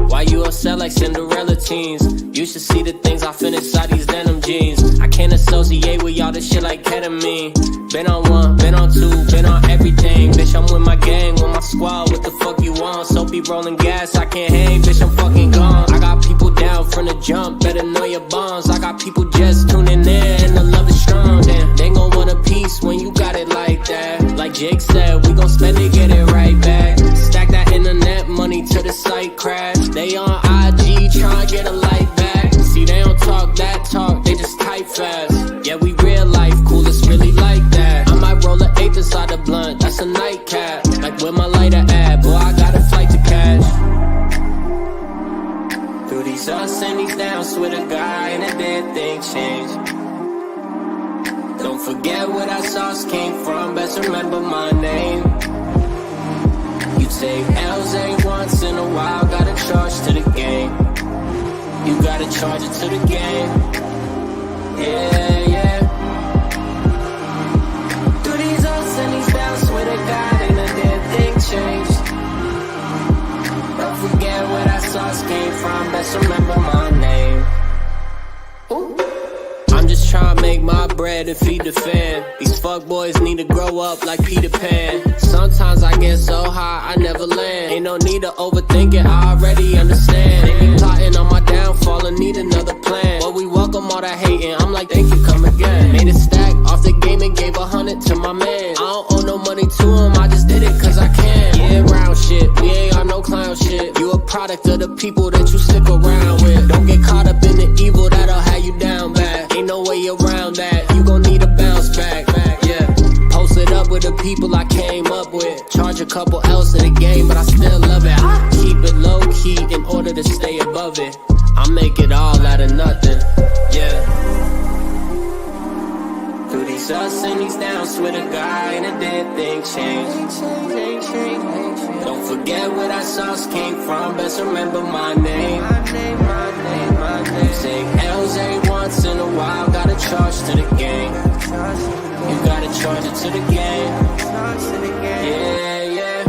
Why you upset like Cinderella teens? You should see the things I feel inside these denim jeans. I can't associate with y'all, this shit like ketamine. Been on one, been on two, been on everything. Bitch, I'm with my gang, with my squad, what the fuck you want? So be rolling gas, I can't hang, bitch, I'm fucking gone. I got people down from the jump, better know your bonds. I got people just tuning in, and the love is strong. Damn, they gon' want a piece when you got it like that. Like Jake said, we gon' spend it, get it right back. Stack that internet money till the site crash. They on IG tryna get a light back. See, they don't talk that talk, they just type fast. Yeah, we real life cool, it's really like that. I might roll an eighth inside the blunt, that's a nightcap. Like where my lighter at, boy, I got a flight to catch. Through these ups and these downs with a guy and a dead thing changed. Don't forget where that sauce came from, best remember my name. You take L's ain't once in a while, gotta charge to the game. You gotta charge it to the game. Yeah, yeah. Through these ups and these downs with a God and a dead thing changed. Don't forget where that sauce came from, best remember my name. Ooh. I'm just trying to make my bread and feed the fam. These fuckboys need to grow up like Peter Pan. Sometimes I get so high, I never land. Ain't no need to overthink it, I already understand. They be plotting on my downfall and need another plan. But we welcome all that hating, I'm like, thank you, come again. Made a stack off the game and gave 100 to my man. I don't owe no money to him, I just did it cause I can. Yeah, round shit, we ain't on no clown shit. You a product of the people that you stick around with. Don't get caught up in the evil, that'll have you down bad. Ain't no way around that, you gon' need a bounce back, yeah. Posted up with the people I came up with. Charge a couple else in the game, but I still love it. I keep it low key in order to stay above it. I make it all out of nothing, yeah. Through these ups and these downs with a guy and a dead thing changed. Don't forget where that sauce came from, best remember my name. You take L's ain't once in a while, gotta charge to the game. You gotta charge it to the game. Yeah, yeah.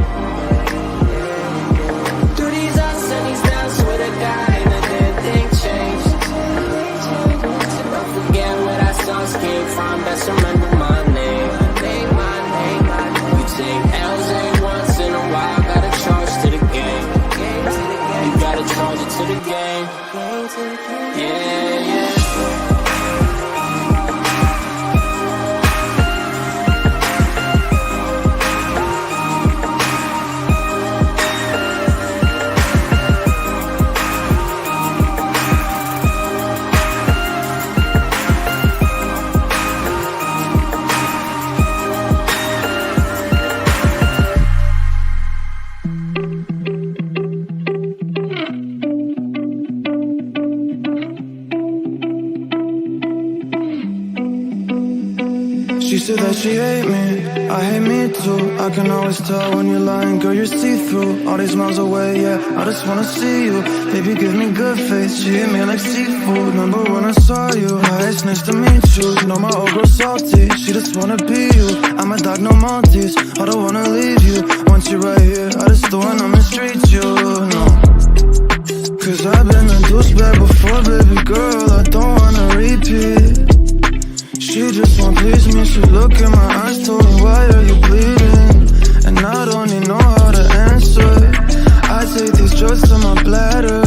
Through these ups and these downs with a guy and a dead thing changed. Don't forget where that sauce came from, best remember my name. You take L's ain't once in a while, gotta charge to the game. You gotta charge it to the game. Yeah, yeah. She said that she hate me, I hate me too. I can always tell when you're lying, girl, you're see-through. All these miles away, yeah, I just wanna see you. Baby, give me good face, she hit me like seafood. Remember when I saw you, hi, it's nice to meet you. Know my old girl salty, she just wanna be you. I'm a dog, no Maltese, I don't wanna leave you. Once you're right here, I just don't wanna mistreat you, no. Cause I've been a douchebag before, baby girl, I don't wanna repeat. She just won't please me, she look in my eyes, told me why are you bleeding? And I don't even know how to answer. I take these drugs to my bladder.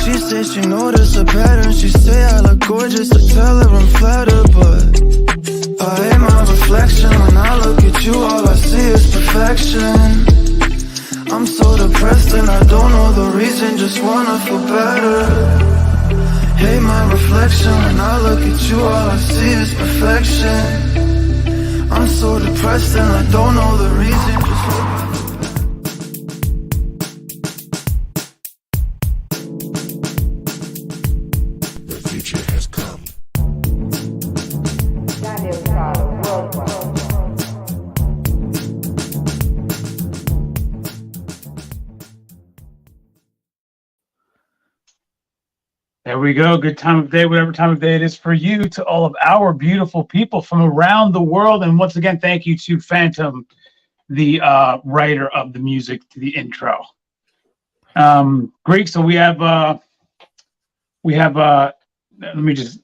She says she noticed a pattern. She say I look gorgeous, I tell her I'm flattered. But I hate my reflection. When I look at you, all I see is perfection. I'm so depressed and I don't know the reason, just wanna feel better. Hate my reflection, when I look at you, all I see is perfection. I'm so depressed and I don't know the reason, The future has come. There we go. Good time of day, whatever time of day it is for you, to all of our beautiful people from around the world. And once again, thank you to Phantom, the writer of the music to the intro. Great. So we have let me just,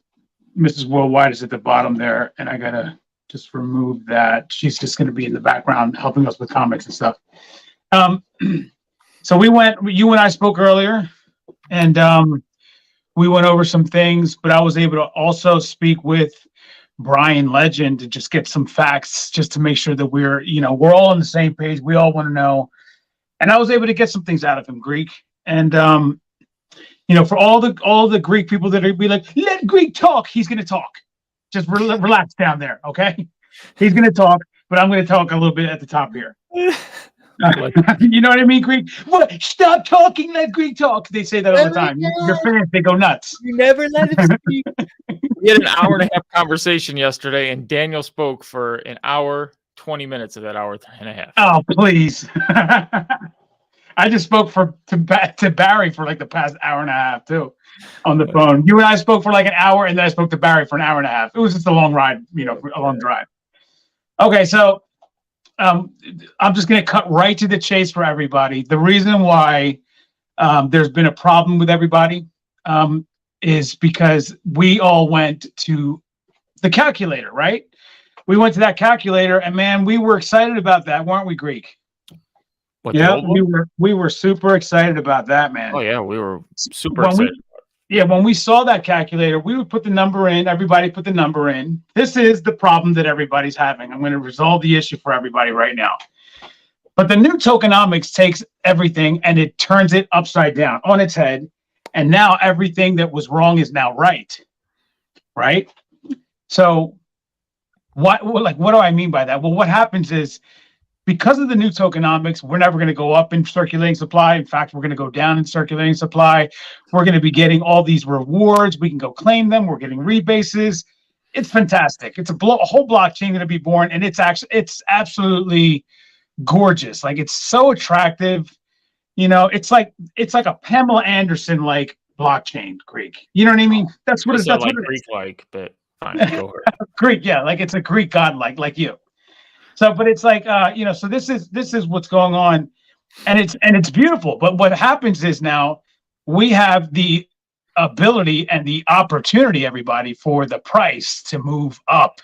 Mrs. Worldwide is at the bottom there, and I gotta just remove that. She's just gonna be in the background helping us with comics and stuff. So you and I spoke earlier, and we went over some things, but I was able to also speak with Brian Legend to just get some facts, just to make sure that we're all on the same page. We all want to know. And I was able to get some things out of him, Greek. And, for all the Greek people that are be like, let Greek talk, he's going to talk. Just relax down there, okay? He's going to talk, but I'm going to talk a little bit at the top here. You know what I mean, Greek? What? Stop talking, let Greek talk. They say that all the time. Your fans, they go nuts. You never let him speak. We had an hour and a half conversation yesterday, and Daniel spoke for an hour, 20 minutes of that hour and a half. Oh, please. I just spoke to Barry for like the past hour and a half, too, on the phone. You and I spoke for like an hour, and then I spoke to Barry for an hour and a half. It was just a long ride, a long drive. Okay, so I'm just going to cut right to the chase for everybody. The reason why there's been a problem with everybody is because we all went to the calculator, right? We went to that calculator, and man, we were excited about that, weren't we, Greek? Yeah, we were super excited about that, man. Oh yeah, we were super excited. When we saw that calculator, we would put the number in. Everybody put the number in. This is the problem that everybody's having. I'm going to resolve the issue for everybody right now. But the new tokenomics takes everything and it turns it upside down on its head. And now everything that was wrong is now right. Right? So what do I mean by that? Well, what happens is, because of the new tokenomics, we're never going to go up in circulating supply. In fact, we're going to go down in circulating supply. We're going to be getting all these rewards. We can go claim them. We're getting rebases. It's fantastic. It's a whole blockchain going to be born, and it's absolutely gorgeous. Like, it's so attractive. It's like a Pamela Anderson like blockchain, Greek. You know what I mean? That's what it's like Greek like, but fine, go ahead. Greek, yeah, like it's a Greek god like you. So, but it's like, so this is what's going on, and it's beautiful. But what happens is now we have the ability and the opportunity, everybody, for the price to move up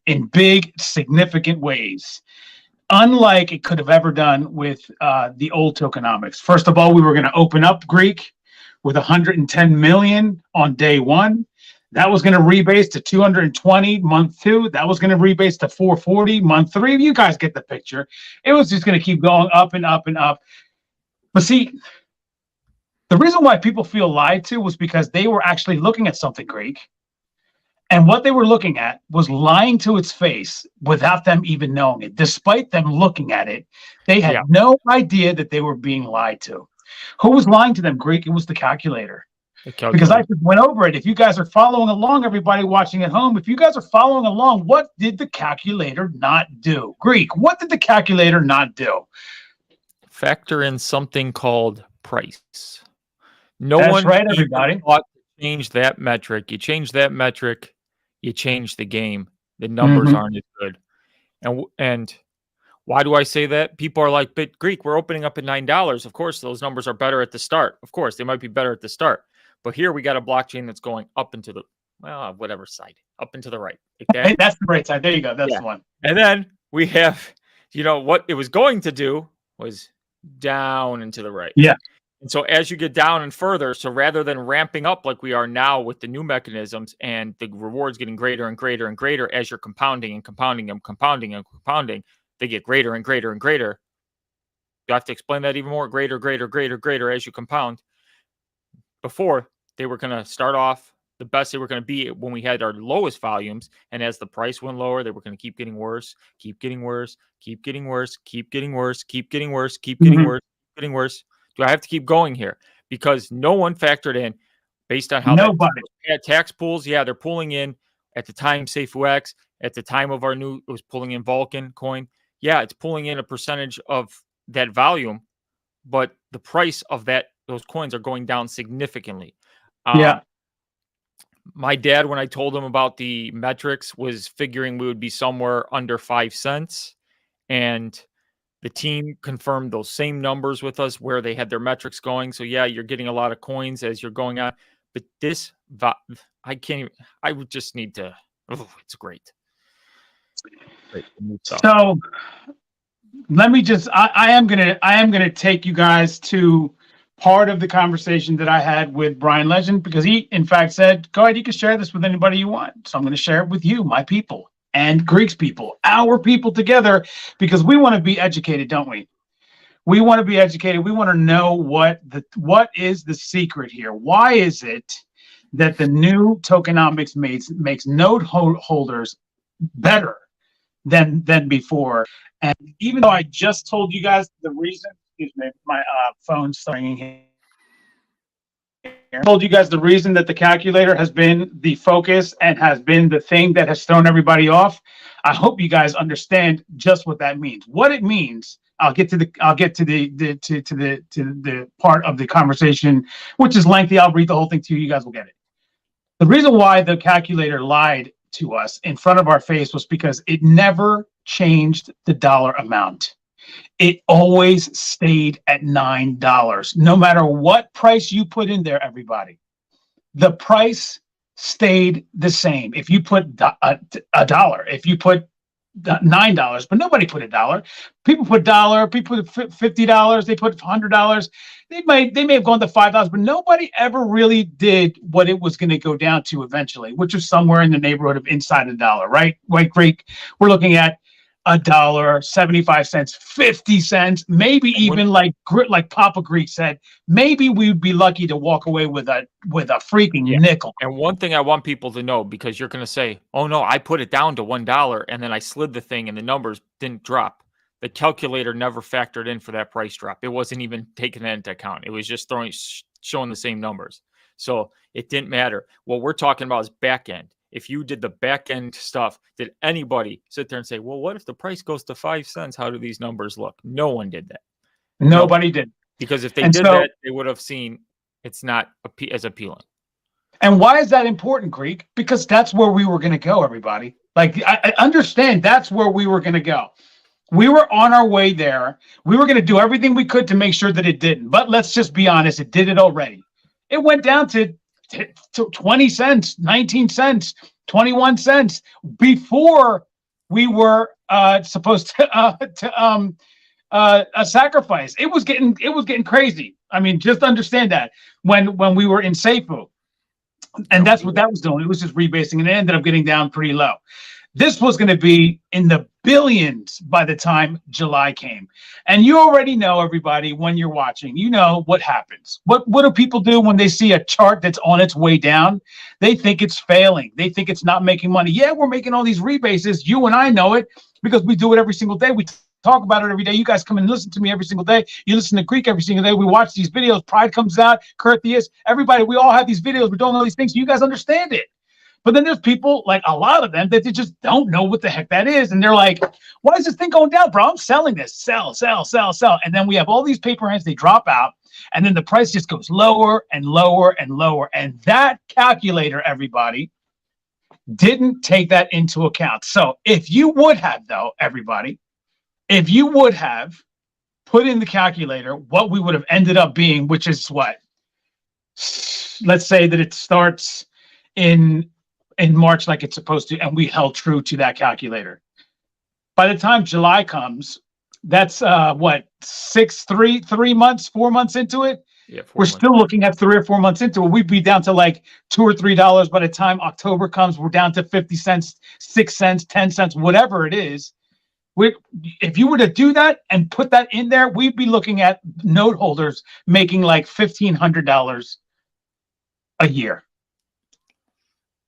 in big, significant ways, unlike it could have ever done with the old tokenomics. First of all, we were going to open up Greek with 110 million on day one. That was going to rebase to 220 month 2. That was going to rebase to 440 month 3. You guys get the picture. It was just going to keep going up and up and up. But see, the reason why people feel lied to was because they were actually looking at something, Greek. And what they were looking at was lying to its face without them even knowing it. Despite them looking at it, they had no idea that they were being lied to. Who was lying to them, Greek? It was the calculator. Because I just went over it. If you guys are following along, everybody watching at home, if you guys are following along, what did the calculator not do? Greek, what did the calculator not do? Factor in something called price. That's right, everybody. Thought to change that metric. You change that metric, you change the game. The numbers aren't as good. And why do I say that? People are like, but Greek, we're opening up at $9. Of course, those numbers are better at the start. Of course, they might be better at the start. But here we got a blockchain that's going up into the, whatever side, up into the right. Okay? That's the right side. There you go. That's the one. And then we have, what it was going to do was down and to the right. Yeah. And so as you get down and further, so rather than ramping up like we are now with the new mechanisms and the rewards getting greater and greater and greater as you're compounding and compounding and compounding and compounding, they get greater and greater and greater. You have to explain that even more. Greater, greater, greater, greater as you compound. Before, they were going to start off the best they were going to be when we had our lowest volumes. And as the price went lower, they were going to keep getting worse, keep getting worse, keep getting worse, keep getting worse, keep getting worse, keep getting worse, keep getting worse. Do I have to keep going here? Because no one factored in based on how nobody had tax pools. Yeah, they're pulling in at the time safuu. At the time of it was pulling in Vulcan coin. Yeah, it's pulling in a percentage of that volume, but the price of those coins are going down significantly. My dad, when I told him about the metrics, was figuring we would be somewhere under 5 cents. And the team confirmed those same numbers with us where they had their metrics going. So yeah, you're getting a lot of coins as you're going on. But this, I can't even, I would just need to, it's great. So let me just, I am gonna take you guys to part of the conversation that I had with Brian Legend, because he in fact said, go ahead, you can share this with anybody you want. So I'm going to share it with you, my people, and Greek's people, our people together, because we want to be educated, don't we? We want to be educated. We want to know what is the secret here. Why is it that the new tokenomics makes node holders better than before? And even though I just told you guys the reason, excuse me, my phone's ringing here. I told you guys the reason that the calculator has been the focus and has been the thing that has thrown everybody off. I hope you guys understand just what that means. What it means, I'll get to the part of the conversation which is lengthy. I'll read the whole thing to you. You guys will get it. The reason why the calculator lied to us in front of our face was because it never changed the dollar amount. It always stayed at $9. No matter what price you put in there, everybody, the price stayed the same. If you put a dollar, if you put $9, but nobody put $1. People put $1. People put $50. They put $100. They may have gone to $5, but nobody ever really did what it was going to go down to eventually, which was somewhere in the neighborhood of inside $1, right? Right, Greek. We're looking at $1, 75 cents, 50 cents, maybe even like Papa Greek said, maybe we'd be lucky to walk away with a freaking nickel. And one thing I want people to know, because you're going to say, oh no, I put it down to $1 and then I slid the thing and the numbers didn't drop. The calculator never factored in for that price drop. It wasn't even taking that into account. It was just showing the same numbers. So it didn't matter. What we're talking about is back end. If you did the back end stuff, did anybody sit there and say, well, what if the price goes to 5 cents? How do these numbers look? No one did that. Nobody did. Because if they did that, they would have seen it's not as appealing. And why is that important, Greek? Because that's where we were going to go, everybody. Like, I understand that's where we were going to go. We were on our way there. We were going to do everything we could to make sure that it didn't. But let's just be honest, it did it already. It went down to 20 cents, 19 cents, 21 cents before we were supposed to sacrifice. It was getting crazy. I mean, just understand that when we were in safuu, and that's what that was doing. It was just rebasing, and it ended up getting down pretty low. This was going to be in the billions by the time July came. And you already know, everybody, when you're watching, you know what happens. What do people do when they see a chart that's on its way down? They think it's failing. They think it's not making money. Yeah, we're making all these rebases. You and I know it because we do it every single day. We talk about it every day. You guys come and listen to me every single day. You listen to Greek every single day. We watch these videos. Pride comes out. Kurthius, everybody, we all have these videos. We're doing all these things. So you guys understand it. But then there's people, like a lot of them, that they just don't know what the heck that is. And they're like, why is this thing going down, bro? I'm selling this. Sell, sell, sell, sell. And then we have all these paper hands. They drop out. And then the price just goes lower and lower and lower. And that calculator, everybody, didn't take that into account. So if you would have, though, everybody, if you would have put in the calculator what we would have ended up being, which is what? Let's say that it starts in March like it's supposed to, and we held true to that calculator. By the time July comes, that's what, 4 months into it? Yeah, we're still looking at 3 or 4 months into it. We'd be down to like $2 or $3 by the time October comes. We're down to 50 cents, 6 cents, 10 cents, whatever it is. If you were to do that and put that in there, we'd be looking at note holders making like $1,500 a year.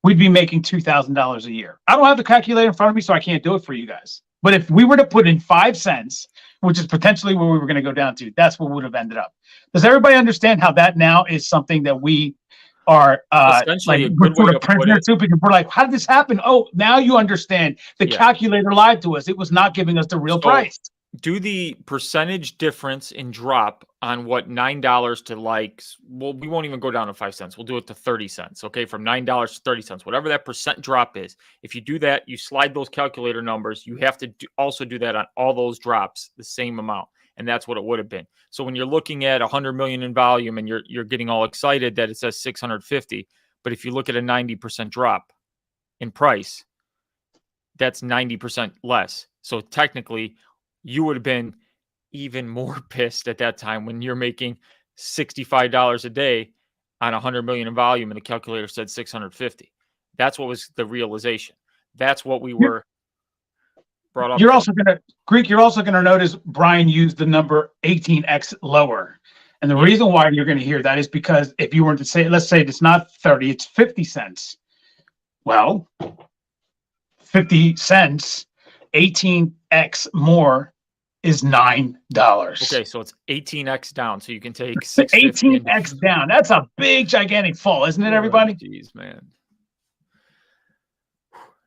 We'd be making $2,000 a year. I don't have the calculator in front of me, so I can't do it for you guys. But if we were to put in 5 cents, which is potentially where we were going to go down to, that's what would have ended up. Does everybody understand how that now is something that we are essentially like, we're sort of prisoner to? Because we're like, how did this happen? Oh, now you understand. The calculator lied to us. It was not giving us the real price. Do the percentage difference in drop on what $9 to like, well, we won't even go down to 5 cents. We'll do it to 30 cents. Okay. From $9 to 30 cents, whatever that percent drop is. If you do that, you slide those calculator numbers. You have to also do that on all those drops, the same amount. And that's what it would have been. So when you're looking at 100 million in volume and you're getting all excited that it says 650, but if you look at a 90% drop in price, that's 90% less. So technically, you would have been even more pissed at that time when you're making $65 a day on 100 million in volume and the calculator said 650. That's what was the realization. That's what we were brought up. You're also going to notice Brian used the number 18x lower. And the reason why you're going to hear that is because if you were to say, let's say it's not 30, it's 50 cents. Well, 50 cents, 18x more is $9. Okay, so it's 18x down. So you can take 18x down. That's a big, gigantic fall, isn't it, everybody? Jeez, man.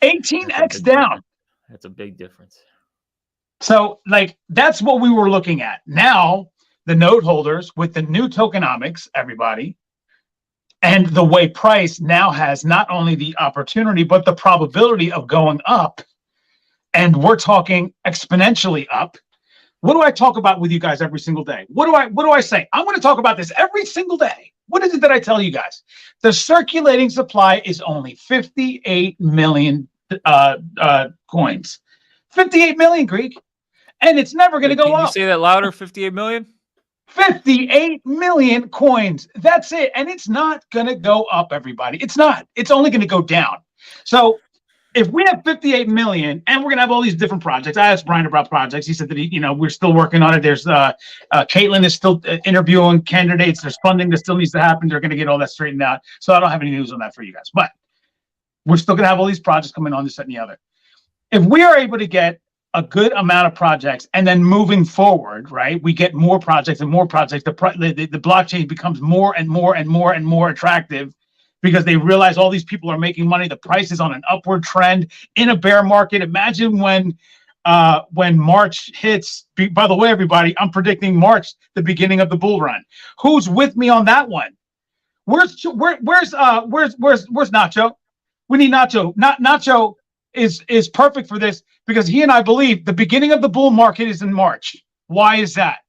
18x down. That's a big difference. So, like, that's what we were looking at. Now, the note holders with the new tokenomics, everybody, and the way price now has not only the opportunity, but the probability of going up. And we're talking exponentially up. What do I talk about with you guys every single day? What do I say? I'm going to talk about this every single day. What is it that I tell you guys? The circulating supply is only 58 million coins. 58 million, Greek. And it's never going to go up. Can you say that louder? 58 million? 58 million coins. That's it. And it's not going to go up, everybody. It's not. It's only going to go down. So if we have 58 million and we're going to have all these different projects, I asked Brian about projects. He said that, we're still working on it. There's Caitlin is still interviewing candidates. There's funding that still needs to happen. They're going to get all that straightened out. So I don't have any news on that for you guys, but we're still going to have all these projects coming on, this, that, and the other. If we are able to get a good amount of projects and then moving forward, right, we get more projects and more projects, the blockchain becomes more and more and more and more attractive because they realize all these people are making money. The price is on an upward trend in a bear market. Imagine when March hits. By the way, everybody, I'm predicting March, the beginning of the bull run. Who's with me on that one? Where's Nacho? We need Nacho. Nacho is perfect for this because he and I believe the beginning of the bull market is in March. Why is that?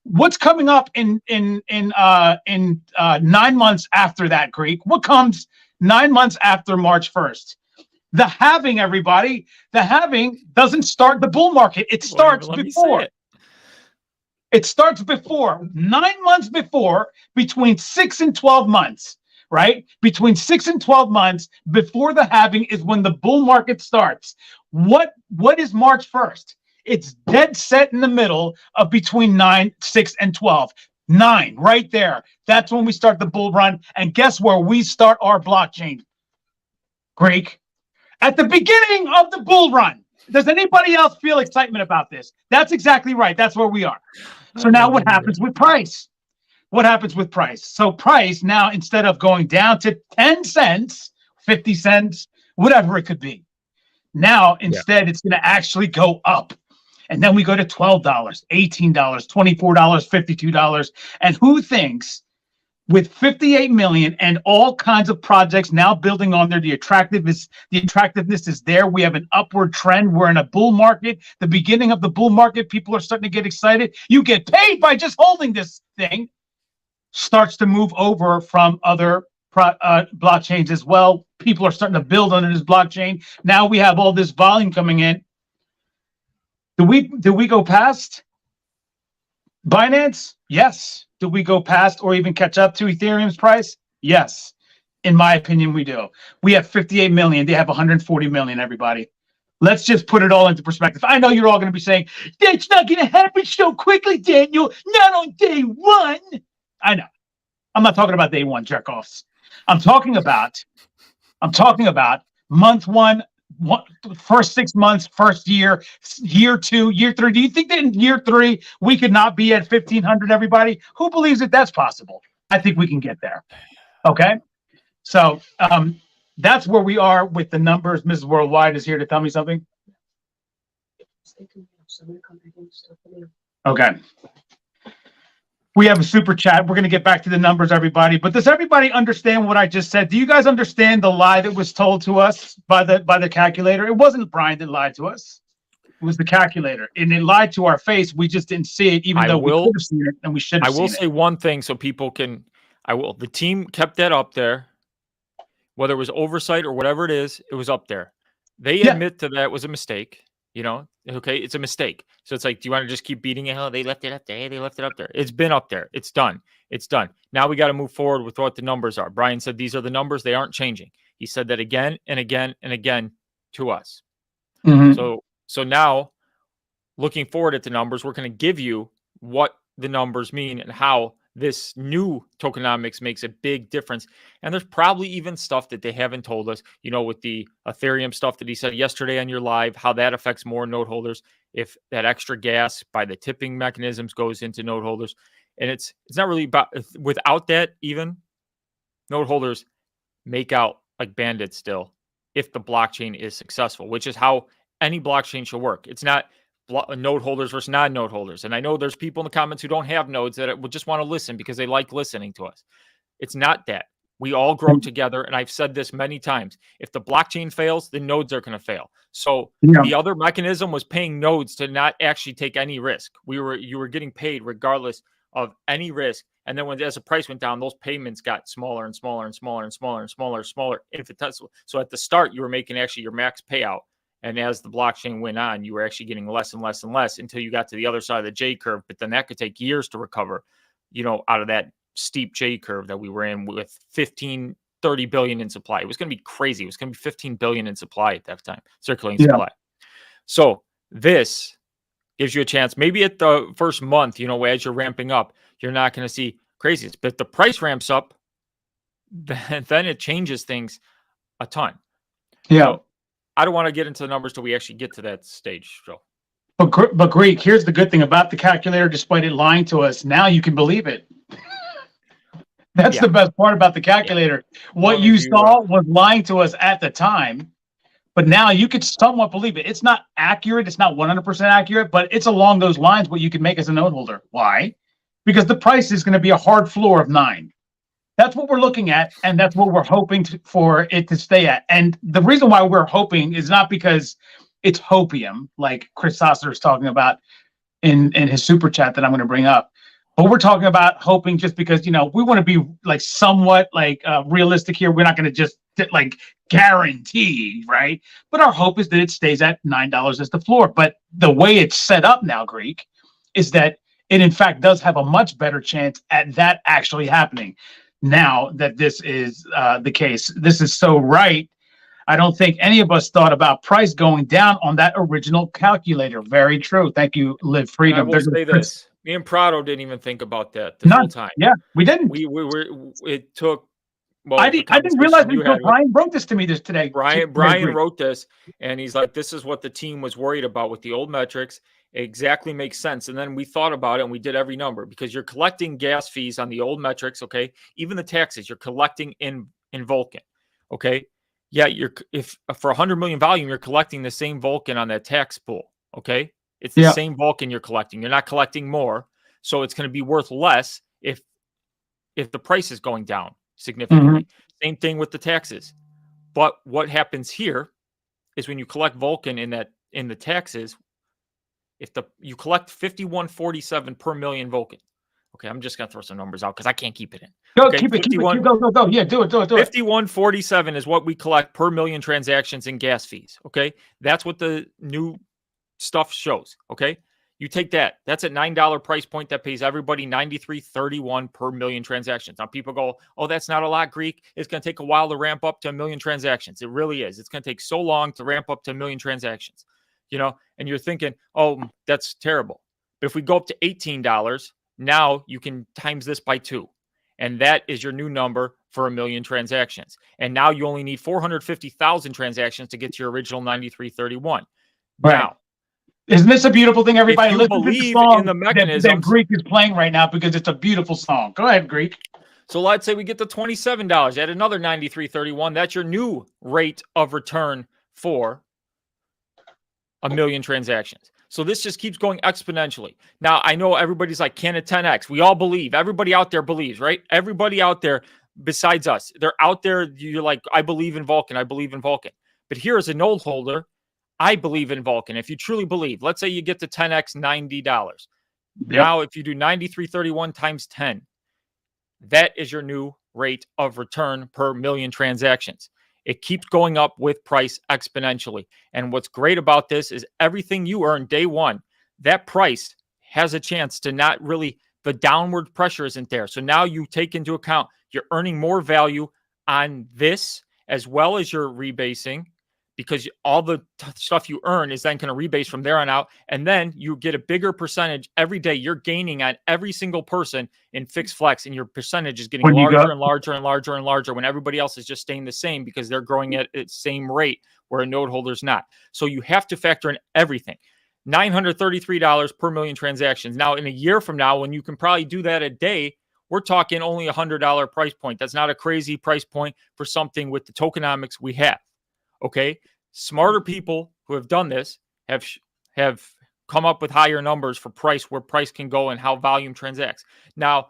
What's coming up in 9 months after that, Greek? What comes 9 months after March 1st? The halving, everybody. The halving doesn't start the bull market. It starts before. It starts before, 9 months before, between 6 and 12 months. Right? Between 6 and 12 months before the halving is when the bull market starts. What is March 1st? It's dead set in the middle of between 9, 6, and 12. 9, right there. That's when we start the bull run. And guess where we start our blockchain? Greek. At the beginning of the bull run. Does anybody else feel excitement about this? That's exactly right. That's where we are. So now what happens with price? What happens with price? So price now, instead of going down to 10 cents, 50 cents, whatever it could be, now instead it's going to actually go up. And then we go to $12, $18, $24, $52. And who thinks with 58 million and all kinds of projects now building on there, the attractiveness is there. We have an upward trend. We're in a bull market. The beginning of the bull market, people are starting to get excited. You get paid by just holding this thing. Starts to move over from other blockchains as well. People are starting to build on this blockchain. Now we have all this volume coming in. Do we go past Binance? Yes. Do we go past or even catch up to Ethereum's price? Yes. In my opinion, we do. We have 58 million. They have 140 million, everybody. Let's just put it all into perspective. I know you're all going to be saying, that's not going to happen so quickly, Daniel. Not on day one. I know. I'm not talking about day one jerk-offs. I'm talking about month one, first 6 months, first year, year 2, year 3. Do you think that in year 3 we could not be at 1,500, everybody? Who believes that that's possible? I think we can get there. Okay? So that's where we are with the numbers. Mrs. Worldwide is here to tell me something. Okay. We have a super chat. We're going to get back to the numbers, everybody. But does everybody understand what I just said? Do you guys understand the lie that was told to us by the calculator? It wasn't Brian that lied to us. It was the calculator, and it lied to our face. We just didn't see it, even though we could have seen it, and we should have seen it. I will say one thing so people can. The team kept that up there, whether it was oversight or whatever it is. It was up there. They admit to that it was a mistake. Okay, it's a mistake. So it's like, do you want to just keep beating it? Oh, they left it up there. Hey, they left it up there. It's been up there. It's done. It's done. Now we got to move forward with what the numbers are. Brian said these are the numbers. They aren't changing. He said that again and again and again to us. Mm-hmm. So now, looking forward at the numbers, we're going to give you what the numbers mean and how this new tokenomics makes a big difference. And there's probably even stuff that they haven't told us, with the Ethereum stuff that he said yesterday on your live, how that affects more node holders. If that extra gas by the tipping mechanisms goes into node holders. And it's not really about, without that, even node holders make out like bandits still if the blockchain is successful, which is how any blockchain should work. It's not node holders versus non-node holders. And I know there's people in the comments who don't have nodes that would just want to listen because they like listening to us. It's not that. We all grow together. And I've said this many times. If the blockchain fails, the nodes are going to fail. So the other mechanism was paying nodes to not actually take any risk. You were getting paid regardless of any risk. And then as the price went down, those payments got smaller and smaller and smaller and smaller and smaller and smaller, infinitesimal. So at the start, you were making actually your max payout. And as the blockchain went on, you were actually getting less and less and less until you got to the other side of the J curve. But then that could take years to recover, out of that steep J curve that we were in with 15, 30 billion in supply. It was going to be crazy. It was going to be 15 billion in supply at that time, circulating supply. So this gives you a chance. Maybe at the first month, as you're ramping up, you're not going to see craziness. But if the price ramps up, then it changes things a ton. Yeah. So, I don't want to get into the numbers till we actually get to that stage. So, but Greek, here's the good thing about the calculator. Despite it lying to us, now you can believe it. That's the best part about the calculator. What you saw was lying to us at the time, but now you could somewhat believe it. It's not accurate. It's not 100% accurate, but it's along those lines what you can make as a node holder. Why? Because the price is going to be a hard floor of 9. That's what we're looking at, and that's what we're hoping for it to stay at. And the reason why we're hoping is not because it's hopium, like Chris Sosser is talking about in his super chat that I'm going to bring up. But we're talking about hoping just because, we want to be like somewhat like realistic here. We're not going to just like guarantee, right? But our hope is that it stays at $9 as the floor. But the way it's set up now, Greek, is that it in fact does have a much better chance at that actually happening. Now that this is the case, this is so right. I don't think any of us thought about price going down on that original calculator. Very true. Thank you, Live Freedom. I will say this. Me and Prado didn't even think about that the whole time. Yeah, we didn't. We were. It took. Well, I didn't realize until Brian wrote this to me today. Brian wrote this, and he's like, "This is what the team was worried about with the old metrics." It exactly makes sense. And then we thought about it and we did every number because you're collecting gas fees on the old metrics. Okay. Even the taxes you're collecting in Vulcan. Okay. Yeah. If for 100 million volume, you're collecting the same Vulcan on that tax pool. Okay. It's the same Vulcan you're collecting. You're not collecting more. So it's going to be worth less if the price is going down significantly. Same thing with the taxes. But what happens here is when you collect Vulcan in the taxes, you collect 51.47 per million Vulcan. Okay, I'm just gonna throw some numbers out because I can't keep it in. Go, keep it. Go. Yeah, do it. 51.47 is what we collect per million transactions in gas fees. Okay, that's what the new stuff shows. Okay, you take that. That's at $9 price point that pays everybody $93.31 per million transactions. Now people go, "Oh, that's not a lot, Greek. It's gonna take a while to ramp up to 1 million transactions." It really is. It's gonna take so long to ramp up to 1 million transactions. And you're thinking, oh, that's terrible. But if we go up to $18, now you can times this by 2. And that is your new number for 1 million transactions. And now you only need 450,000 transactions to get to your original 93.31. Right. Now, isn't this a beautiful thing? Everybody listen to the song in the mechanisms that Greek is playing right now because it's a beautiful song. Go ahead, Greek. So let's say we get to $27 at another 93.31. That's your new rate of return for 1 million transactions. So this just keeps going exponentially. Now, I know everybody's like, can it 10x? We all believe. Everybody out there believes, right? Everybody out there besides us, they're out there. You're like, I believe in Vulcan. I believe in Vulcan. But here as a node holder, I believe in Vulcan. If you truly believe, let's say you get to 10x, $90. Yep. Now, if you do 9331 times 10, that is your new rate of return per million transactions. It keeps going up with price exponentially. And what's great about this is everything you earn day one, that price has a chance to not really, the downward pressure isn't there. So now you take into account you're earning more value on this as well as your rebasing, because all the stuff you earn is then going to rebase from there on out. And then you get a bigger percentage every day. You're gaining on every single person in fixed flex, and your percentage is getting larger and larger and larger and larger when everybody else is just staying the same because they're growing at its same rate where a node holder's not. So you have to factor in everything. $933 per million transactions. Now, in a year from now, when you can probably do that a day, we're talking only $100 price point. That's not a crazy price point for something with the tokenomics we have. Okay, smarter people who have done this have come up with higher numbers for price, where price can go and how volume transacts. Now,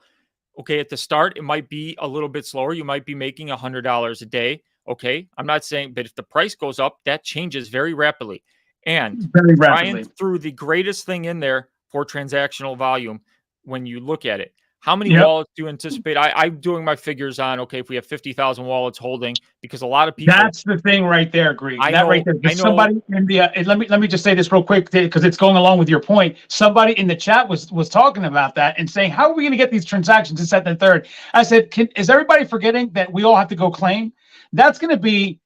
okay, at the start, it might be a little bit slower. You might be making $100 a day. Okay, I'm not saying, but if the price goes up, that changes very rapidly. And Brian threw the greatest thing in there for transactional volume when you look at it. How many wallets do you anticipate? I'm doing my figures on, okay, if we have 50,000 wallets holding, because a lot of people. That's the thing right there, Greek. Right there. Somebody in the let me just say this real quick because it's going along with your point. Somebody in the chat was talking about that and saying, how are we going to get these transactions? This, that, and the third. I said, is everybody forgetting that we all have to go claim? That's going to be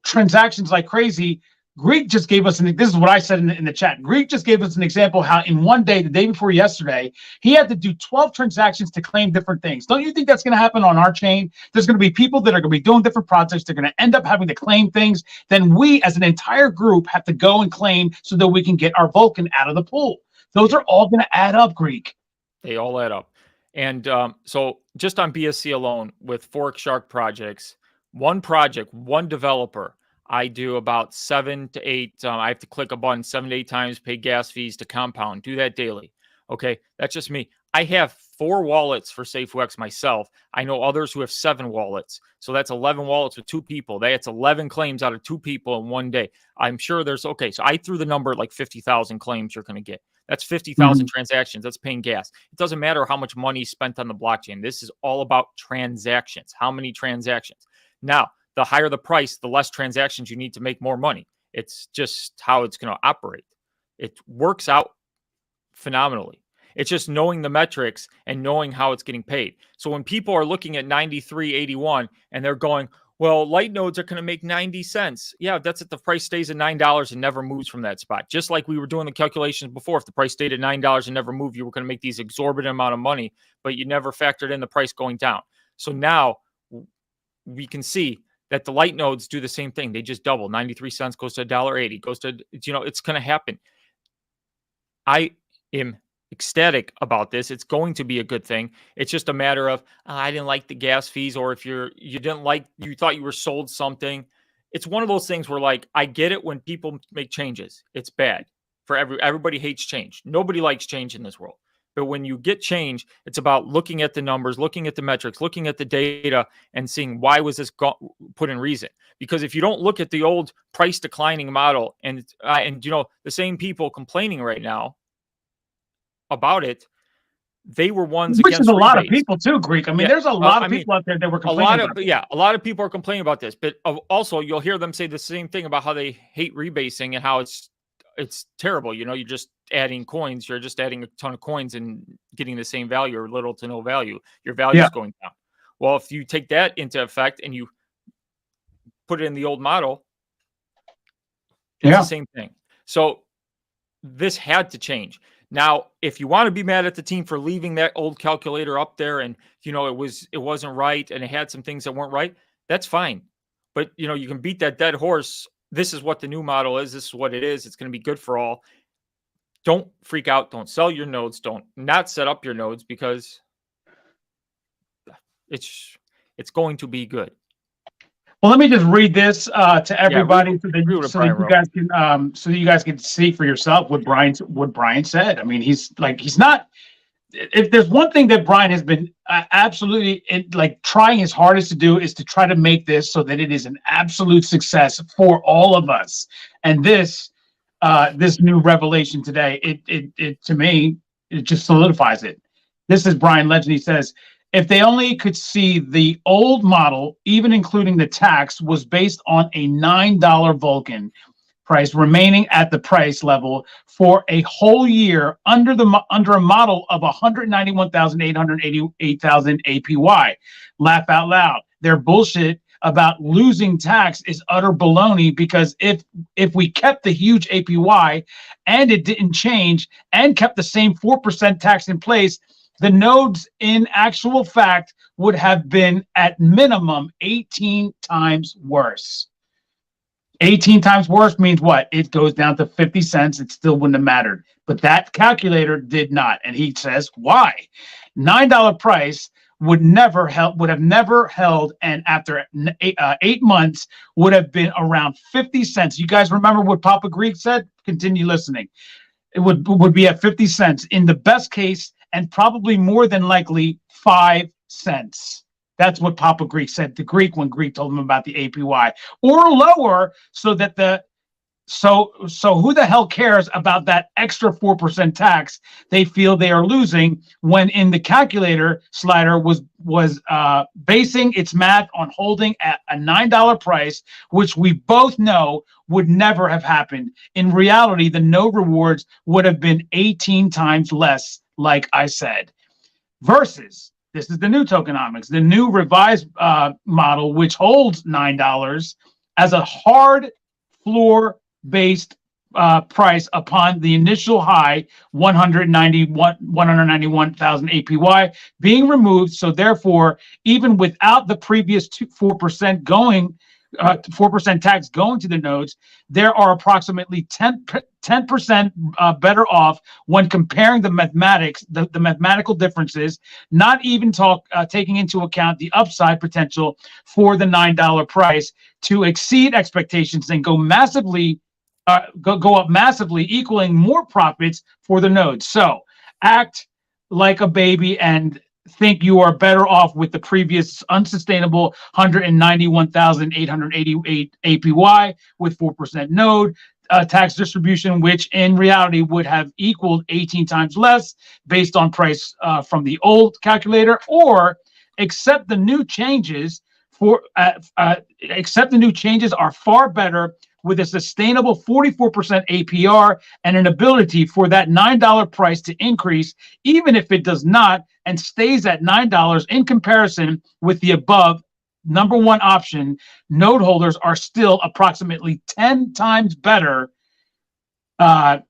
transactions like crazy. Greek just gave us this is what I said in the chat. Greek just gave us an example how in one day, the day before yesterday, he had to do 12 transactions to claim different things. Don't you think that's going to happen on our chain? There's going to be people that are going to be doing different projects. They're going to end up having to claim things. Then we as an entire group have to go and claim so that we can get our Vulcan out of the pool. Those are all going to add up, Greek. They all add up. And so just on BSC alone with Fork Shark projects, one project, one developer, I do about 7 to 8. I have to click a button 7 to 8 times, pay gas fees to compound. Do that daily. Okay, that's just me. I have 4 wallets for safuu myself. I know others who have 7 wallets. So that's 11 wallets with 2 people. That's 11 claims out of 2 people in one day. I'm sure there's, okay, so I threw the number like 50,000 claims you're going to get. That's 50,000 transactions. That's paying gas. It doesn't matter how much money is spent on the blockchain. This is all about transactions. How many transactions? Now, the higher the price, the less transactions you need to make more money. It's just how it's going to operate. It works out phenomenally. It's just knowing the metrics and knowing how it's getting paid. So when people are looking at 93.81 and they're going, well, light nodes are going to make 90 cents. Yeah, that's if the price stays at $9 and never moves from that spot. Just like we were doing the calculations before. If the price stayed at $9 and never moved, you were going to make these exorbitant amount of money, but you never factored in the price going down. So now we can see that the light nodes do the same thing. They just double. 93 cents goes to $1.80, goes to, it's going to happen. I am ecstatic about this. It's going to be a good thing. It's just a matter of, I didn't like the gas fees, or if you thought you were sold something. It's one of those things where, like, I get it when people make changes. It's bad for everybody hates change. Nobody likes change in this world. But when you get change, it's about looking at the numbers, looking at the metrics, looking at the data, and seeing why was this put in reason. Because if you don't look at the old price declining model, and the same people complaining right now about it, they were ones which against is a lot of Rebase. people too, Greek. I mean, there's a lot of people out there that were complaining. A lot of people are complaining about this. But also, you'll hear them say the same thing about how they hate rebasing and how it's terrible. You're just adding coins. You're just adding a ton of coins and getting the same value or little to no value. Your value is going down. Well, if you take that into effect and you put it in the old model, it's the same thing. So this had to change. Now, if you want to be mad at the team for leaving that old calculator up there and, it wasn't right and it had some things that weren't right, that's fine. But, you can beat that dead horse. This is what the new model is. This is what it is. It's going to be good for all. Don't freak out. Don't sell your nodes. Don't not set up your nodes, because it's going to be good. Well, let me just read this to everybody read so that you guys can see for yourself what Brian said. I mean, he's not. If there's one thing that Brian has been absolutely trying his hardest to do is to try to make this so that it is an absolute success for all of us. And this new revelation today, it to me, it just solidifies it. This is Brian Legend. He says, if they only could see the old model, even including the tax, was based on a $9 Vulcan price remaining at the price level for a whole year under a model of 191,888,000 APY. Laugh out loud. Their bullshit about losing tax is utter baloney, because if we kept the huge APY and it didn't change and kept the same 4% tax in place, the nodes in actual fact would have been at minimum 18 times worse. 18 times worse means what? It goes down to 50 cents. It still wouldn't have mattered. But that calculator did not. And he says, why? $9 price would have never held, and after 8 months would have been around 50 cents. You guys remember what Papa Greek said? Continue listening. It would be at 50 cents in the best case, and probably more than likely 5 cents. That's what Papa Greek said to Greek when Greek told him about the APY, or lower, so that so who the hell cares about that extra 4% tax they feel they are losing, when in the calculator slider was basing its math on holding at a $9 price, which we both know would never have happened. In reality, the node rewards would have been 18 times less, like I said. Versus, this is the new tokenomics, the new revised model, which holds $9 as a hard floor-based price upon the initial high 191,000 APY being removed. So therefore, even without the previous 4% going, 4% tax going to the nodes, there are approximately 10% better off when comparing the mathematics, the mathematical differences, not even taking into account the upside potential for the $9 price to exceed expectations and go up massively, equaling more profits for the nodes. So act like a baby and think you are better off with the previous unsustainable 191,888 APY with 4% node tax distribution, which in reality would have equaled 18 times less based on price from the old calculator, or accept the new changes are far better with a sustainable 44% APR and an ability for that $9 price to increase, even if it does not and stays at $9 in comparison with the above number one option. Node holders are still approximately 10 times better off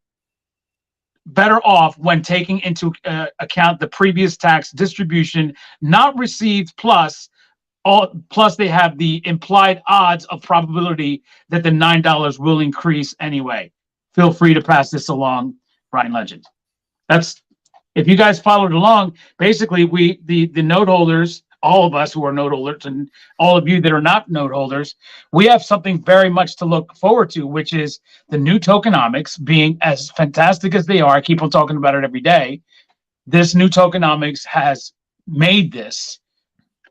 when taking into account the previous tax distribution not received, plus they have the implied odds of probability that the $9 will increase anyway. Feel free to pass this along, Brian Legend. That's, if you guys followed along, basically the node holders, all of us who are node holders and all of you that are not node holders, we have something very much to look forward to, which is the new tokenomics being as fantastic as they are. I keep on talking about it every day. This new tokenomics has made this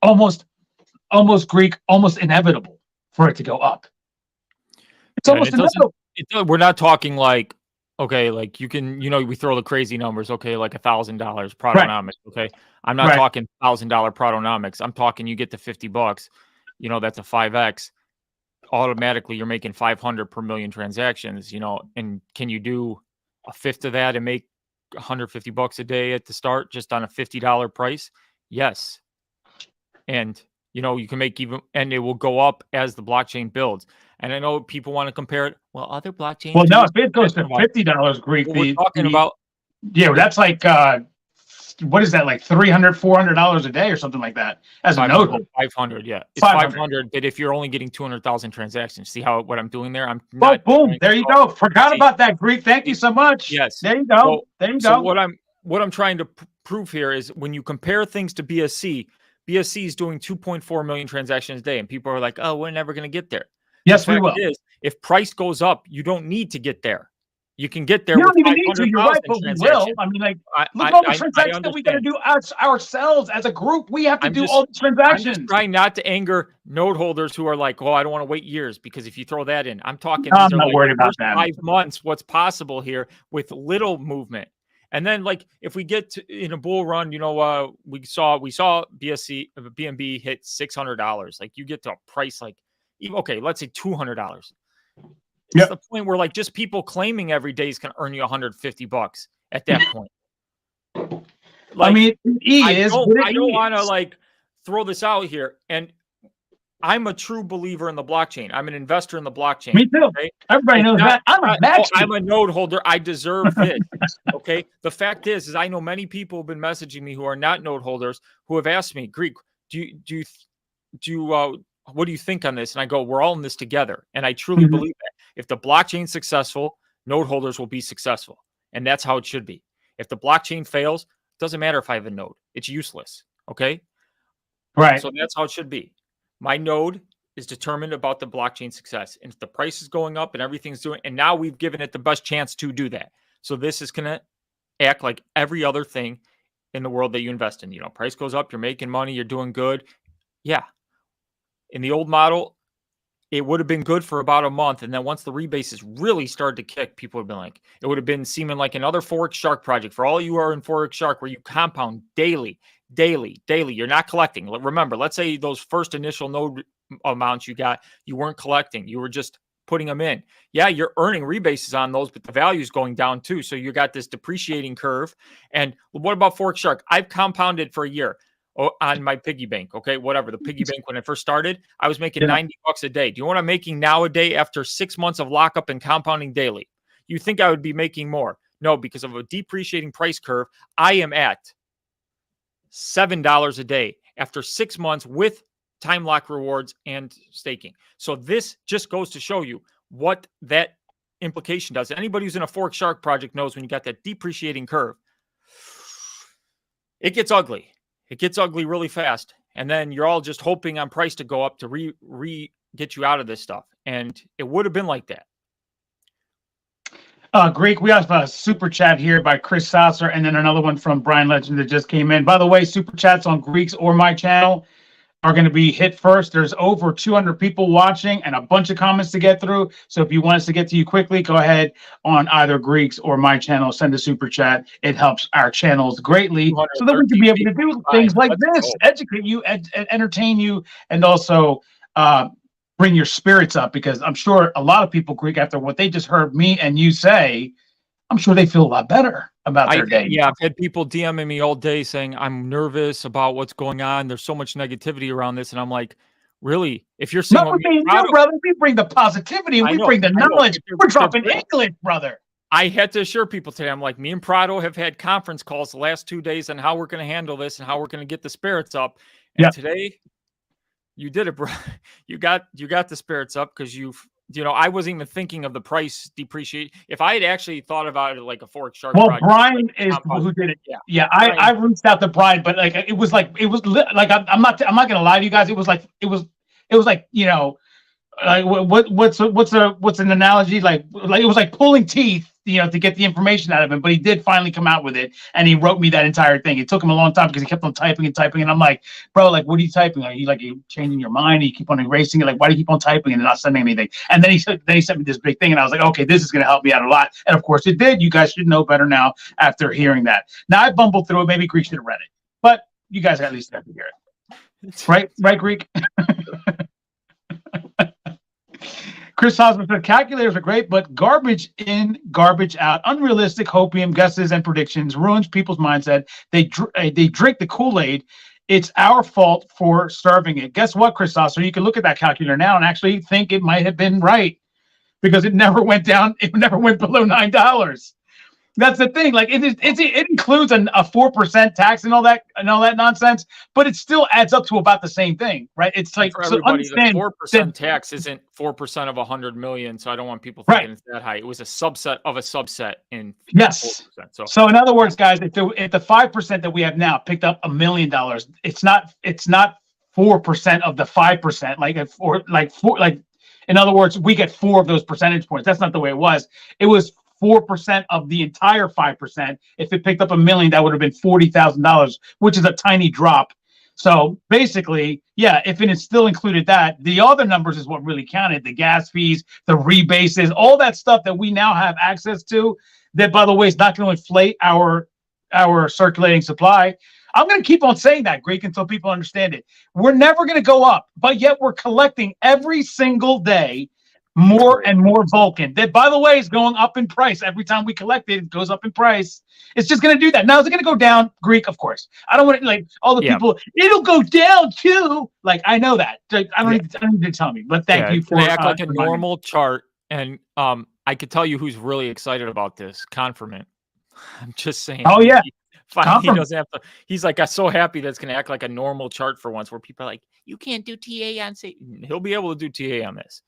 almost Greek, almost inevitable for it to go up. It's almost inevitable. We're not talking like, okay, like you can, we throw the crazy numbers, okay, like $1,000 Protonomics, okay? I'm not talking $1,000 Protonomics. I'm talking you get to $50, that's a 5x. Automatically, you're making 500 per million transactions, and can you do a fifth of that and make $150 a day at the start just on a $50 price? Yes. And you can make even, and it will go up as the blockchain builds. And I know people want to compare it. Well, other blockchains. Well, no, if it goes to $50, Greek, we're talking about. Yeah, that's like, what is that, like $300, $400 a day or something like that as a node holder? 500, yeah. It's 500, but if you're only getting 200,000 transactions, see what I'm doing there? I'm not. Boom, there you go. Forgot about that, Greek. Thank you so much. Yes. There you go. So what I'm trying to prove here is when you compare things to BSC, BSC is doing 2.4 million transactions a day, and people are like, "Oh, we're never going to get there." Yes, the we fact will. is, if price goes up, you don't need to get there. You can get there. You with don't even need to. You're right, but we will. I mean, like, look at all the transactions that we got to do ourselves as a group. We have to do all the transactions. I'm just trying not to anger node holders who are like, "Oh, I don't want to wait years," because if you throw that in, I'm talking. I'm not worried about that. 5 months, what's possible here with little movement, and then like if we get to, in a bull run, we saw BNB hit $600. Like you get to a price like, okay, let's say $200. It's the point where like just people claiming every day is going to earn you $150 at that point. Like, I mean, I don't want to like throw this out here, and I'm a true believer in the blockchain. I'm an investor in the blockchain. Me too. Okay? Everybody knows that. I'm a node holder. I deserve this. Okay. The fact is I know many people have been messaging me who are not node holders who have asked me, Greek, what do you think on this? And I go, we're all in this together. And I truly believe that if the blockchain's successful, node holders will be successful. And that's how it should be. If the blockchain fails, it doesn't matter if I have a node. It's useless. Okay. Right. So that's how it should be. My node is determined about the blockchain success. And if the price is going up and everything's doing, and now we've given it the best chance to do that. So this is going to act like every other thing in the world that you invest in. Price goes up, you're making money, you're doing good. Yeah. In the old model, it would have been good for about a month. And then once the rebases really started to kick, people would have been like, it would have been seeming like another Forex Shark project for all you are in Forex Shark, where you compound daily. You're not collecting. Remember, let's say those first initial node amounts you got, you weren't collecting. You were just putting them in. Yeah, you're earning rebases on those, but the value is going down too. So you got this depreciating curve. And what about Forex Shark? I've compounded for a year on my piggy bank. Okay, whatever. The piggy bank, when it first started, I was making $90 a day. Do you know what I'm making now a day after 6 months of lockup and compounding daily? You think I would be making more? No, because of a depreciating price curve, I am at $7 a day after 6 months with time lock rewards and staking. So this just goes to show you what that implication does. Anybody who's in a Forex Shark project knows when you got that depreciating curve, it gets ugly. It gets ugly really fast. And then you're all just hoping on price to go up to get you out of this stuff. And it would have been like that. Greek, we have a super chat here by Chris Sasser, and then another one from Brian Legend that just came in. By the way, super chats on Greek's or my channel are going to be hit first. There's over 200 people watching and a bunch of comments to get through. So if you want us to get to you quickly, go ahead on either Greek's or my channel, send a super chat. It helps our channels greatly so that we can be able to do things like this, educate you, entertain you, and also bring your spirits up, because I'm sure a lot of people, Greek, after what they just heard me and you say, I'm sure they feel a lot better about their day. Yeah, I've had people DMing me all day saying, I'm nervous about what's going on. There's so much negativity around this. And I'm like, really? If you're saying, brother, we bring the positivity, we bring the knowledge. We're dropping English, brother. I had to assure people today, I'm like, me and Prado have had conference calls the last 2 days on how we're going to handle this and how we're going to get the spirits up. And today, you did it, bro. You got the spirits up because I wasn't even thinking of the price depreciate. If I had actually thought about it like a Forex Shark project, Brian is who did it. Yeah, I reached out to Brian, but like it was like I'm not gonna lie to you guys. It was like what's an analogy, like it was like pulling teeth, to get the information out of him. But he did finally come out with it, and he wrote me that entire thing. It took him a long time because he kept on typing, and I'm like, bro, like, what are you typing? Are you changing your mind? You keep on erasing it. Like, why do you keep on typing and not sending anything? And then he sent me this big thing, and I was like, okay, this is gonna help me out a lot. And of course it did. You guys should know better now after hearing that. Now I bumbled through it. Maybe Greek should have read it, but you guys at least have to hear it. Right, Greek. Chris Osmond said, calculators are great, but garbage in, garbage out, unrealistic hopium guesses and predictions ruins people's mindset. They drink the Kool-Aid. It's our fault for serving it. Guess what, Chris Osmond? You can look at that calculator now and actually think it might have been right, because it never went down. It never went below $9. That's the thing. Like it includes a 4% tax and all that nonsense, but it still adds up to about the same thing, right? It's like For so everybody, the understand 4% that, tax isn't 4% of 100 million. So I don't want people right? thinking it's that high. It was a subset of a subset in Yes. 4%. So So in other words, guys, if the 5% that we have now picked up $1 million, it's not 4% of the 5%. In other words, we get 4 of those percentage points. That's not the way it was. It was 4% of the entire 5%. If it picked up $1 million, that would have been $40,000, which is a tiny drop. So basically, yeah, if it is still included that, the other numbers is what really counted: the gas fees, the rebases, all that stuff that we now have access to. That, by the way, is not going to inflate our circulating supply. I'm going to keep on saying that, Greek, until people understand it. We're never going to go up, but yet we're collecting every single day more and more Vulcan. That, by the way, is going up in price. Every time we collect it, it goes up in price. It's just going to do that. Now, is it going to go down, Greek? Of course. I don't want to, like, all the people, it'll go down too. Like, I know that. I don't need to tell me, but thank you for act like a normal chart. And I could tell you who's really excited about this. Confirmant. I'm just saying. Oh, yeah. Finally, he doesn't have to. He's like, I'm so happy that's going to act like a normal chart for once, where people are like, you can't do TA on say. He'll be able to do TA on this.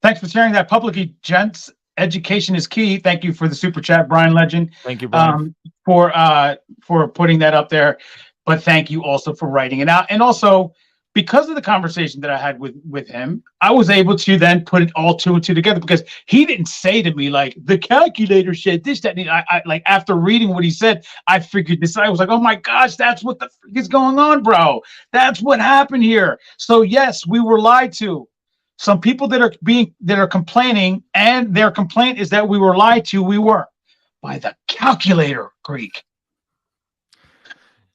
Thanks for sharing that publicly, gents. Education is key. Thank you for the super chat, Brian Legend. Thank you, Brian. For putting that up there. But thank you also for writing it out. And also, because of the conversation that I had with him, I was able to then put it all 2 and 2 together, because he didn't say to me like the calculator said this, that, and I like, after reading what he said, I figured this. I was like, oh my gosh, that's what the frick is going on, bro. That's what happened here. So yes, we were lied to. Some people that are complaining, and their complaint is that we were lied to. We were by the calculator, Greek.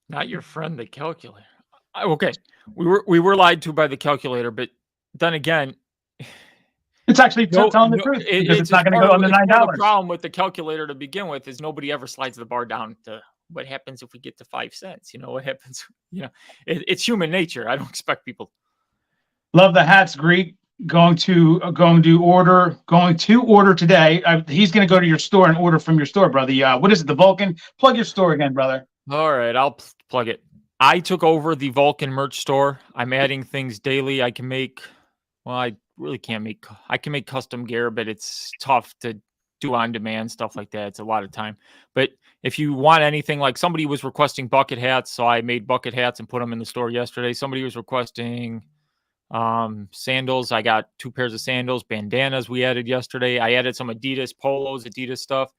Not your friend, the calculator. Okay, we were lied to by the calculator, but then again, it's actually telling the truth, because it's not going to go under $9. The problem with the calculator to begin with is nobody ever slides the bar down to what happens if we get to 5 cents. You know what happens? You know, it's human nature. I don't expect people. Love the hats, Greek. Going to order today. He's going to go to your store and order from your store, brother. What is it? The Vulcan? Plug your store again, brother. All right, I'll plug it. I took over the Vulcan merch store. I'm adding things daily. I can make, well, I really can't make. I can make custom gear, but it's tough to do on demand stuff like that. It's a lot of time. But if you want anything, like somebody was requesting bucket hats, so I made bucket hats and put them in the store yesterday. Somebody was requesting sandals. I got 2 pairs of sandals. Bandanas we added yesterday. I added some Adidas polos, Adidas stuff.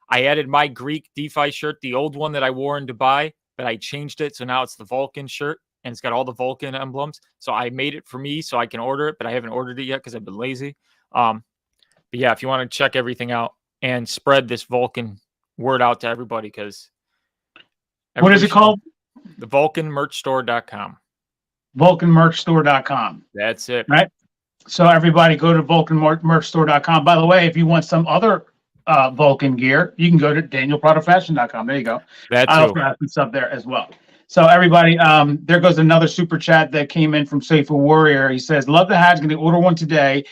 I added my Greek DeFi shirt, the old one that I wore in Dubai, but I changed it, so now it's the Vulcan shirt, and it's got all the Vulcan emblems. So I made it for me so I can order it, but I haven't ordered it yet because I've been lazy. But yeah, if you want to check everything out and spread this Vulcan word out to everybody, because what is it called? The VulcanMerchStore.com. VulcanMerchStore.com. That's it. Right. So everybody go to VulcanMerchStore.com. By the way, if you want some other Vulcan gear, you can go to DanielPradaFashion.com. There you go. That's I also have some stuff there as well. So everybody, there goes another super chat that came in from Safuu Warrior. He says, love the hats, gonna order one today.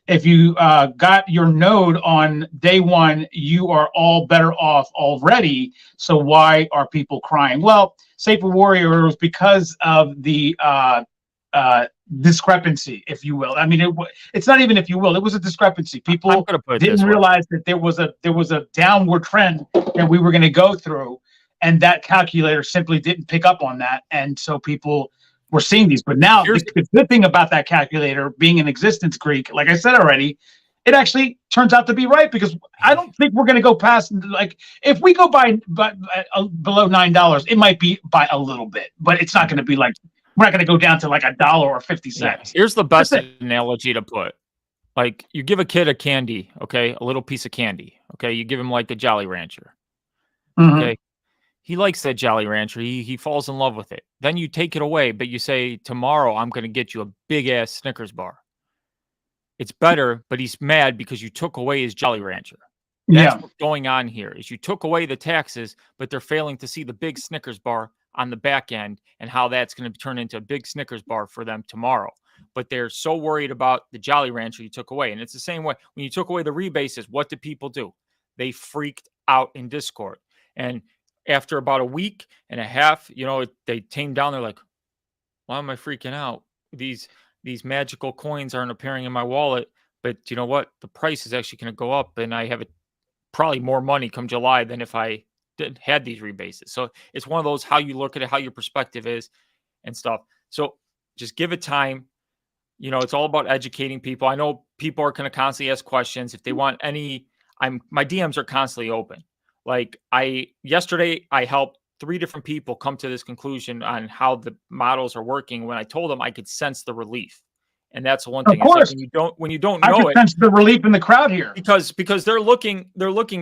If you got your node on day 1, you are all better off already. So why are people crying? Well, Safuu Warrior, was because of the discrepancy, if you will. I mean, it's not even if you will. It was a discrepancy. People didn't realize that there was a downward trend that we were going to go through, and that calculator simply didn't pick up on that, and so people were seeing these. But now the good thing about that calculator being in existence, Greek, like I said already, it actually turns out to be right, because I don't think we're going to go past, like, if we go by below $9, it might be by a little bit, but it's not going to be like, we're not going to go down to like $1 or 50 cents. Yeah. Here's the best analogy to put. Like, you give a kid a candy, okay, a little piece of candy, okay, you give him like a Jolly Rancher, okay, he likes that Jolly Rancher, he falls in love with it. Then you take it away, but you say, tomorrow I'm going to get you a big ass Snickers bar. It's better, but he's mad because you took away his Jolly Rancher. That's what's going on here, is you took away the taxes, but they're failing to see the big Snickers bar on the back end and how that's going to turn into a big Snickers bar for them tomorrow. But they're so worried about the Jolly Rancher you took away. And it's the same way when you took away the rebases. What did people do? They freaked out in Discord. And after about a week and a half, they tamed down. They're like, why am I freaking out? These magical coins aren't appearing in my wallet. But you know what? The price is actually going to go up, and I have probably more money come July than if I had these rebases. So it's one of those, how you look at it, how your perspective is and stuff. So just give it time. It's all about educating people. I know people are going to constantly ask questions. If they want my DMs are constantly open. Like yesterday, I helped 3 different people come to this conclusion on how the models are working when I told them I could sense the relief. And that's the one thing. Of course. When you don't I know can sense the relief in the crowd here. Because they're looking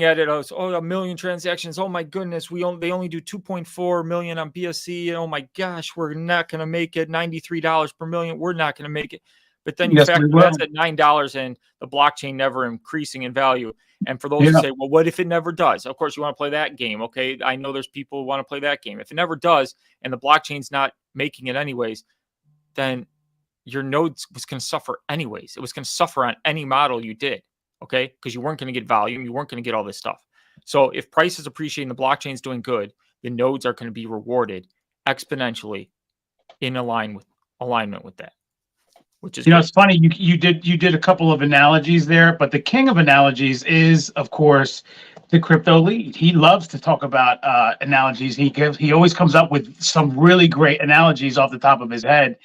at it as, a million transactions. Oh my goodness, they only do 2.4 million on BSC. Oh my gosh, we're not going to make it. $93 per million. We're not going to make it. But then you factor that's at $9 and the blockchain never increasing in value. And for those who say, well, what if it never does? Of course, you want to play that game. Okay. I know there's people who want to play that game. If it never does and the blockchain's not making it anyways, then your node was going to suffer anyways. It was going to suffer on any model you did, okay? Because you weren't going to get volume. You weren't going to get all this stuff. So if price is appreciating, the blockchain is doing good, the nodes are going to be rewarded exponentially in alignment with that, which is it's funny. You did a couple of analogies there, but the king of analogies is, of course, the crypto lead. He loves to talk about analogies. He always comes up with some really great analogies off the top of his head.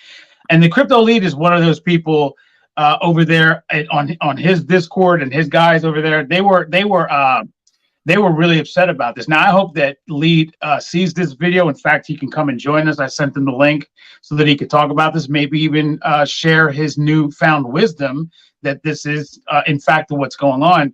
And the crypto lead is one of those people over there on his Discord, and his guys over there. They were really upset about this. Now I hope that lead sees this video. In fact, he can come and join us. I sent him the link so that he could talk about this. Maybe even share his newfound wisdom that this is in fact what's going on.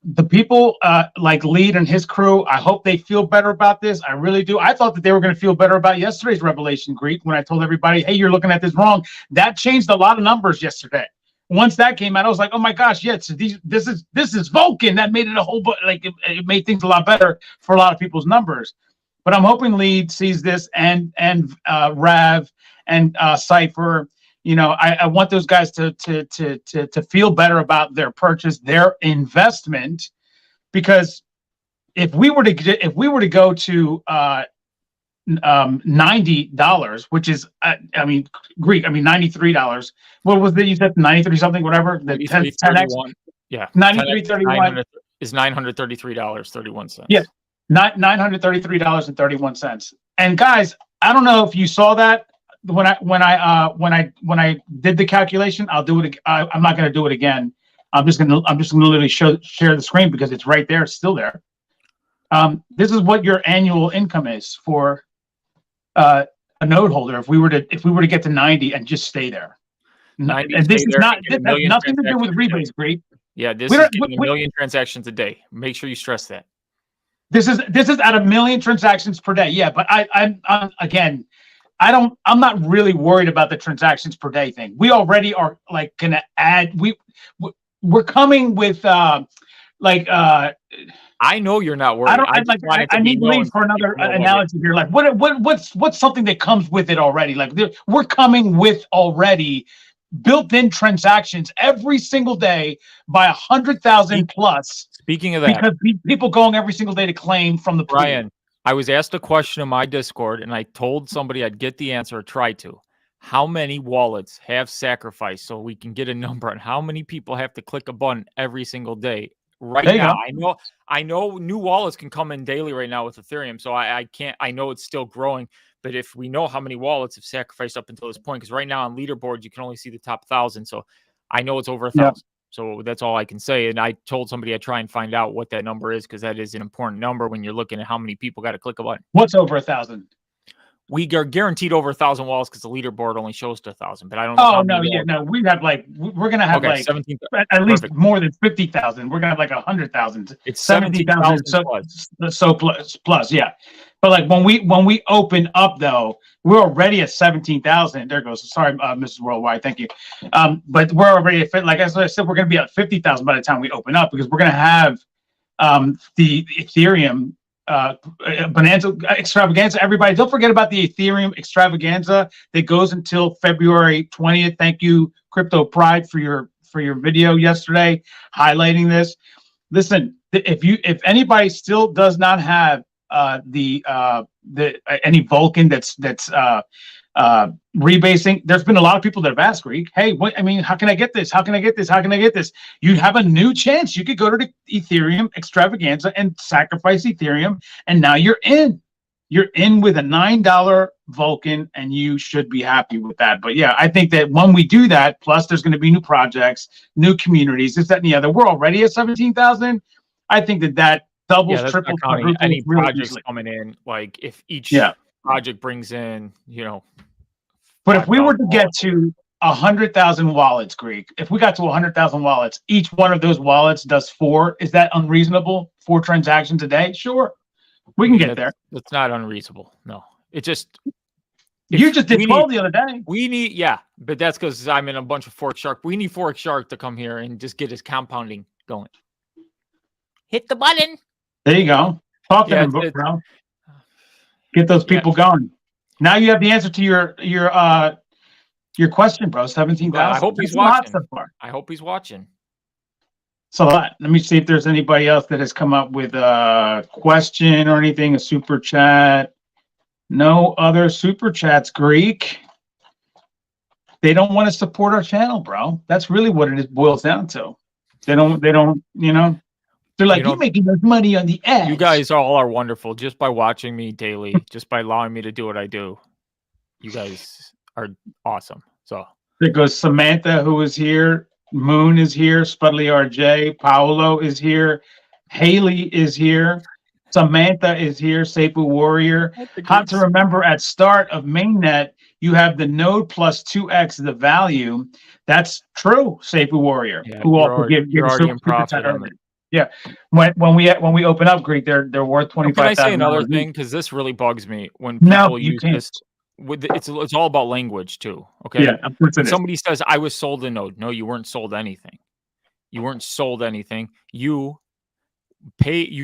The people like Lead and his crew, I hope they feel better about this. I really do. I thought that they were going to feel better about yesterday's revelation, Greek, when I told everybody, hey, you're looking at this wrong. That changed a lot of numbers yesterday. Once that came out, I was like, oh my gosh, yes, this is Vulcan. That made it a whole it made things a lot better for a lot of people's numbers. But I'm hoping Lead sees this and Rav and Cypher. I want those guys to feel better about their purchase, their investment, because if we were to go to $90, which is Greek, $93. What was it? You said 93 something, whatever. The 10x. Yeah, 93.31 is $933.31. Yeah, $933.31. And guys, I don't know if you saw that. When I did the calculation, I'll do it. I'm not going to do it again. I'm just gonna literally share the screen because it's right there. It's still there. This is what your annual income is for a node holder if we were to get to 90 and just stay there. 90. And this has nothing to do with Rebase, Great. Yeah, this is getting a million transactions a day. Make sure you stress that. This is at 1 million transactions per day. Yeah, but I'm again. I'm not really worried about the transactions per day thing. We already are like going to add. We're coming with I know you're not worried. I need Lead for another analogy here. Like what's something that comes with it already? Like we're coming with already built-in transactions every single day by 100,000 plus. Speaking of that, because people going every single day to claim from the Brian. I was asked a question in my Discord, and I told somebody I'd get the answer or try to. How many wallets have sacrificed so we can get a number on how many people have to click a button every single day? Right now, I know new wallets can come in daily right now with Ethereum, so I know it's still growing, but if we know how many wallets have sacrificed up until this point, because right now on leaderboards, you can only see the top 1,000, so I know it's over 1,000. Yep. So that's all I can say. And I told somebody I'd try and find out what that number is, because that is an important number when you're looking at how many people got to click a button. What's over 1,000? We are guaranteed over 1,000 wallets because the leaderboard only shows to 1,000. But I don't know. Oh, no. Yeah, no. We have we're going to have 17, at least more than 50,000. We're going to have 100,000. It's 17,000 so plus. Yeah. But when we open up, though, we're already at 17,000. There goes. Sorry, Mrs. Worldwide. Thank you. But we're already at, like I said, we're going to be at 50,000 by the time we open up, because we're going to have the Ethereum Bonanza extravaganza. Everybody, don't forget about the Ethereum extravaganza that goes until February 20th. Thank you, Crypto Pride, for your video yesterday highlighting this. Listen, if anybody still does not have any Vulcan that's rebasing, there's been a lot of people that have asked Greek, hey, how can I get this? How can I get this? How can I get this? You have a new chance. You could go to the Ethereum extravaganza and sacrifice Ethereum, and now you're in. You're in with a $9 Vulcan, and you should be happy with that. But yeah, I think that when we do that, plus there's going to be new projects, new communities, this, that, and the other. We're already at 17,000. I think that doubles, triples, quadruples, any really projects easily. coming in. Like if each project brings in, But if we were to get to 100,000 wallets, Greek, if we got to 100,000 wallets, each one of those wallets does 4. Is that unreasonable? 4 transactions a day? Sure, we can get there. It's not unreasonable. No, it just. You just did 12 the other day. We need, but that's because I'm in a bunch of Fork Shark. We need Fork Shark to come here and just get his compounding going. Hit the button. There you go. Talk to him, bro. Get those people going. Now you have the answer to your question, bro. 17,000. I hope he's watching. So far. I hope he's watching. So let me see if there's anybody else that has come up with a question or anything, a super chat. No other super chats, Greek. They don't want to support our channel, bro. That's really what it boils down to. They don't, they're like, you're making us money on the edge. You guys all are wonderful just by watching me daily, just by allowing me to do what I do. You guys are awesome. So there goes Samantha, who is here. Moon is here. Spudley RJ. Paolo is here. Haley is here. Samantha is here. Safuu Warrior. Hot to remember, at start of mainnet, you have the node plus 2x the value. That's true, Safuu Warrior. Yeah, who also you're already in profit on it. Yeah, when we open up Greek, they're worth 25,000. Can I say another thing? Because this really bugs me when people use this. It's all about language too. Okay. Yeah. When somebody says I was sold a node. No, you weren't sold anything. You weren't sold anything. You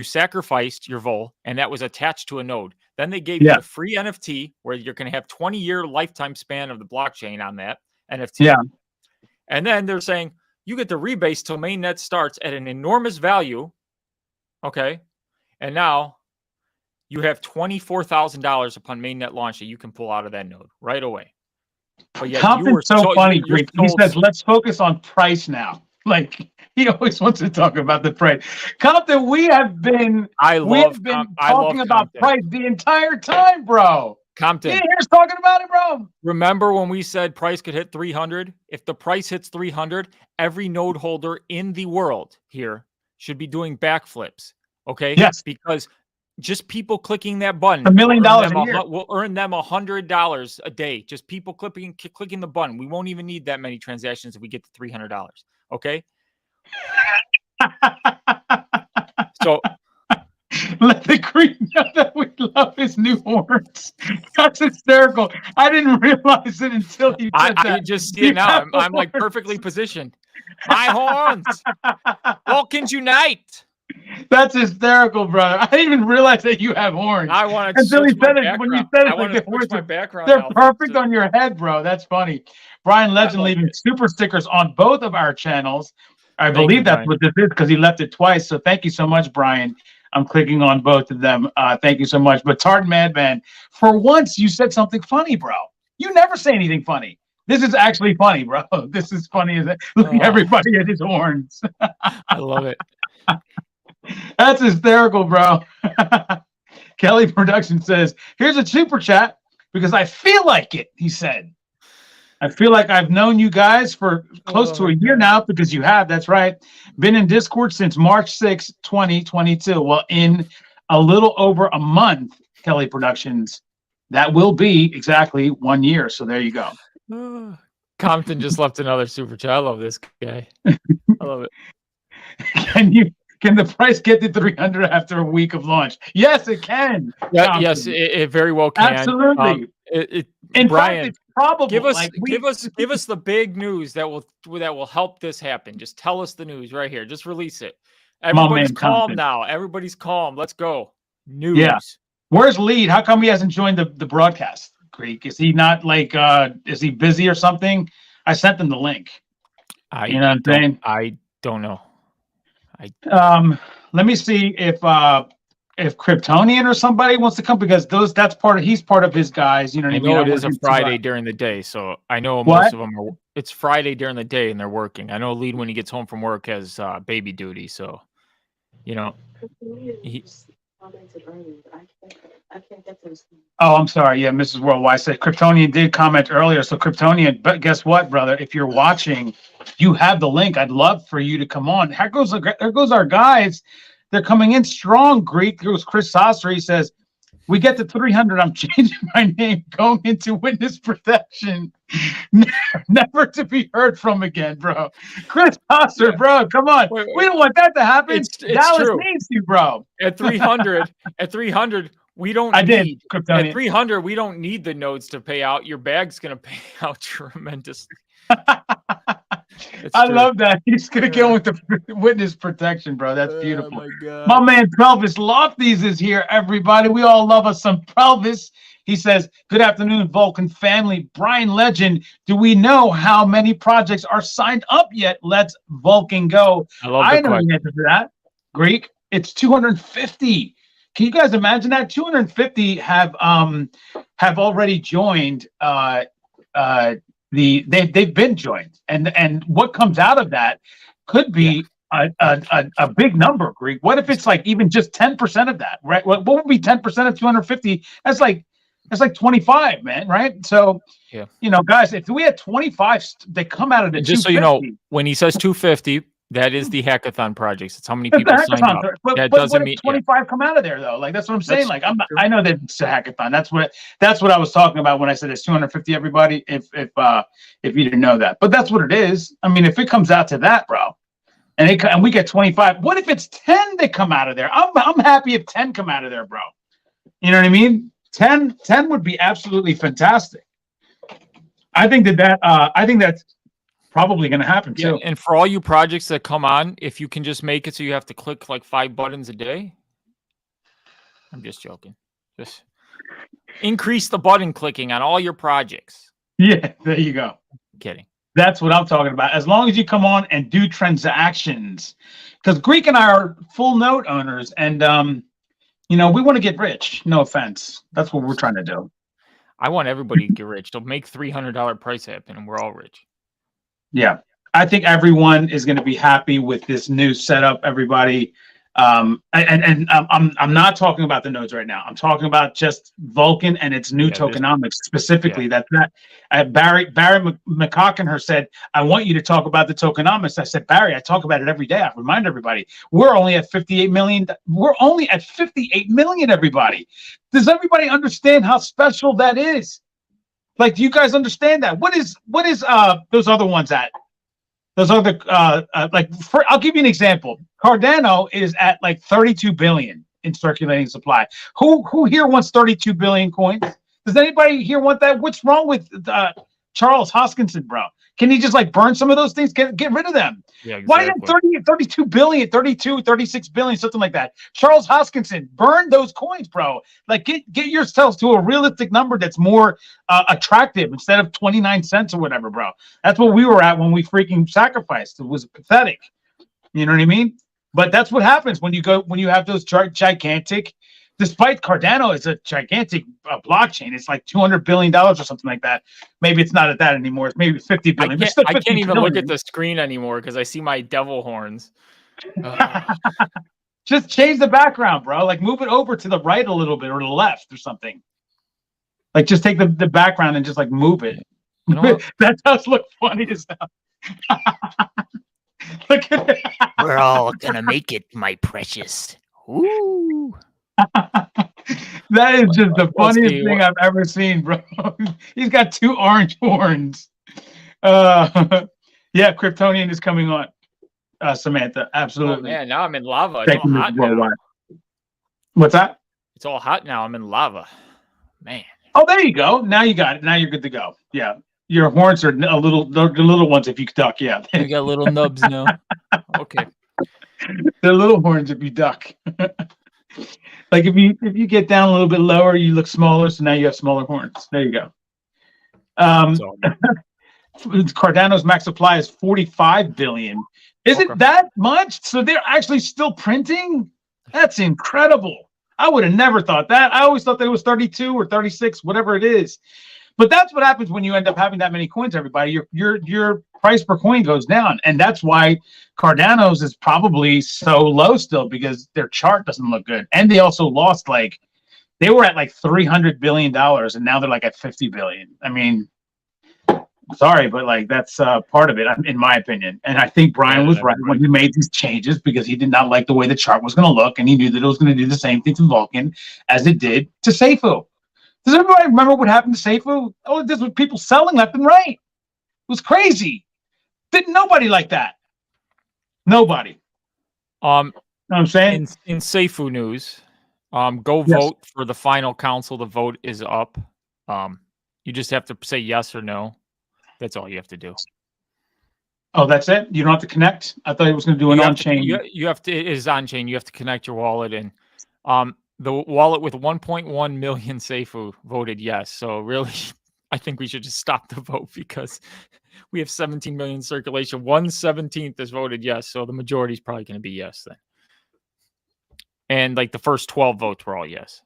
sacrificed your vol, and that was attached to a node. Then they gave you a free NFT where you're going to have 20-year lifetime span of the blockchain on that NFT. Yeah. And then they're saying you get the rebase till mainnet starts at an enormous value. Okay. And now you have $24,000 upon mainnet launch that you can pull out of that node right away. But yet Compton's so funny. He says, let's focus on price now. Like, he always wants to talk about the price. Compton, we have been talking about price the entire time, bro. Compton. You didn't hear us talking about it, bro. Remember when we said price could hit 300? If the price hits 300, every node holder in the world here should be doing backflips. Okay? Yes. Because just people clicking that button, $1 million a year will earn them $100 a day. Just people clicking the button. We won't even need that many transactions if we get to $300. Okay. So let the Greek know that we love his new horns. That's hysterical. I didn't realize it until you said that. I just see it now. I'm like perfectly positioned. My horns. Vulcans unite. That's hysterical, brother. I didn't even realize that you have horns. I want to until he said it. When you said it, like my background. They're perfect on your head, bro. That's funny. Brian Legend leaving super stickers on both of our channels. I believe that's what this is because he left it twice. So thank you so much, Brian. I'm clicking on both of them. Thank you so much. But Tartan Madman, for once you said something funny, bro. You never say anything funny. This is actually funny, bro. This is funny as it. Look at everybody at his horns. I love it. That's hysterical, bro. Kelly Production says, here's a super chat because I feel like it, he said. I feel like I've known you guys for close to a year now because you have, that's right. Been in Discord since March 6, 2022. Well, in a little over a month, Kelly Productions, that will be exactly 1 year. So there you go. Compton just left another super chat. I love this guy. I love it. Can the price get to 300 after a week of launch? Yes, it can. Yeah, yes, it very well can. Absolutely. In Brian, fact, it's probable. Give us the big news that will help this happen. Just tell us the news right here. Just release it. Everybody's calm now. Everybody's calm. Let's go. News. Yeah. Where's Lead? How come he hasn't joined the broadcast, Greek? Is he not like is he busy or something? I sent them the link. You know what I'm saying? I don't know. Let me see if Kryptonian or somebody wants to come, because he's part of his guys. You know what I mean? know I it is want a him to, Friday during the day, so I know what? most of them are. It's Friday during the day, and they're working. I know Lead when he gets home from work has baby duty, so you know. He, Oh, I'm sorry. Yeah, Mrs. Worldwide said Kryptonian did comment earlier. So Kryptonian, but guess what, brother? If you're watching, you have the link. I'd love for you to come on. There goes our guys. They're coming in strong. Greek. There was Chris Sosser. He says, "We get to 300. I'm changing my name, going into witness protection, never to be heard from again, bro." Chris Sosser, bro, come on. Wait. We don't want that to happen. It's Dallas true. needs you, bro. At 300, we don't I did, need Kryptonian. at 300. We don't need the nodes to pay out. Your bag's gonna pay out tremendously. I love that. He's gonna go with the witness protection, bro. That's beautiful. Oh my God. My man Pelvis Lofties is here, everybody. We all love us some Pelvis. He says, "Good afternoon, Vulcan family. Brian Legend, do we know how many projects are signed up yet? Let's Vulcan go." I love I the know question. the answer to that. Greek, it's 250. Can you guys imagine that? 250 have already joined. They've been joined, and what comes out of that could be a big number. Greek. What if it's like even just 10% of that? Right? What would be 10% of 250? That's like 25, man. Right? So Yeah. you know, guys, if we had 25, they come out of the. And just so you know, when he says 250, that is the hackathon projects. It's how many people signed up. But That what doesn't if mean 25 come out of there though? Like that's what I'm saying. That's Like I know that it's a hackathon. That's what I was talking about when I said it's 250. Everybody, if you didn't know that, but that's what it is. I mean, if it comes out to that, bro, and we get 25. What if it's 10 that come out of there? I'm happy if 10 come out of there, bro. You know what I mean? 10 would be absolutely fantastic. I think that's probably going to happen too. Yeah, and for all you projects that come on, if you can just make it so you have to click like 5 buttons a day. I'm just joking. Just increase the button clicking on all your projects. Yeah, there you go. Kidding. That's what I'm talking about. As long as you come on and do transactions, because Greek and I are full node owners, and we want to get rich. No offense. That's what we're trying to do. I want everybody to get rich. They'll make $300 price happen, and we're all rich. Yeah, I think everyone is going to be happy with this new setup. Everybody, I'm not talking about the nodes right now. I'm talking about just Vulcan and its new tokenomics specifically. Yeah. Barry McCockenher said, "I want you to talk about the tokenomics." I said, "Barry, I talk about it every day. I remind everybody we're only at 58 million. We're only at 58 million. Everybody, does everybody understand how special that is? Like, do you guys understand that? What is those other ones at? Those other I'll give you an example. Cardano is at like 32 billion in circulating supply. Who here wants 32 billion coins? Does anybody here want that? What's wrong with Charles Hoskinson, bro? Can he just like burn some of those things? Get rid of them. Yeah, exactly. Why is 32 billion, 32, 36 billion, something like that? Charles Hoskinson, burn those coins, bro. Like get yourselves to a realistic number that's more attractive instead of 29 cents or whatever, bro. That's what we were at when we freaking sacrificed. It was pathetic. You know what I mean? But that's what happens when you have those gigantic. Despite Cardano is a gigantic blockchain, it's like $200 billion or something like that. Maybe it's not at that anymore. It's maybe 50 billion. I can't even look at the screen anymore because I see my devil horns. Just change the background, bro. Like move it over to the right a little bit or the left or something. Like just take the background and just like move it. You know what? That does look funny as hell. Look at it. We're all gonna make it, my precious. Ooh. That is just the funniest thing I've ever seen, bro. He's got 2 orange horns. Yeah, Kryptonian is coming on. Samantha, absolutely. Oh man, now I'm in lava. It's all hot now. What's that? It's all hot now. I'm in lava. Man. Oh, there you go. Now you got it. Now you're good to go. Yeah. Your horns are the little ones if you duck. Yeah. You got little nubs now. Okay. They're little horns if you duck. Like if you get down a little bit lower, you look smaller. So now you have smaller horns. There you go. Cardano's max supply is 45 billion. Is Okay. it that much? So they're actually still printing? That's incredible. I would have never thought that. I always thought that it was 32 or 36, whatever it is. But that's what happens when you end up having that many coins, everybody. Your price per coin goes down. And that's why Cardano's is probably so low still, because their chart doesn't look good. And they also lost they were at like $300 billion and now they're like at 50 billion. I mean, sorry, but like that's part of it, in my opinion. And I think Brian was right when he made these changes, because he did not like the way the chart was going to look, and he knew that it was going to do the same thing to Vulcan as it did to safuu. Does everybody remember what happened to safuu? Oh, this was people selling left and right. It was crazy. Didn't nobody like that? Nobody. You know what I'm saying? In safuu news, go vote for the final council. The vote is up. You just have to say yes or no. That's all you have to do. Oh, that's it? You don't have to connect? I thought he was going to do an on-chain. You have to. It is on-chain. You have to connect your wallet, and the wallet with 1.1 million safuu voted yes. So really, I think we should just stop the vote, because we have 17 million circulation. 1/17 has voted yes. So the majority is probably going to be yes then. And like the first 12 votes were all yes.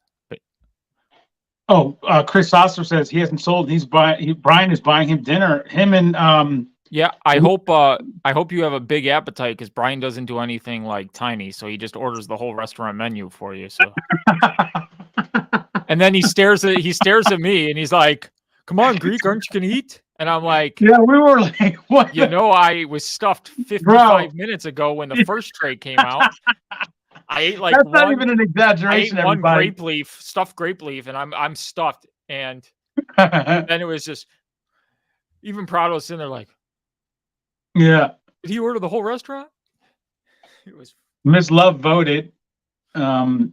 But Chris Oster says he hasn't sold. Brian is buying him dinner. Him and yeah, I hope you have a big appetite, because Brian doesn't do anything like tiny, so he just orders the whole restaurant menu for you. So, and then he stares at me and he's like, "Come on, Greek, aren't you gonna eat?" And I'm like, "Yeah, we were like, what? You know, I was stuffed 55 minutes ago when the first tray came out. I ate like that's not even an exaggeration. I ate one grape leaf, stuffed grape leaf, and I'm stuffed. And then it was just, even Prado was sitting there like, yeah. Did he order the whole restaurant? It was Miss Love voted, and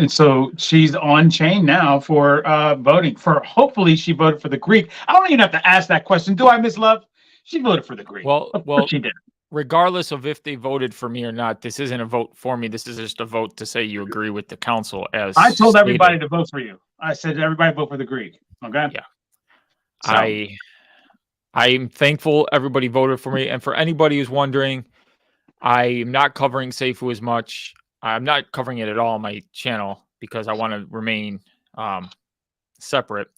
so she's on chain now for voting for. Hopefully, she voted for the Greek. I don't even have to ask that question, do I, Miss Love? She voted for the Greek. Well, she did. Regardless of if they voted for me or not, this isn't a vote for me. This is just a vote to say you agree with the council. As I told stated. everybody to vote for you. I said everybody vote for the Greek. Okay. Yeah. So. I'm thankful everybody voted for me. And for anybody who's wondering, I'm not covering safuu as much. I'm not covering it at all on my channel, because I want to remain separate.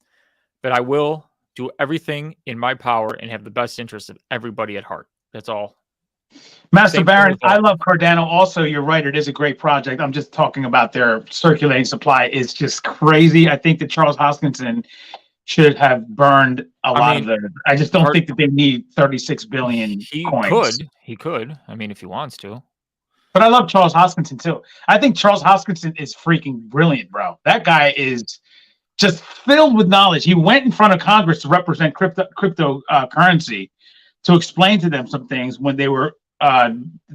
But I will do everything in my power and have the best interest of everybody at heart. That's all. Master Baron, I love Cardano. Also, you're right. It is a great project. I'm just talking about their circulating supply is just crazy. I think that Charles Hoskinson should have burned a lot of their. I just don't think that they need 36 billion coins. He could. I mean, if he wants to. But I love Charles Hoskinson too. I think Charles Hoskinson is freaking brilliant, bro. That guy is just filled with knowledge. He went in front of Congress to represent cryptocurrency, to explain to them some things when they were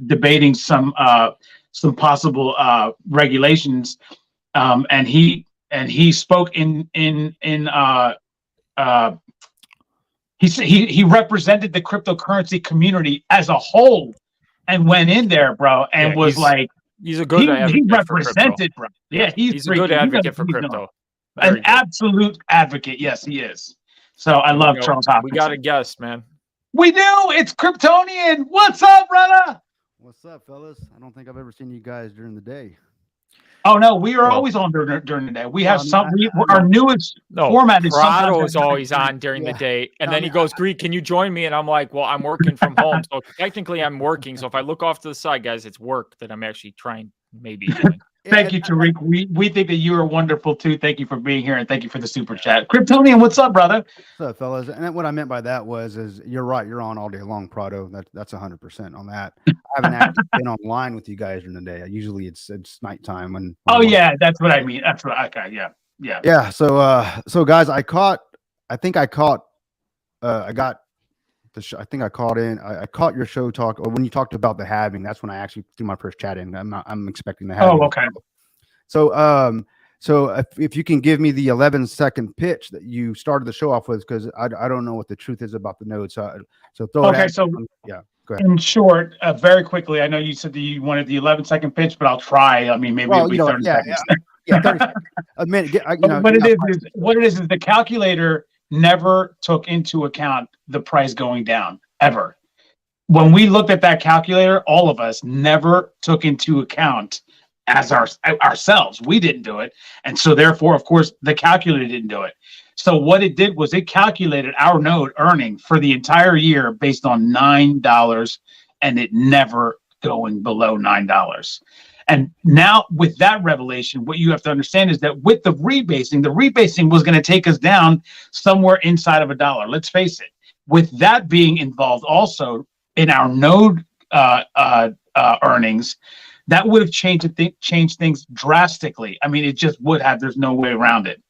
debating some possible regulations, and he spoke he represented the cryptocurrency community as a whole, and went in there, bro, and he's a good advocate. He represented, bro. Yeah, he's a good advocate for crypto. An absolute advocate. Yes, he is. So I love Charles Hopkins. We got a guest, man. We do. It's Kryptonian. What's up, brother? What's up, fellas? I don't think I've ever seen you guys during the day. Oh no, we are always on during the day. We have our newest format is Prado is always on during the day, and then he goes, "Greek, can you join me?" And I'm like, "Well, I'm working from home, so technically I'm working. So if I look off to the side, guys, it's work that I'm actually trying maybe." Thank you, Tariq. We think that you are wonderful too. Thank you for being here, and thank you for the super chat. Kryptonian, what's up, brother? What's up, fellas? And what I meant by that is you're right. You're on all day long, Prado. That's 100% on that. I haven't actually been online with you guys during the day. Usually it's nighttime when. Oh yeah, that's what I mean. That's what I got. Yeah. Yeah. So guys, I caught your show talk, or when you talked about the halving. That's when I actually threw my first chat in. I'm expecting the halving. Oh, okay. So if you can give me the 11-second pitch that you started the show off with, because I don't know what the truth is about the node. So throw it at me. Yeah. Go ahead. In short, very quickly, I know you said that you wanted the 11-second pitch, but I'll try. I mean, maybe it'll be 30 seconds. Yeah, 30 seconds. A minute. What it is the calculator never took into account the price going down ever. when we looked at that calculator, all of us never took into account as ourselves. We didn't do it. And so therefore, of course, the calculator didn't do it. So what it did was it calculated our node earning for the entire year based on $9 and it never going below $9. And now with that revelation, what you have to understand is that with the rebasing was going to take us down somewhere inside of $1. Let's face it. With that being involved also in our node earnings, that would have changed things drastically. I mean, it just would have. There's no way around it.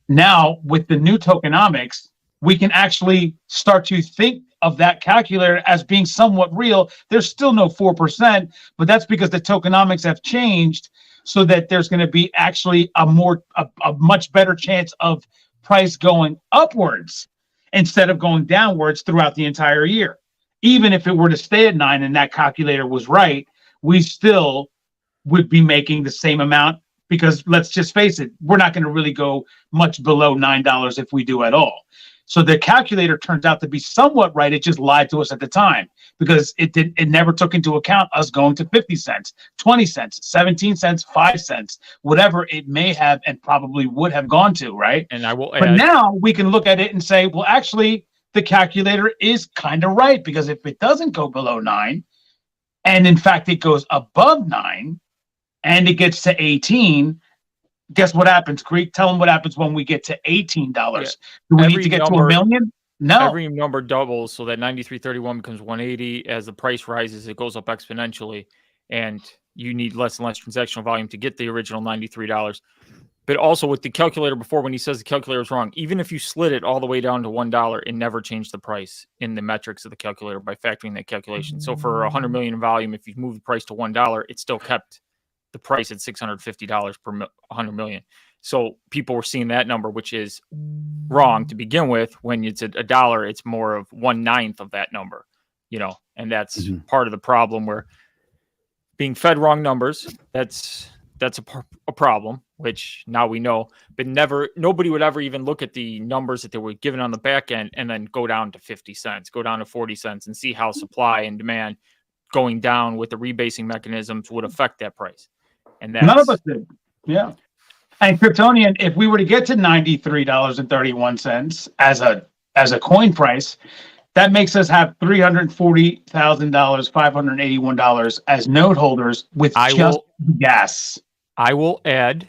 Now, with the new tokenomics, we can actually start to think of that calculator as being somewhat real. There's still no 4%, but that's because the tokenomics have changed so that there's going to be actually a much better chance of price going upwards instead of going downwards throughout the entire year. Even if it were to stay at 9 and that calculator was right, we still would be making the same amount because let's just face it, we're not going to really go much below $9 if we do at all. So the calculator turns out to be somewhat right. It just lied to us at the time because it never took into account us going to 50 cents, 20 cents, 17 cents, 5 cents, whatever it may have and probably would have gone to, right? And I will add, but now we can look at it and say, well, actually, the calculator is kind of right because if it doesn't go below 9, and in fact it goes above 9, and it gets to 18, guess what happens, Greek? Tell them what happens when we get to $18. Yeah. Do we need to get to $1 million? No. Every number doubles, so that 93.31 becomes 180. As the price rises, it goes up exponentially, and you need less and less transactional volume to get the original $93. But also with the calculator before, when he says the calculator is wrong, even if you slid it all the way down to $1, it never changed the price in the metrics of the calculator by factoring that calculation. So for 100 million in volume, if you move the price to $1, it still kept the price at $650 per 100 million. So people were seeing that number, which is wrong to begin with. When it's $1, it's more of 1/9 of that number, and that's part of the problem where being fed wrong numbers, that's a problem, which now we know, but nobody would ever even look at the numbers that they were given on the back end and then go down to 50 cents, go down to 40 cents and see how supply and demand going down with the rebasing mechanisms would affect that price. And that's, none of us did. Yeah. And Kryptonian, if we were to get to $93.31 as a coin price, that makes us have $340,000, $581 as note holders with gas. I will add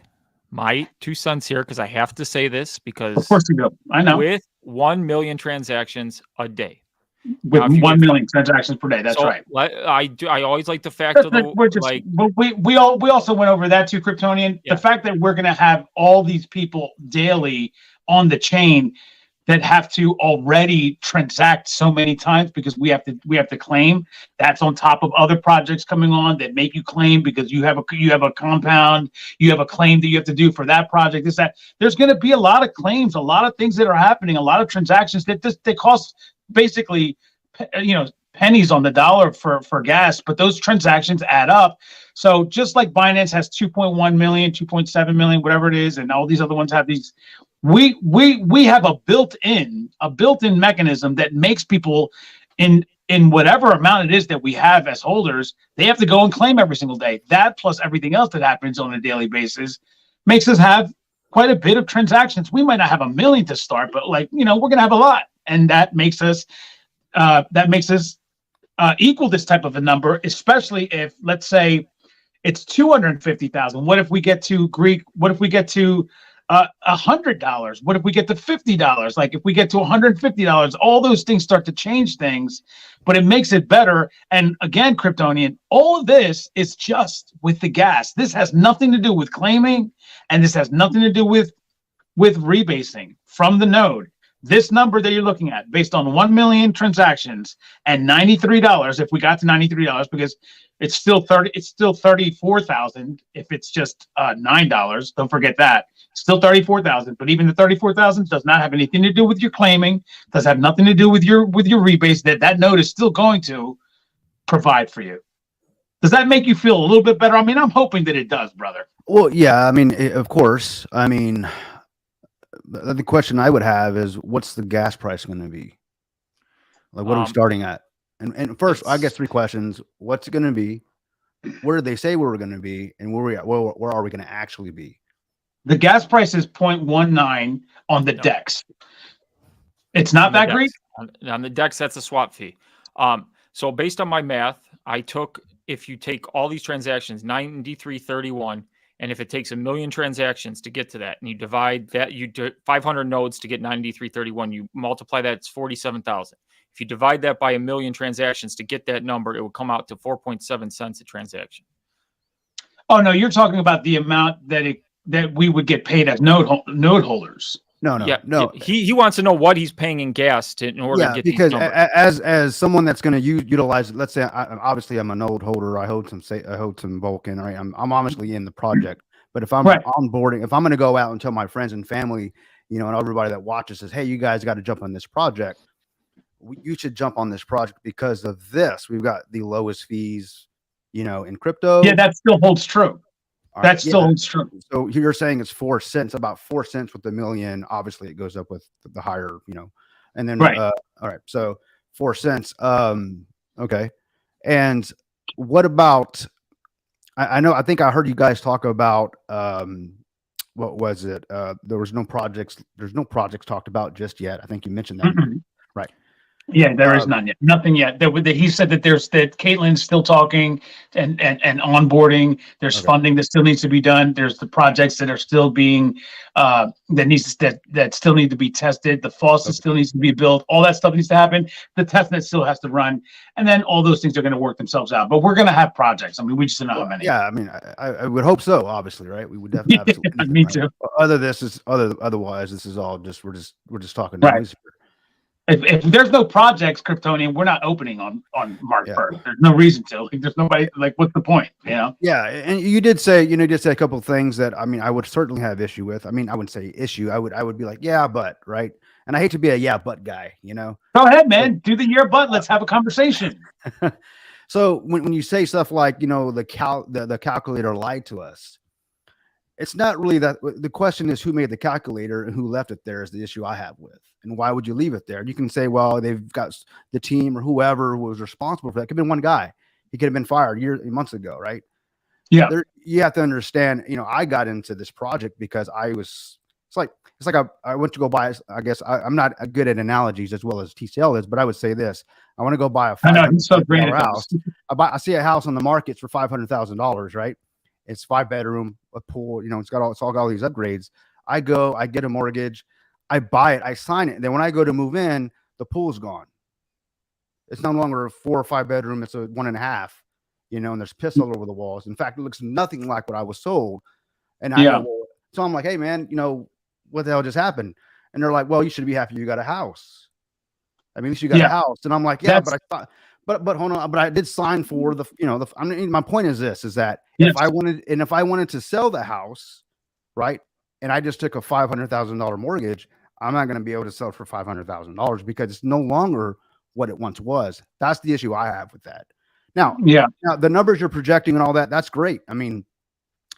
my 2 cents here because I have to say this because of course you do. I know. With 1 million transactions a day. With 1 million transactions per day. That's so right. I always like the factor though. But we also went over that too, Kryptonian. Yeah. The fact that we're going to have all these people daily on the chain that have to already transact so many times because we have to claim. That's on top of other projects coming on that make you claim because you have a compound, you have a claim that you have to do for that project. There's going to be a lot of claims, a lot of things that are happening, a lot of transactions that cost basically, pennies on the dollar for gas, but those transactions add up. So just like Binance has 2.1 million, 2.7 million, whatever it is, and all these other ones have these. We have a built-in mechanism that makes people in whatever amount it is that we have as holders, they have to go and claim every single day. That plus everything else that happens on a daily basis makes us have quite a bit of transactions. We might not have 1 million to start, but we're gonna have a lot, and that makes us equal this type of a number, especially if, let's say, it's 250,000. What if we get to Greek? What if we get to $100? What if we get to $50? Like if we get to $150, all those things start to change things, but it makes it better. And again, Kryptonian, all of this is just with the gas. This has nothing to do with claiming, and this has nothing to do with rebasing from the node. This number that you're looking at, based on 1 million transactions and $93, if we got to $93, because it's still 34,000 if it's just $9. Don't forget that. Still 34,000, but even the 34,000 does not have anything to do with your claiming, does have nothing to do with your rebase that node is still going to provide for you. Does that make you feel a little bit better? I mean, I'm hoping that it does, brother. Well, yeah, I mean, of course. I mean, the question I would have is, what's the gas price going to be? Like, what are we starting at? And first, I guess 3 questions. What's it going to be? Where did they say we were going to be? And where are we going to actually be? The gas price is 0.19 on the DEX. It's not that great. On the DEX, that's a swap fee. So based on my math, if you take all these transactions, 93.31, and if it takes 1 million transactions to get to that, and you divide that, you do 500 nodes to get 93.31, you multiply that, it's 47,000. If you divide that by 1 million transactions to get that number, it would come out to 4.7 cents a transaction. Oh no, you're talking about the amount that we would get paid as node holders. No. He wants to know what he's paying in gas in order to get because these numbers. as someone that's going to utilize it, let's say obviously I'm a node holder. I hold some Vulcan. Right, I'm obviously in the project. But if I'm onboarding, if I'm going to go out and tell my friends and family, and everybody that watches says, hey, you guys got to jump on this project. You should jump on this project because of this. We've got the lowest fees, in crypto. Yeah, that still holds true. That still holds true. So you're saying it's 4 cents, about 4 cents with the million. Obviously, it goes up with the higher, and then all right. So 4 cents. Okay. And what about? I think I heard you guys talk about what was it? There was no projects. There's no projects talked about just yet. I think you mentioned that. Mm-hmm. Right. Yeah, there is none yet. Nothing yet. He said that that Caitlin's still talking and onboarding. There's funding that still needs to be done. There's the projects that are still being that still need to be tested. The faucet still needs to be built. All that stuff needs to happen. The testnet still has to run, and then all those things are going to work themselves out. But we're going to have projects. I mean, we just don't know how many. Yeah, I mean, I would hope so. Obviously, right? We would definitely. Me too. Otherwise, this is all just we're just talking noise here. If there's no projects, Kryptonian, we're not opening on March 1st. There's no reason to. There's nobody. What's the point? Yeah, and you did say a couple of things that I would certainly have issue with. I wouldn't say issue. I would be like, yeah, but right. And I hate to be a yeah, but guy. Go ahead, man. Do the yeah, but. Let's have a conversation. So when you say stuff like the calculator lied to us, it's not really that. The question is who made the calculator and who left it there is the issue I have with. And why would you leave it there? And you can say, well, they've got the team or whoever was responsible for that. It could have been one guy. He could have been fired months ago, right? Yeah. You have to understand, I got into this project because it's like I went to go buy, I guess I'm not good at analogies as well as TCL is, but I would say this. I want to go buy a house. I see a house on the market for $500,000, right? It's 5-bedroom, a pool, it's all got all these upgrades. I get a mortgage, I buy it, I sign it. And then when I go to move in, the pool's gone. It's no longer a 4 or 5 bedroom. It's a 1.5, and there's piss all over the walls. In fact, it looks nothing like what I was sold. And so I'm like, hey man, what the hell just happened? And they're like, well, you should be happy you got a house. I mean, at least you got a house. And I'm like, yeah, but I thought, but hold on, but I did sign for my point is this, is that if I wanted to sell the house, right, and I just took a $500,000 mortgage, I'm not going to be able to sell it for $500,000 because it's no longer what it once was. That's the issue I have with that. Now, the numbers you're projecting and all that, that's great. I mean,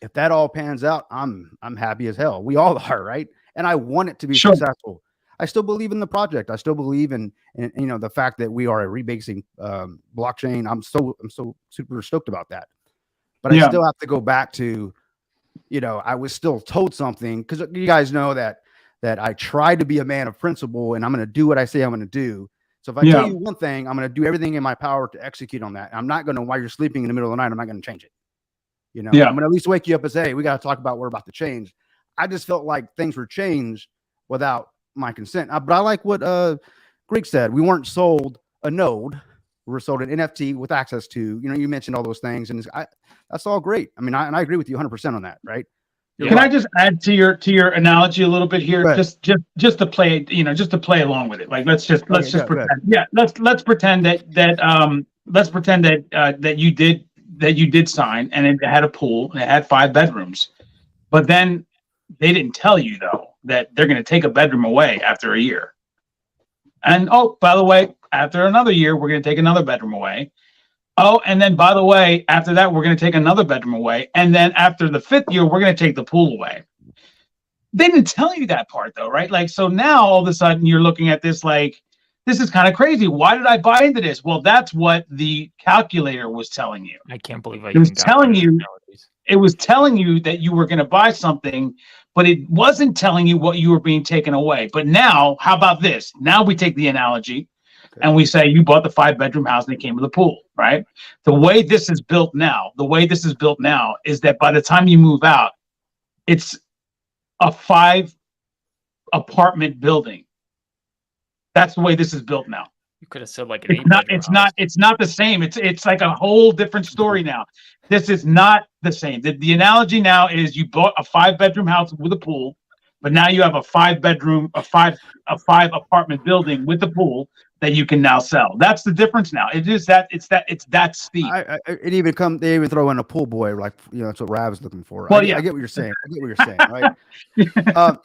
if that all pans out, I'm happy as hell. We all are, right? And I want it to be successful. I still believe in the project. I still believe in the fact that we are a rebasing blockchain. I'm so super stoked about that. But I still have to go back to, I was still told something because you guys know that I try to be a man of principle and I'm going to do what I say I'm going to do. So if I tell you one thing, I'm going to do everything in my power to execute on that. I'm not going to, while you're sleeping in the middle of the night, I'm not going to change it. I'm going to at least wake you up and say, hey, we got to talk about what we're about to change. I just felt like things were changed without my consent. But I like what Greek said. We weren't sold a node. We were sold an NFT with access to, you mentioned all those things. And that's all great. I mean, I agree with you 100% on that, right? Can I just add to your analogy a little bit here, just to play, just to play along with it. Like let's just pretend, let's pretend that you did sign and it had a pool and it had 5 bedrooms, but then they didn't tell you though that they're going to take a bedroom away after a year, and by the way, after another year we're going to take another bedroom away. Oh, and then by the way, after that, we're going to take another bedroom away. And then after the 5th year, we're going to take the pool away. They didn't tell you that part though, right? So now all of a sudden you're looking at this like, this is kind of crazy. Why did I buy into this? Well, that's what the calculator was telling you. I can't believe It was telling you. It was telling you that you were going to buy something, but it wasn't telling you what you were being taken away. But now, how about this? Now we take the analogy and we say you bought the 5-bedroom house and it came with a pool, right? The way this is built now is that by the time you move out, it's a 5-apartment building. That's the way this is built now. You could have said like an it's not the same. It's like a whole different story now. This is not the same. The analogy now is you bought a 5-bedroom house with a pool, but now you have a 5-apartment building with a pool that you can now sell. That's the difference now. It's that steep. They even throw in a pool boy, like, that's what Rav's looking for. Well, I get what you're saying. Right?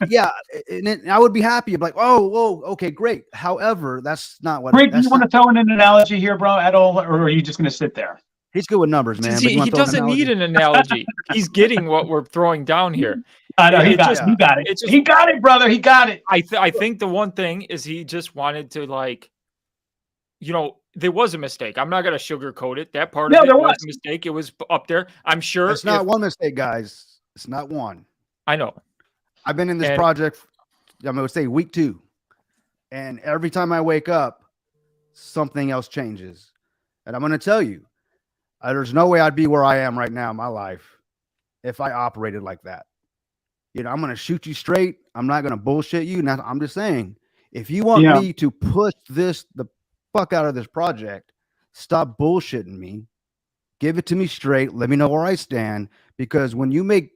Yeah, and I would be happy. Like, oh, okay, great. However, that's not what. Greg, do you want to throw in an analogy here, bro, at all, or are you just going to sit there? He's good with numbers, man. He doesn't need an analogy. He's getting what we're throwing down here. I know, he got it. He got it, brother. He got it. I think the one thing is he just wanted to, like, there was a mistake. I'm not going to sugarcoat it. That part of it was a mistake. It was up there. I'm sure. It's not one mistake, guys. It's not one. I know. I've been in this project, I'm going to say week 2. And every time I wake up, something else changes. And I'm going to tell you, there's no way I'd be where I am right now in my life if I operated like that. I'm going to shoot you straight. I'm not going to bullshit you. Now, I'm just saying, if you want me to push the fuck out of this project, stop bullshitting me. Give it to me straight. Let me know where I stand. Because when you make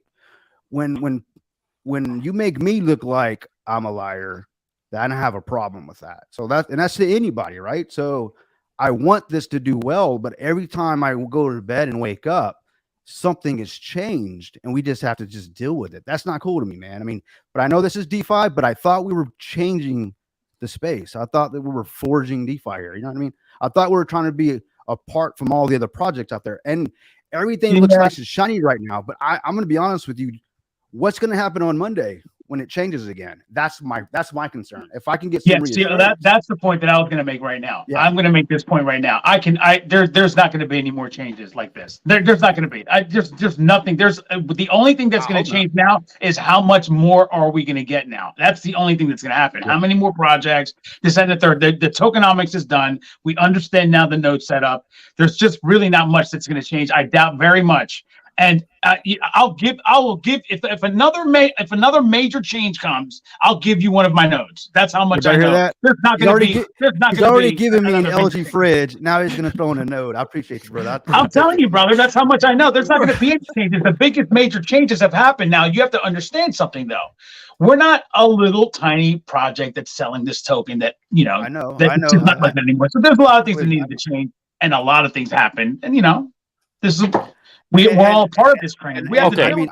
me look like I'm a liar, then I have a problem with that. So that's to anybody, right? So I want this to do well, but every time I go to bed and wake up, something has changed and we just have to just deal with it. That's not cool to me, man. I mean, but I know this is DeFi, but I thought we were changing the space. I thought that we were forging DeFi here. You know what I mean? I thought we were trying to be apart from all the other projects out there, and everything looks nice and shiny right now. But I'm going to be honest with you. What's going to happen on Monday when it changes again? That's my concern. If I can get that's the point that I was going to make right now. Yeah. I'm going to make this point right now. There's not going to be any more changes like this. There's not going to be. There's nothing. The only thing that's going to change now is how much more are we going to get now. That's the only thing that's going to happen. Yeah. How many more projects? This and the third. The tokenomics is done. We understand now the node setup. There's just really not much that's going to change. I doubt very much. And I will give if another major change comes, I'll give you one of my nodes. That's how much I know. That? There's not going to be. He's already given me an LG fridge. Now he's going to throw in a node. I appreciate you, brother. I'm telling you, brother. That's how much I know. There's not going to be any changes. The biggest major changes have happened. Now you have to understand something, though. We're not a little tiny project that's selling this token that I know. It's not like that anymore. So there's a lot of things that needed to change, and a lot of things happened. And this is. We're all part of this train.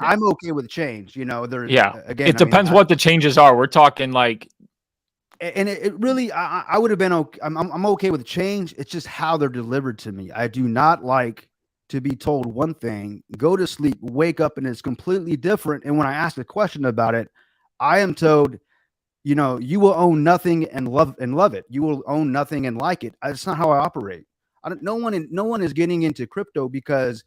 I'm okay with change. Again, it depends what the changes are. We're talking like, and it really, I would have been okay. I'm okay with change. It's just how they're delivered to me. I do not like to be told one thing, go to sleep, wake up, and it's completely different. And when I ask a question about it, I am told, you will own nothing and love it. You will own nothing and like it. It's not how I operate. No one is getting into crypto because.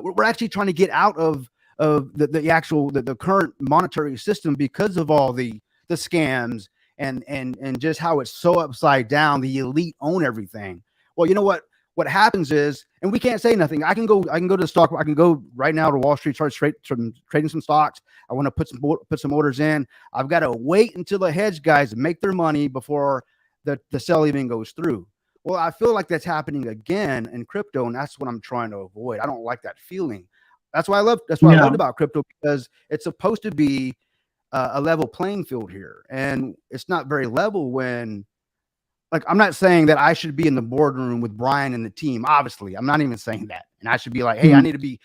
We're actually trying to get out of the current monetary system because of all the scams and just how it's so upside down. The elite own everything. Well, you know what happens is, and we can't say nothing. I can go to the stock. I can go right now to Wall Street, start trading some stocks. I want to put some orders in. I've got to wait until the hedge guys make their money before the sell even goes through. Well, I feel like that's happening again in crypto, and that's what I'm trying to avoid. I don't like that feeling. That's why I loved about crypto, because it's supposed to be a level playing field here, and it's not very level when, like, I'm not saying that I should be in the boardroom with Brian and the team. Obviously, I'm not even saying that, and I should be like, hey, you need to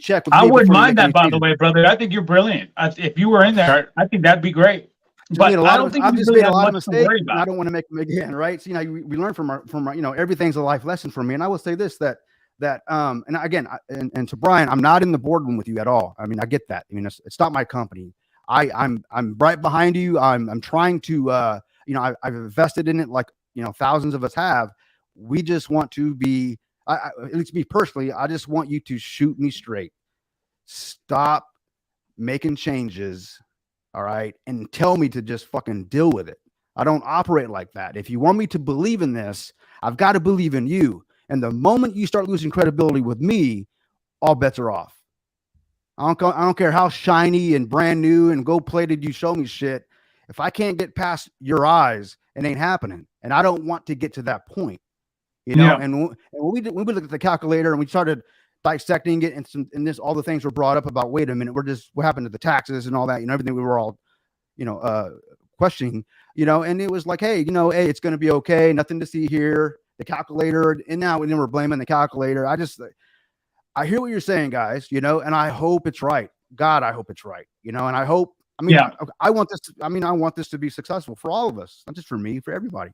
check with me. I wouldn't mind that, by the way, brother. I think you're brilliant. If you were in there, I think that'd be great. But I don't think I've just made a lot of mistakes. I don't want to make them again, right? So, we learn from our, everything's a life lesson for me. And I will say this, that and again, and to Brian, I'm not in the boardroom with you at all. I mean, I get that. I mean, it's not my company. I'm right behind you. I'm trying to, I've invested in it like, thousands of us have. We just want to be, at least me personally, I just want you to shoot me straight. Stop making changes. All right. And tell me to just fucking deal with it. I don't operate like that. If you want me to believe in this, I've got to believe in you. And the moment you start losing credibility with me, all bets are off. I don't care how shiny and brand new and gold plated you show me shit. If I can't get past your eyes, it ain't happening. And I don't want to get to that point, And when we looked at the calculator and we started dissecting it, and all the things were brought up about, wait a minute, what happened to the taxes and all that, everything we were all, questioning, and it was like, hey, hey, it's going to be okay. Nothing to see here. The calculator. And now we're blaming the calculator. I hear what you're saying, guys, and I hope it's right. God, I hope it's right. And I hope, I want this to be successful for all of us, not just for me, for everybody.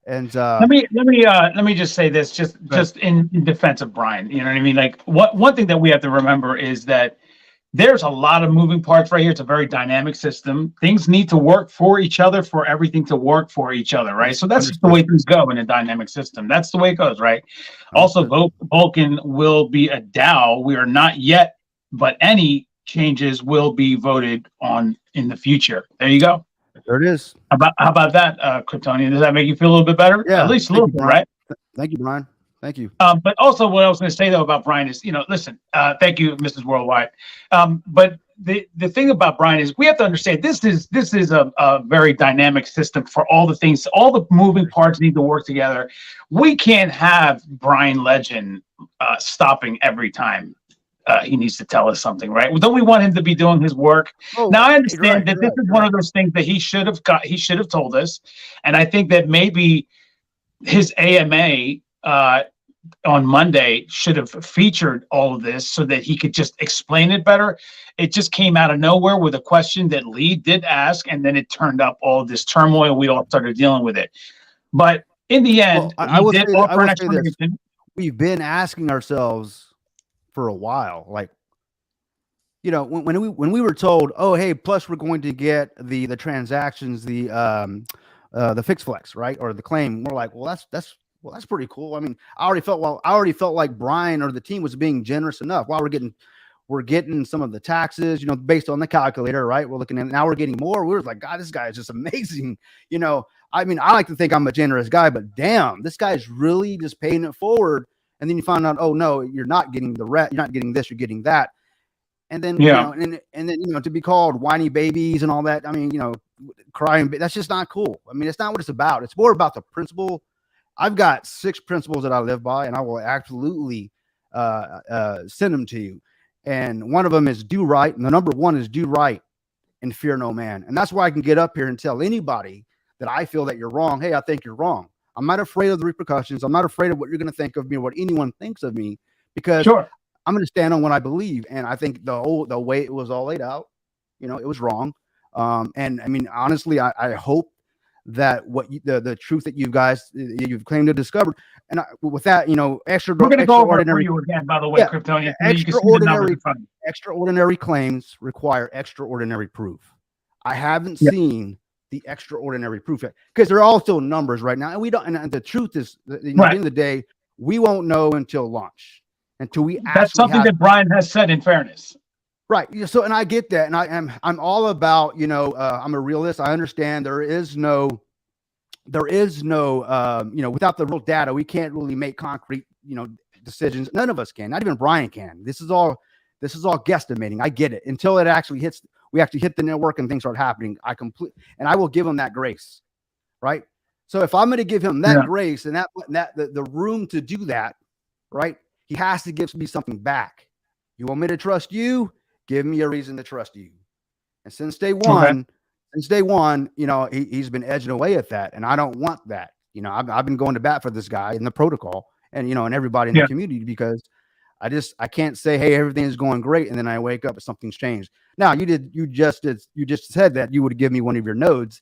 And let me just say this, just in defense of Brian. You know what I mean? Like, one thing that we have to remember is that there's a lot of moving parts right here. It's a very dynamic system. Things need to work for each other for everything to work for each other, right? So that's just the way things go in a dynamic system. That's the way it goes, right? Also, Vulcan will be a DAO. We are not yet, but any changes will be voted on in the future. There you go. There it is. How about that, Kryptonian? Does that make you feel a little bit better? Yeah, at least a little bit, right? Thank you, Brian. Thank you. But also, what I was going to say though about Brian is, listen. Thank you, Mrs. Worldwide. But the thing about Brian is, we have to understand this is a very dynamic system for all the things. All the moving parts need to work together. We can't have Brian Legend stopping every time he needs to tell us something, right? Don't we want him to be doing his work? Now I understand that this is one of those things that he should have told us, and I think that maybe his AMA on Monday should have featured all of this so that he could just explain it better. It just came out of nowhere with a question that Lee did ask, and then it turned up all this turmoil. We all started dealing with it, but in the end, he did offer an explanation. We've been asking ourselves for a while, like, when we were told, oh, hey, plus we're going to get the transactions, the fix flex, right, or the claim, we're like, well, that's pretty cool. I mean, I already felt like Brian or the team was being generous enough. While we're getting some of the taxes, based on the calculator, right? We're looking at, now we're getting more. We were like, God, this guy is just amazing. I mean, I like to think I'm a generous guy, but damn, this guy is really just paying it forward. And then you find out, oh no, you're not getting you're not getting this, you're getting that. And then, and then, to be called whiny babies and all that. I mean, crying, that's just not cool. I mean, it's not what it's about. It's more about the principle. I've got 6 principles that I live by, and I will absolutely send them to you. And one of them is do right. And the number 1 is do right and fear no man. And that's why I can get up here and tell anybody that I feel that you're wrong. Hey, I think you're wrong. I'm not afraid of the repercussions. I'm not afraid of what you're going to think of me or what anyone thinks of me, because I'm going to stand on what I believe. And I think the way it was all laid out, it was wrong. And I mean, honestly, I hope that the truth that you've claimed to discover, and with that, we're going to go over it for you again, by the way, Kryptonian. Extraordinary claims require extraordinary proof. I haven't seen the extraordinary proof yet, because they're all still numbers right now, and we don't. And the truth is, at the end of the day, we won't know until launch, until we. That's something that Brian has said. In fairness. Right. So, and I get that. And I'm all about, I'm a realist. I understand there is no, without the real data, we can't really make concrete, decisions. None of us can, not even Brian can. This is all guesstimating. I get it until it actually hits, we actually hit the network and things start happening. And I will give him that grace. Right. So if I'm going to give him that grace and the room to do that, right, he has to give me something back. You want me to trust you? Give me a reason to trust you. And since day one, he's been edging away at that. And I don't want that. I've been going to bat for this guy in the protocol and, and everybody in the community, because I can't say, hey, everything is going great, and then I wake up and something's changed. Now you just said that you would give me one of your nodes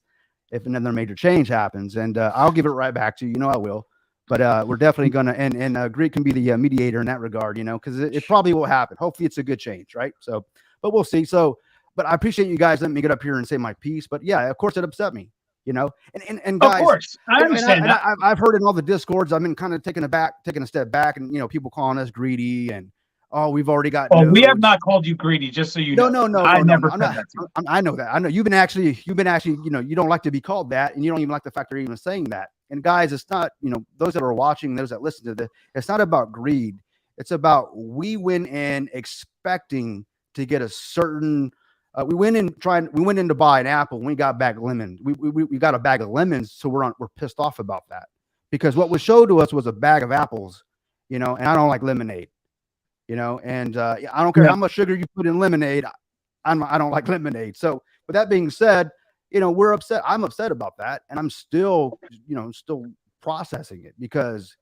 if another major change happens, and I'll give it right back to you. I will. But we're definitely going to, and Greek can be the mediator in that regard, because it probably will happen. Hopefully it's a good change, right? So, but we'll see. So, but I appreciate you guys letting me get up here and say my piece. But yeah, of course it upset me. you know, and Of guys, course, I understand that. I've heard in all the discords, I've been kind of taking a step back, and you know, people calling us greedy and oh, we've already got. Oh, we have nodes. not called you greedy, just so you know. No. I never I'm said not, that to you. I know that. I know you've been actually, you know, you don't like to be called that, and you don't even like the fact they're even saying that. And guys, it's not, you know, those that are watching, those that listen to this, it's not about greed. It's about we went in expecting to get a certain. We went in to buy an apple. And we got back lemons. We got a bag of lemons, so we're pissed off about that because what was showed to us was a bag of apples, you know, and I don't like lemonade. You know, and I don't care how much sugar you put in lemonade. I don't like lemonade. So with that being said, you know, we're upset. I'm upset about that. And I'm still, you know, still processing it because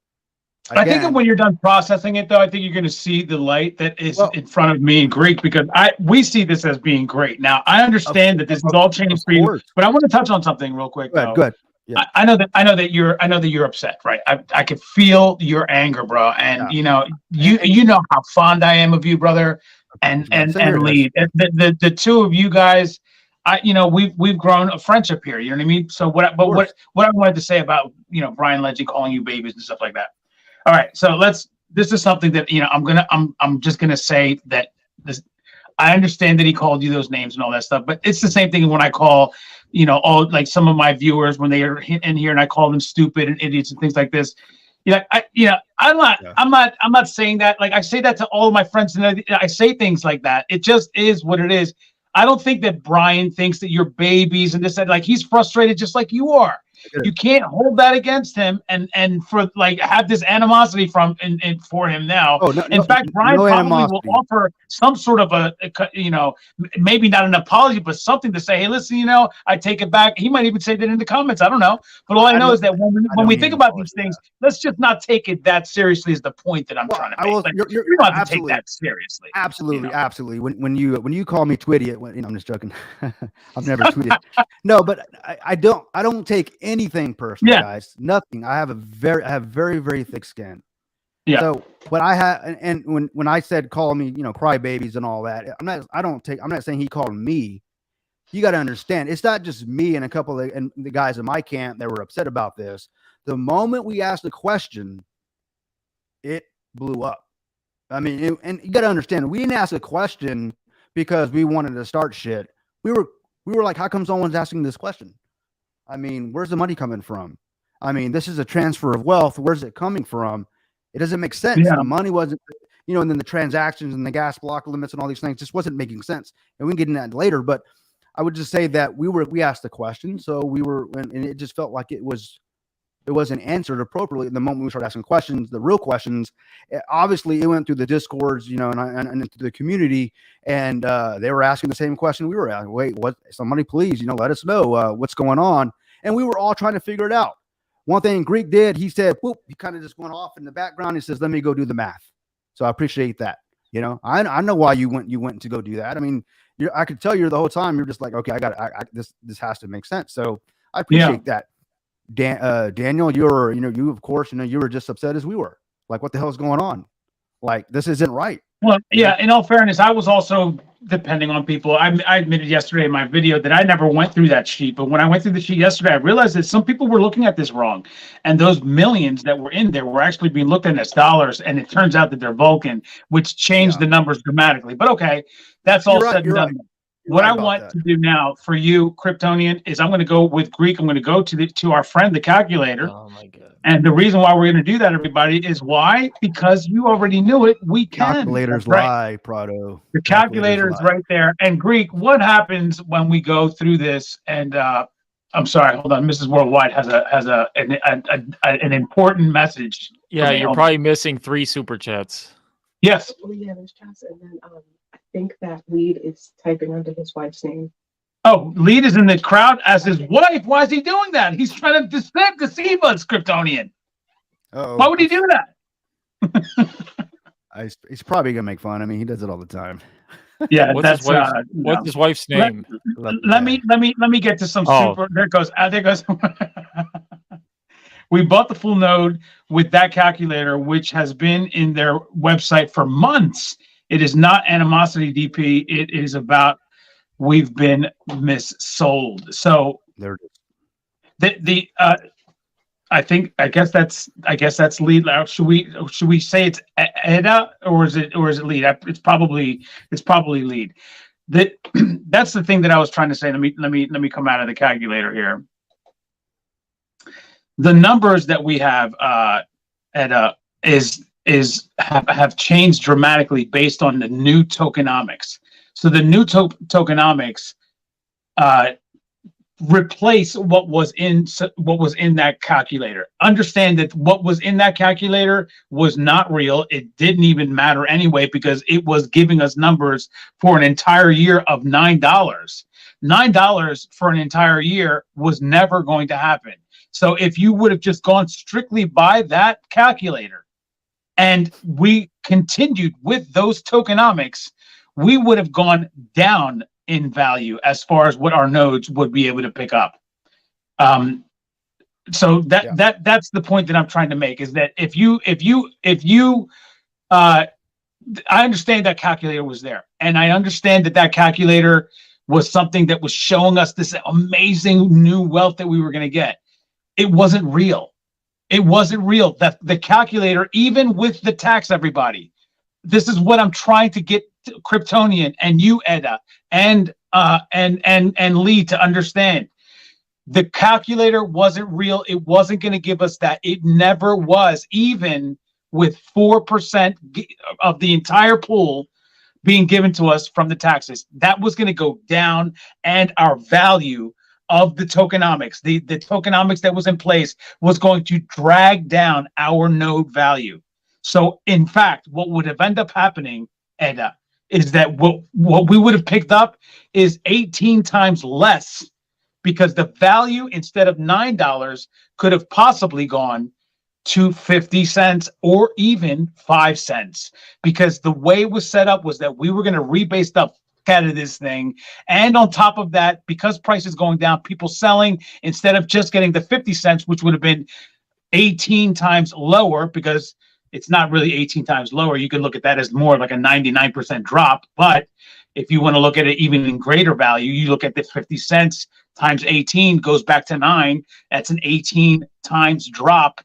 again, I think that when you're done processing it, though, I think you're going to see the light that is in front of me and Greek because we see this as being great. Now, I understand that this has all changed for you, but I want to touch on something real quick. Go ahead. Yeah. I know that you're upset, right? I could feel your anger, bro, and you know how fond I am of you, brother, and Lee. The two of you guys, we've grown a friendship here. You know what I mean? So what I wanted to say about Brian Legend calling you babies and stuff like that. All right, so this is something that I'm just gonna say that this. I understand that he called you those names and all that stuff, but it's the same thing when I call, all like some of my viewers when they are in here and I call them stupid and idiots and things like this. I'm not saying that. Like I say that to all of my friends and I say things like that. It just is what it is. I don't think that Brian thinks that you're babies and this and like he's frustrated just like you are. You can't hold that against him and for like have this animosity for him now. In fact, Brian probably will offer some sort of a maybe not an apology, but something to say, hey, listen, I take it back. He might even say that in the comments. I don't know. But all I know is that when we think about these things, let's just not take it that seriously is the point that I'm trying to make. You're not to take that seriously. Absolutely. When you call me Twitty, I'm just joking. I've never tweeted. No, but I don't take anything personal, guys. Nothing. I have very, very thick skin. Yeah. So what I have, and when I said call me, crybabies and all that, I'm not saying he called me. You got to understand, it's not just me and a couple of the guys in my camp that were upset about this. The moment we asked the question, it blew up. I mean, and you got to understand, we didn't ask a question because we wanted to start shit. We were like, how come someone's asking this question? I mean, where's the money coming from? I mean, this is a transfer of wealth. Where's it coming from? It doesn't make sense. Yeah. The money wasn't, and then the transactions and the gas block limits and all these things just wasn't making sense. And we can get into that later, but I would just say that we asked the question. So and it just felt like it wasn't answered appropriately in the moment we started asking questions, the real questions. Obviously, it went through the discords, and into the community, and they were asking the same question we were asking. Wait, what? Somebody please, let us know what's going on. And we were all trying to figure it out. One thing Greek did, he said, "Whoop!" He kind of just went off in the background. He says, "Let me go do the math." So I appreciate that. I know why you went to go do that. I mean, I could tell you the whole time you're just like, okay, this has to make sense. So I appreciate that. Daniel, you of course, you were just upset as we were. Like, what the hell is going on? Like, this isn't right. Well, yeah, in all fairness, I was also depending on people. I admitted yesterday in my video that I never went through that sheet. But when I went through the sheet yesterday, I realized that some people were looking at this wrong. And those millions that were in there were actually being looked at as dollars. And it turns out that they're Vulcan, which changed the numbers dramatically. But okay, that's all said and done. What I want to do now for you, Kryptonian, is I'm going to go with Greek. I'm going to go to our friend, the calculator. Oh my God. And the reason why we're going to do that, everybody, is why? Because you already knew it. We can. Calculators lie, Prado. The calculator is right there. And Greek, what happens when we go through this? And I'm sorry, hold on. Mrs. Worldwide has an important message. Yeah, you're probably missing 3 super chats. Yes. Oh yeah, there's chats, and then I think that Lead is typing under his wife's name. Oh, Lead is in the crowd as his wife. Why is he doing that? He's trying to deceive us, Kryptonian. Uh-oh. Why would he do that? He's probably gonna make fun. I mean, he does it all the time. Yeah, what's his wife's name? Let me get to some super. There goes. There goes. We bought the full node with that calculator, which has been in their website for months. It is not animosity, DP. It is about we've been missold. So there it is. I guess that's lead. Should we say it's EDA or is it lead? It's probably lead. That's the thing that I was trying to say. Let me come out of the calculator here. The numbers that we have EDA have changed dramatically based on the new tokenomics. So the new tokenomics replace what was in that calculator. Understand that what was in that calculator was not real. It didn't even matter anyway because it was giving us numbers for an entire year of $9. $9 for an entire year was never going to happen. So if you would have just gone strictly by that calculator and we continued with those tokenomics, we would have gone down in value as far as what our nodes would be able to pick up. So that's the point that I'm trying to make, is that if you I understand that calculator was there, and I understand that calculator was something that was showing us this amazing new wealth that we were going to get. It wasn't real. It wasn't real. That the calculator, even with the tax, everybody, this is what I'm trying to get Kryptonian and you, Edda, and Lee to understand. The calculator wasn't real. It wasn't going to give us that. It never was, even with 4% of the entire pool being given to us from the taxes. That was going to go down, and our value of the tokenomics, the tokenomics that was in place, was going to drag down our node value. So in fact, what would have ended up happening, Edda, is that what we would have picked up is 18 times less, because the value, instead of $9, could have possibly gone to 50 cents or even 5 cents, because the way it was set up was that we were going to rebase the out of this thing. And on top of that, because prices going down, people selling, instead of just getting the 50 cents, which would have been 18 times lower, because it's not really 18 times lower. You could look at that as more like a 99% drop. But if you want to look at it even in greater value, you look at the 50 cents times 18 goes back to 9. That's an 18 times drop.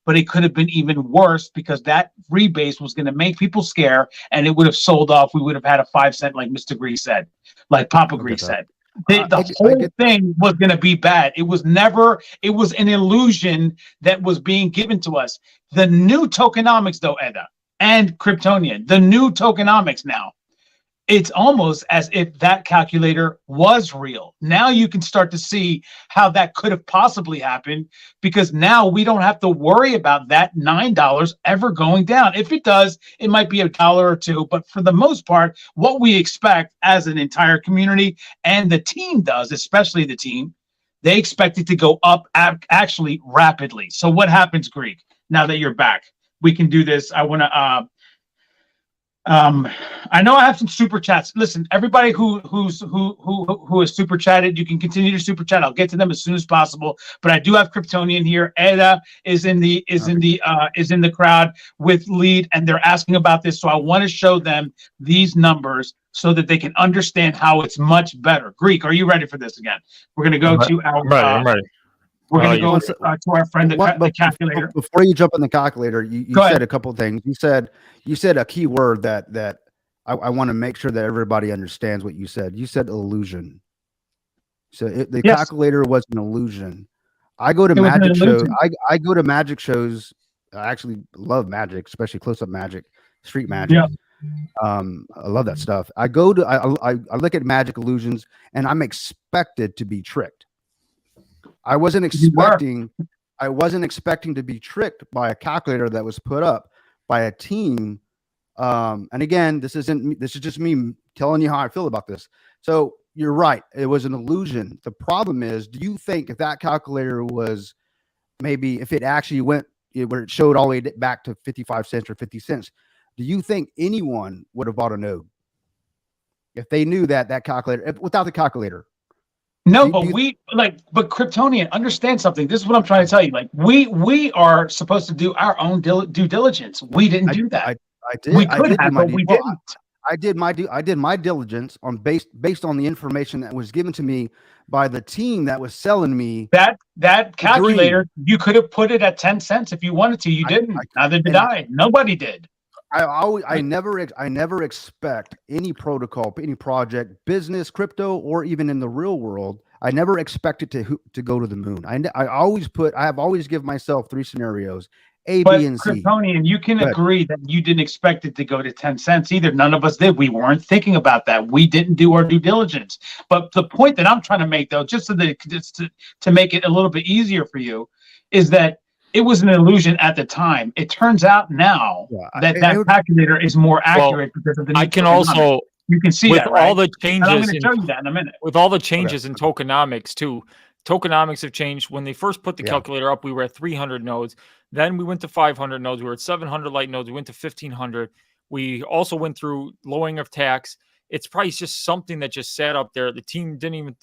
But it could have been even worse, because that rebase was going to make people scare, and it would have sold off. We would have had a 5 cent, like Mr. Gree said, like Papa Gree said. The whole thing was going to be bad. It was an illusion that was being given to us. The new tokenomics, though, Edda, and Kryptonian, the new tokenomics now, it's almost as if that calculator was real. Now you can start to see how that could have possibly happened, because now we don't have to worry about that $9 ever going down. If it does, it might be $1 or $2, but for the most part, what we expect as an entire community, and the team does, especially the team, they expect it to go up actually rapidly. So what happens, Greek, now that you're back? We can do this. I want to I know I have some super chats. Listen, everybody who has super chatted, you can continue to super chat. I'll get to them as soon as possible. But I do have Kryptonian here. Edda is in the crowd with lead, and they're asking about this. So I want to show them these numbers so that they can understand how it's much better. Greek, are you ready for this again? We're gonna go to our. I'm ready. We're going to go to our friend, the calculator. Before you jump in the calculator, you said a couple of things. You said a key word that I want to make sure that everybody understands what you said. You said illusion. So the calculator was an illusion. I go to magic shows. I go to magic shows. I actually love magic, especially close-up magic, street magic. Yeah. I love that stuff. I look at magic illusions, and I'm expected to be tricked. I wasn't expecting to be tricked by a calculator that was put up by a team. And again, this is just me telling you how I feel about this. So you're right. It was an illusion. The problem is, do you think if that calculator was if it actually went where it showed all the way back to 55 cents or 50 cents, do you think anyone would have bought a node if they knew that calculator without the calculator? No, but but Kryptonian, understand something. This is what I'm trying to tell you. Like, we are supposed to do our own due diligence. We didn't do that. I did. We could have, but we didn't. I did my diligence on based on the information that was given to me by the team that was selling me That calculator, you could have put it at 10 cents if you wanted to. You didn't. Neither did I. Nobody did. I never expect any protocol, any project, business, crypto, or even in the real world. I never expect it to go to the moon. I have always give myself 3 scenarios: A, But B, and C. Kryptonian, you can agree that you didn't expect it to go to 10 cents either. None of us did. We weren't thinking about that. We didn't do our due diligence. But the point that I'm trying to make, though, just to make it a little bit easier for you, is that it was an illusion at the time. It turns out now that calculator is more accurate because of the. I can also. You can see with that, right? all the changes. And I'm going to show you that in a minute. With all the changes in tokenomics too. Tokenomics have changed. When they first put the calculator up, we were at 300 nodes. Then we went to 500 nodes. We were at 700 light nodes. We went to 1500. We also went through lowering of tax. It's probably just something that just sat up there. The team didn't even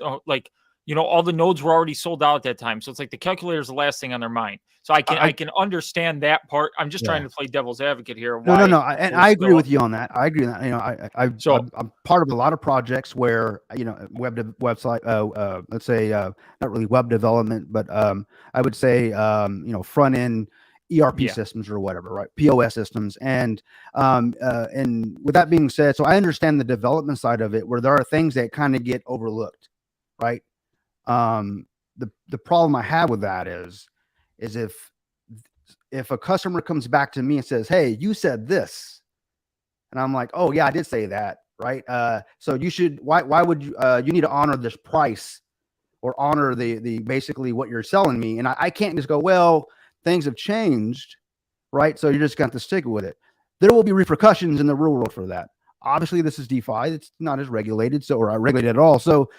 all the nodes were already sold out at that time. So it's like the calculator is the last thing on their mind. So I can understand that part. I'm just trying to play devil's advocate here. No. And I agree with you on that. I agree on that. I'm part of a lot of projects where, website, let's say, not really web development, but I would say, front end ERP systems or whatever, right? POS systems. And with that being said, so I understand the development side of it where there are things that kind of get overlooked, right? The problem I have with that is if a customer comes back to me and says, "Hey, you said this," and I'm like, "Oh yeah, I did say that," right? So you should, why would you, you need to honor this price or honor the basically what you're selling me. And I can't just go, well, things have changed, right? So you're just going to have to stick with it. There will be repercussions in the real world for that. Obviously this is DeFi. It's not as regulated, or regulated at all. So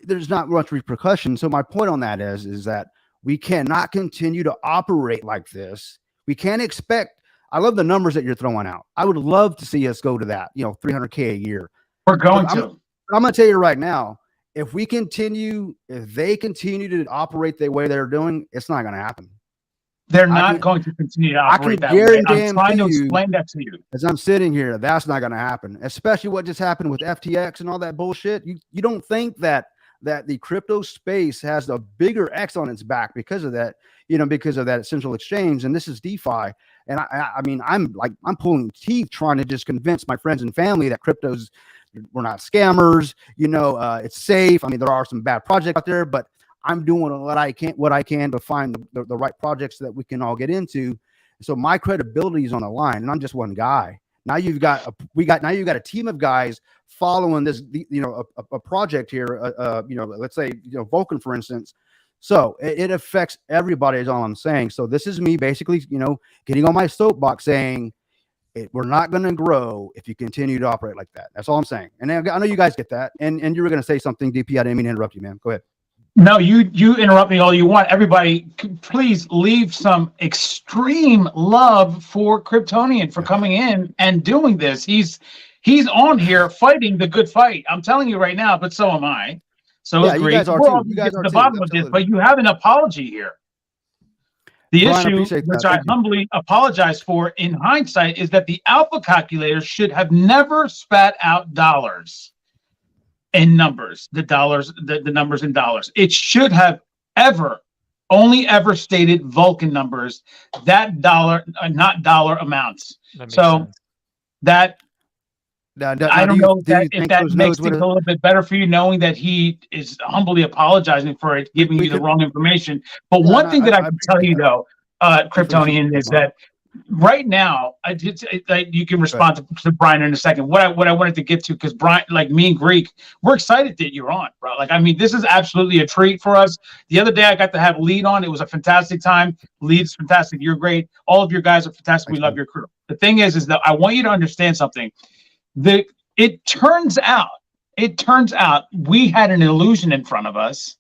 there's not much repercussion. So my point on that is that we cannot continue to operate like this. We can't expect, I love the numbers that you're throwing out. I would love to see us go to that, 300K a year. We're going to. I'm going to tell you right now, if they continue to operate the way they're doing, it's not going to happen. They're not going to continue to operate that way. I'm trying to explain that to you. As I'm sitting here, that's not going to happen, especially what just happened with FTX and all that bullshit. You don't think that the crypto space has a bigger X on its back because of that, because of that central exchange. And this is DeFi. And I mean, I'm pulling teeth trying to just convince my friends and family that we're not scammers, it's safe. I mean, there are some bad projects out there, but I'm doing what I can to find the right projects that we can all get into. So my credibility is on the line, and I'm just one guy. Now you've got a team of guys following this, a project here, let's say, Vulcan, for instance. So it affects everybody is all I'm saying. So this is me basically, getting on my soapbox saying we're not going to grow if you continue to operate like that. That's all I'm saying. And I know you guys get that. And you were going to say something, DP. I didn't mean to interrupt you, man. Go ahead. No, you interrupt me all you want. Everybody, please leave some extreme love for Kryptonian for coming in and doing this. He's on here fighting the good fight. I'm telling you right now, but so am I. So yeah, you guys are too. You guys are the bottom of this, but you have an apology here. The issue, which I humbly apologize for in hindsight, is that the alpha calculator should have never spat out dollars in numbers, the numbers in dollars. It should have only ever stated Vulcan numbers, that dollar, not dollar amounts. So that I don't know if that makes things a little bit better for you, knowing that he is humbly apologizing for it, giving you the wrong information. But one thing that I can tell you though, Kryptonian, is that right now, you can respond to Brian in a second. What I wanted to get to, because Brian, like me and Greek, we're excited that you're on, bro. Like, I mean, this is absolutely a treat for us. The other day, I got to have Lead on. It was a fantastic time. Lead's fantastic. You're great. All of your guys are fantastic. We love your crew. The thing is that I want you to understand something. It turns out we had an illusion in front of us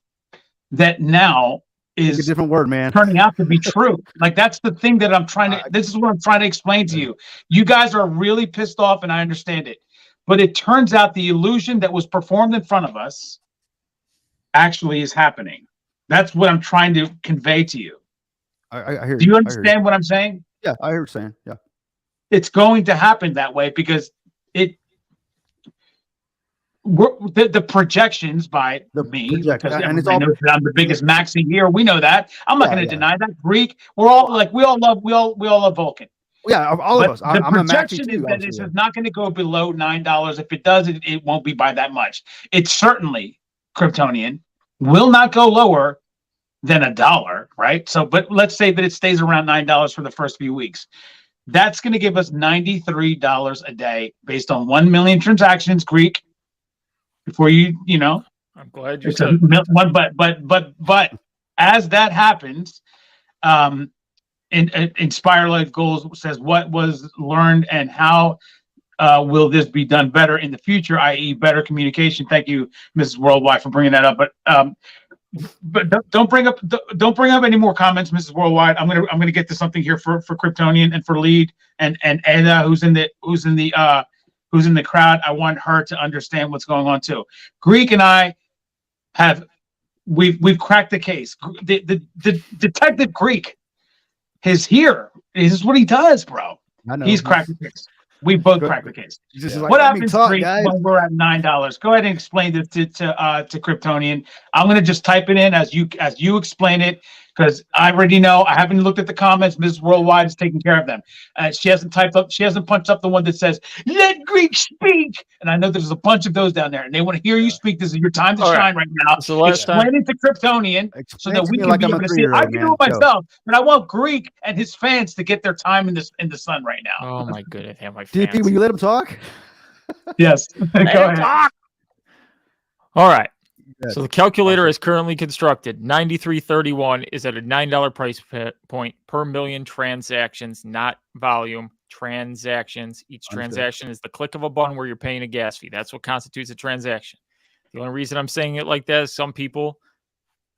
that now is a different word, man, turning out to be true. Like, that's the thing that I'm trying to, this is what I'm trying to explain to you. You guys are really pissed off, and I understand it. But it turns out the illusion that was performed in front of us actually is happening. That's what I'm trying to convey to you. I hear you. Do you understand what I'm saying? Yeah, I hear what you're saying. Yeah. It's going to happen that way because the projections by me, because and it's I all know that I'm the biggest maxi here. We know that. I'm not going to deny that. Greek, we all love Vulcan. Yeah, all of us. The I'm a maxi projection is too. that this is not going to go below $9. If it does, it won't be by that much. It certainly, Kryptonian, will not go lower than $1, right? So, but let's say that it stays around $9 for the first few weeks. That's going to give us $93 a day based on 1 million transactions. Greek, before I'm glad you said one, but as that happens, Inspire Life Goals says what was learned and how will this be done better in the future, i.e., better communication. Thank you, Mrs. Worldwide, for bringing that up. But don't bring up any more comments, Mrs. Worldwide. I'm gonna get to something here for Kryptonian and for Lead and Anna, who's in the crowd. I want her to understand what's going on too. Greek and I we've cracked the case. The detective Greek is here. This is what he does, bro. I know. He's cracked the case. We both cracked the case. Like, what happens when we're at $9? Go ahead and explain this to Kryptonian. I'm gonna just type it in as you explain it, because I already know. I haven't looked at the comments. Mrs. Worldwide is taking care of them. She hasn't punched up the one that says "Let Greek speak," and I know there's a bunch of those down there, and they want to hear you speak. This is your time to shine right now. So explain it to Kryptonian so that we can be able to see it. I can do it myself, but I want Greek and his fans to get their time in the sun right now. Oh my goodness, have my fans. DP, will you let him talk? Yes. Go ahead. All right. So the calculator is currently constructed. 93.31 is at a $9 price point per million transactions, not volume. Transactions. Each transaction is the click of a button where you're paying a gas fee. That's what constitutes a transaction. The only reason I'm saying it like that is some people,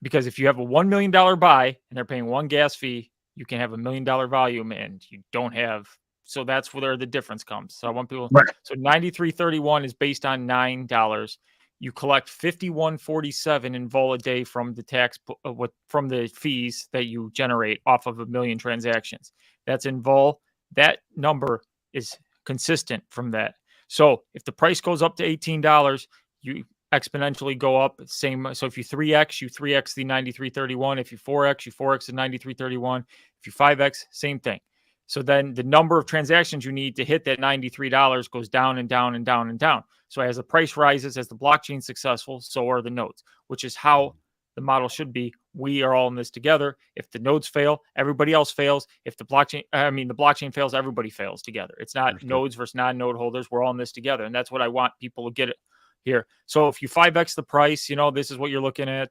because if you have a $1 million buy and they're paying one gas fee, you can have $1 million volume and you don't have. So that's where the difference comes. So I want people. Right. So 93.31 is based on $9. You collect $51.47 in vol a day from the from the fees that you generate off of 1 million transactions. That's in vol. That number is consistent from that. So if the price goes up to $18, you exponentially go up. Same. So if you 3x, you 3x the 93.31. If you 4x, you 4x the 93.31. If you 5x, same thing. So then the number of transactions you need to hit that $93 goes down and down and down and down. So as the price rises, as the blockchain is successful, so are the nodes, which is how the model should be. We are all in this together. If the nodes fail, everybody else fails. If the blockchain fails, everybody fails together. It's not nodes versus non-node holders. We're all in this together. And that's what I want people to get it here. So if you 5x the price, this is what you're looking at,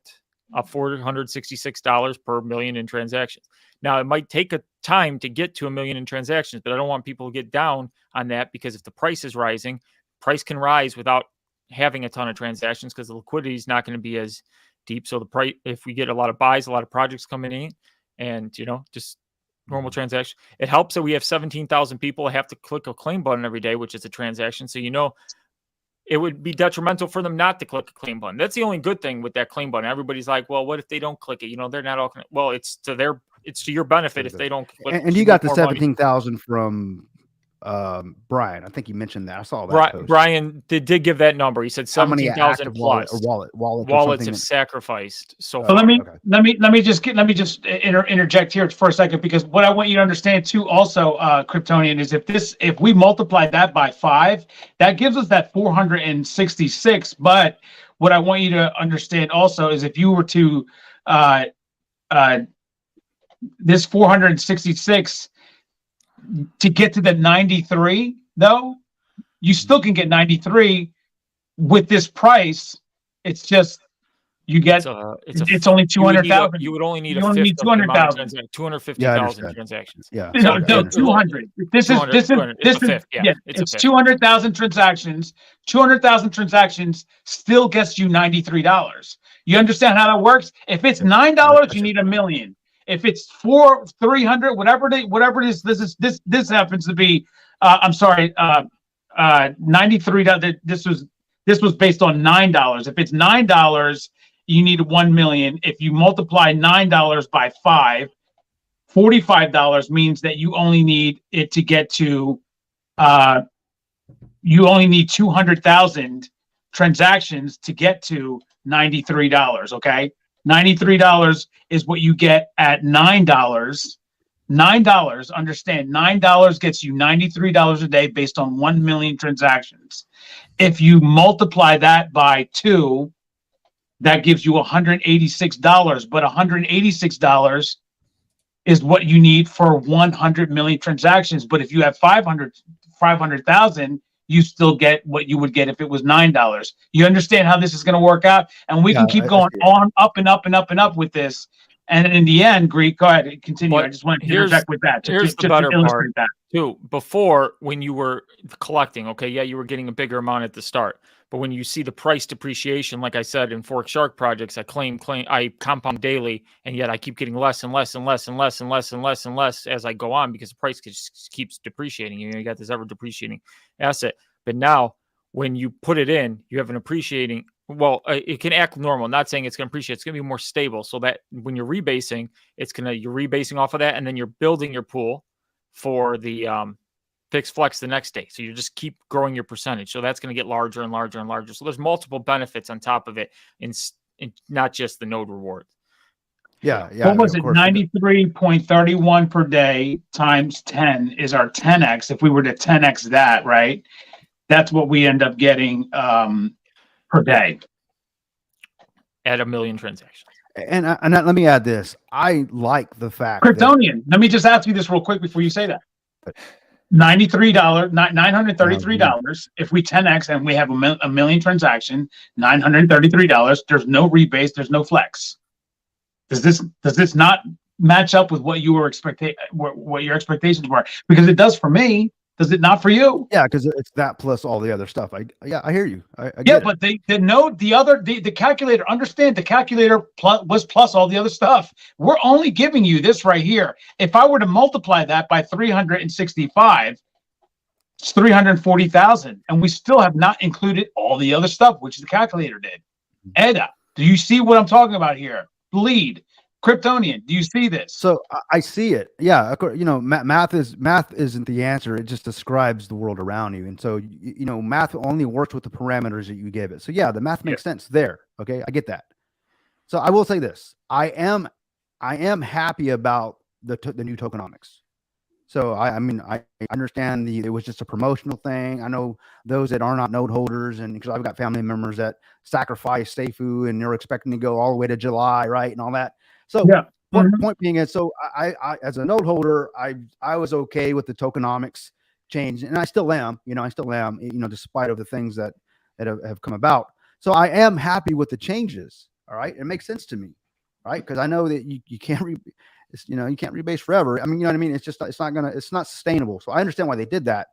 $466 per million in transactions. Now, it might take a time to get to 1 million in transactions, but I don't want people to get down on that, because if the price is rising, price can rise without having a ton of transactions because the liquidity is not going to be as deep. So the price, if we get a lot of buys, a lot of projects coming in, and just normal transaction, it helps that we have 17,000 people have to click a claim button every day, which is a transaction. So it would be detrimental for them not to click a claim button. That's the only good thing with that claim button. Everybody's like, well, what if they don't click it? They're not all. Well, it's to your benefit if they don't click. And you got the 17,000 from Brian. I think you mentioned that. I saw that. Brian did give that number. He said 17,000 plus wallets have sacrificed. So let me just interject here for a second, because what I want you to understand too, also, Kryptonian, is if we multiply that by 5, that gives us that 466. But what I want you to understand also is if you were to this 466 to get to the 93, though, you still can get 93 with this price. It's just you get it's only 200,000. You would only need 200,000. 250,000 transactions. Yeah. No, 200. This is it's 200,000 transactions. 200,000 transactions still gets you $93. You understand how that works? If it's $9, you need 1 million. If it's 300, whatever it is, this happens to be. I'm sorry, 93. This was based on $9. If it's $9, you need 1 million. If you multiply $9 by 5, $45 means that you only need it to get to. You only need 200,000 transactions to get to $93. Okay, $93 is what you get at $9. $9, understand, $9 gets you $93 a day based on 1 million transactions. If you multiply that by 2, that gives you $186, but $186 is what you need for 100 million transactions. But if you have 500,000, you still get what you would get if it was $9. You understand how this is going to work out? And we can keep going on up and up and up and up with this. And in the end, Greek, go ahead, continue. But I just want to interject with that. Here's the to better illustrate part, that. too. Before, when you were collecting, okay, yeah, you were getting a bigger amount at the start. But when you see the price depreciation, like I said, in Fork Shark projects, I compound daily, and yet I keep getting less and less and less and less and less and less and less as I go on, because the price just keeps depreciating. You got this ever depreciating asset. But now, when you put it in, you have an appreciating. Well, it can act normal. Not saying it's going to appreciate. It's going to be more stable, so that when you're rebasing, you're rebasing off of that, and then you're building your pool for the fixed flex the next day. So you just keep growing your percentage. So that's going to get larger and larger and larger. So there's multiple benefits on top of it, in not just the node reward. Yeah. What was it? 93.31 per day times 10 is our 10x. If we were to 10x that, right? That's what we end up getting per day at 1 million transactions. And let me add this. I like the fact Kryptonian. Let me just ask you this real quick before you say that. $93, $933. If we 10x and we have a million transaction, $933. There's no rebase. There's no flex. Does this not match up with what you were what your expectations were? Because it does for me. Does it not for you? Yeah, because it's that plus all the other stuff. I hear you. I yeah, but the calculator, understand the calculator was plus all the other stuff. We're only giving you this right here. If I were to multiply that by 365, it's 340,000, and we still have not included all the other stuff, which the calculator did. Edda, do you see what I'm talking about here? Bleed. Kryptonian, do you see this? So I see it. Yeah, math isn't the answer. It just describes the world around you. And so math only works with the parameters that you give it. So yeah, the math makes sense there. Okay, I get that. So I will say this: I am happy about the new tokenomics. So I understand it was just a promotional thing. I know those that are not node holders, and because I've got family members that sacrifice safuu and they're expecting to go all the way to July, right, and all that. So yeah. Point being is, so I as a node holder, I was okay with the tokenomics change, and I still am, despite of the things that have come about. So I am happy with the changes. All right, it makes sense to me, right? Because I know that you can't you can't rebase forever. I mean, you know what I mean? It's not sustainable. So I understand why they did that,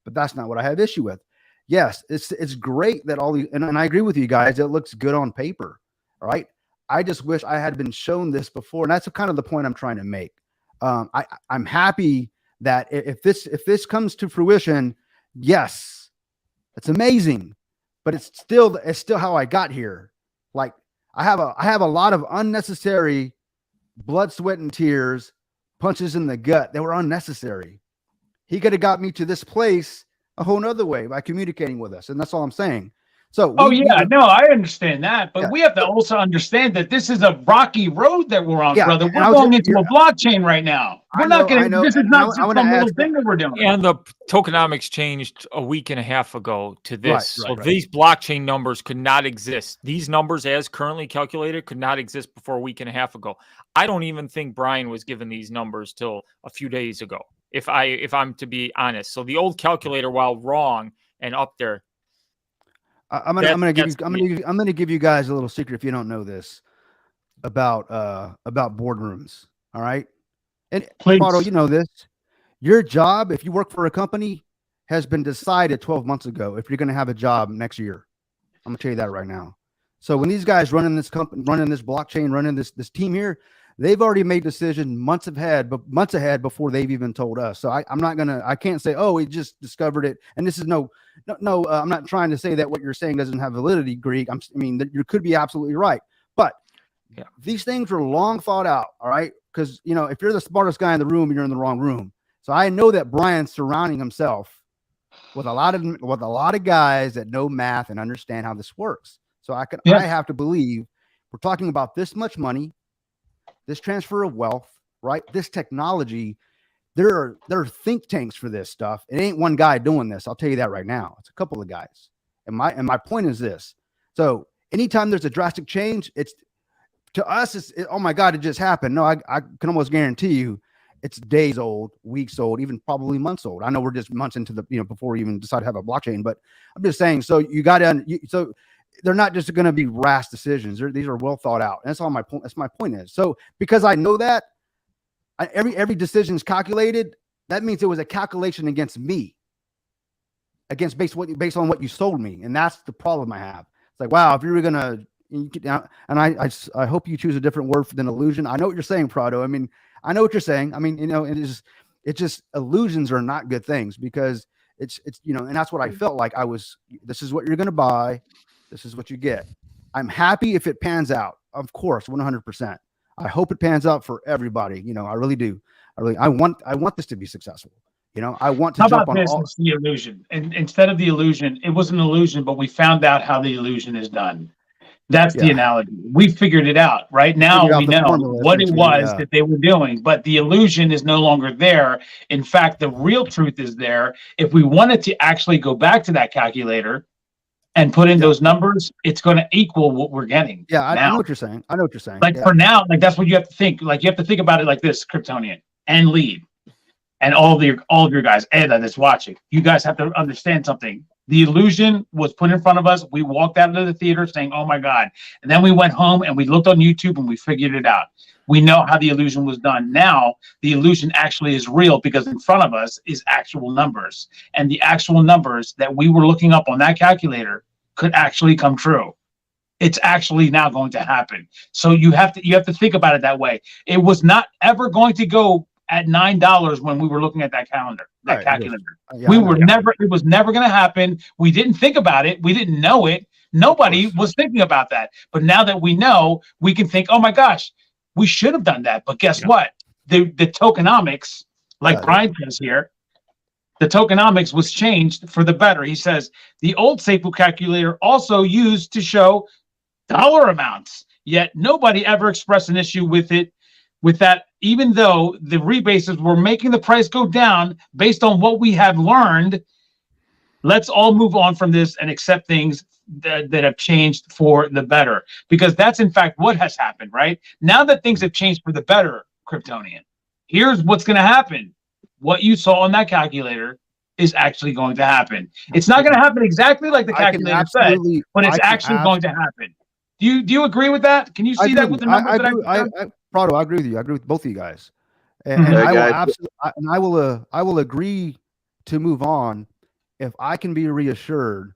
but that's not what I have issue with. Yes, it's great that all the and I agree with you guys. It looks good on paper. All right. I just wish I had been shown this before. And that's kind of the point I'm trying to make. I'm happy that if this comes to fruition, yes, it's amazing, but it's still how I got here. Like I have a lot of unnecessary blood, sweat, and tears, punches in the gut that were unnecessary. He could have got me to this place a whole nother way by communicating with us. And that's all I'm saying. So, I understand that, but we have to also understand that this is a rocky road that we're on, brother. We're going into a blockchain right now. We're not going to. This is not some little thing that we're doing. And the tokenomics changed a week and a half ago to this, so these blockchain numbers could not exist. These numbers, as currently calculated, could not exist before a week and a half ago. I don't even think Brian was given these numbers till a few days ago, if I'm to be honest. So the old calculator, while wrong and up there. I'm gonna give you guys a little secret if you don't know this about boardrooms. All right, and Otto, you know this. Your job, if you work for a company, has been decided 12 months ago. If you're going to have a job next year, I'm gonna tell you that right now. So when these guys running this company, running this blockchain, running this team here, they've already made decisions months ahead before they've even told us. So I can't say, oh, we just discovered it. And this is no, I'm not trying to say that what you're saying doesn't have validity, Greek. You could be absolutely right. But these things are long thought out. All right. Because, if you're the smartest guy in the room, you're in the wrong room. So I know that Brian's surrounding himself with a lot of guys that know math and understand how this works. So I have to believe we're talking about this much money, this transfer of wealth, right? This technology. There are think tanks for this stuff. It ain't one guy doing this. I'll tell you that right now. It's a couple of guys. And my point is this. So anytime there's a drastic change, it's to us, oh my God, it just happened. No, I can almost guarantee you it's days old, weeks old, even probably months old. I know we're just months into the, before we even decide to have a blockchain, but I'm just saying, so you got to, so they're not just going to be rash decisions. These are well thought out. And that's all my point. That's my point is. So because I know that every decision is calculated, that means it was a calculation against me, based on what you sold me. And that's the problem I have. It's like, wow, if you were going to, and I hope you choose a different word than illusion. I know what you're saying, Prado. I mean, I know what you're saying. I mean, it's just illusions are not good things because it's, and that's what I felt like this is what you're going to buy. This is what you get. I'm happy if it pans out. Of course, 100%. I hope it pans out for everybody. I really do. I want this to be successful. I want to jump on all the illusion. And instead of the illusion, it was an illusion, but we found out how the illusion is done. That's the analogy. We figured it out. Right now, we know what it was that they were doing, but the illusion is no longer there. In fact, the real truth is there. If we wanted to actually go back to that calculator and put in those numbers, it's going to equal what we're getting. Yeah, I know what you're saying. Like for now, like that's what you have to think. Like you have to think about it like this, Kryptonian and Lead and all of your guys, Ed that's watching. You guys have to understand something. The illusion was put in front of us. We walked out of the theater saying, oh my God. And then we went home and we looked on YouTube and we figured it out. We know how the illusion was done. Now the illusion actually is real because in front of us is actual numbers. And the actual numbers that we were looking up on that calculator could actually come true. It's actually now going to happen. So you have to think about it that way. It was not ever going to go at $9 when we were looking at that calculator. It was never going to happen. We didn't think about it. We didn't know it. Nobody was thinking about that. But now that we know, we can think, oh my gosh, we should have done that. But guess what? The tokenomics, like Brian says here, the tokenomics was changed for the better. He says the old safuu calculator also used to show dollar amounts, yet nobody ever expressed an issue with that, even though the rebases were making the price go down based on what we have learned. Let's all move on from this and accept things that have changed for the better, because that's in fact what has happened, right? Now that things have changed for the better, Kryptonian, here's what's going to happen. What you saw on that calculator is actually going to happen. It's not going to happen exactly like the calculator said, but it's actually going to happen. Do you agree with that? Can you see that with the numbers? Prado, I agree with you. I agree with both of you guys, and I will agree to move on if I can be reassured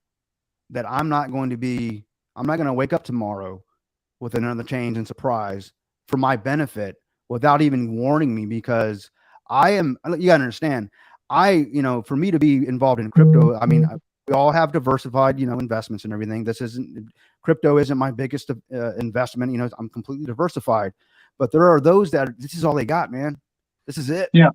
that I'm not going to wake up tomorrow with another change and surprise for my benefit without even warning me, because you gotta understand, for me to be involved in crypto, I mean, we all have diversified, investments and everything. Crypto isn't my biggest investment. I'm completely diversified, but there are those that this is all they got, man. This is it. Yeah.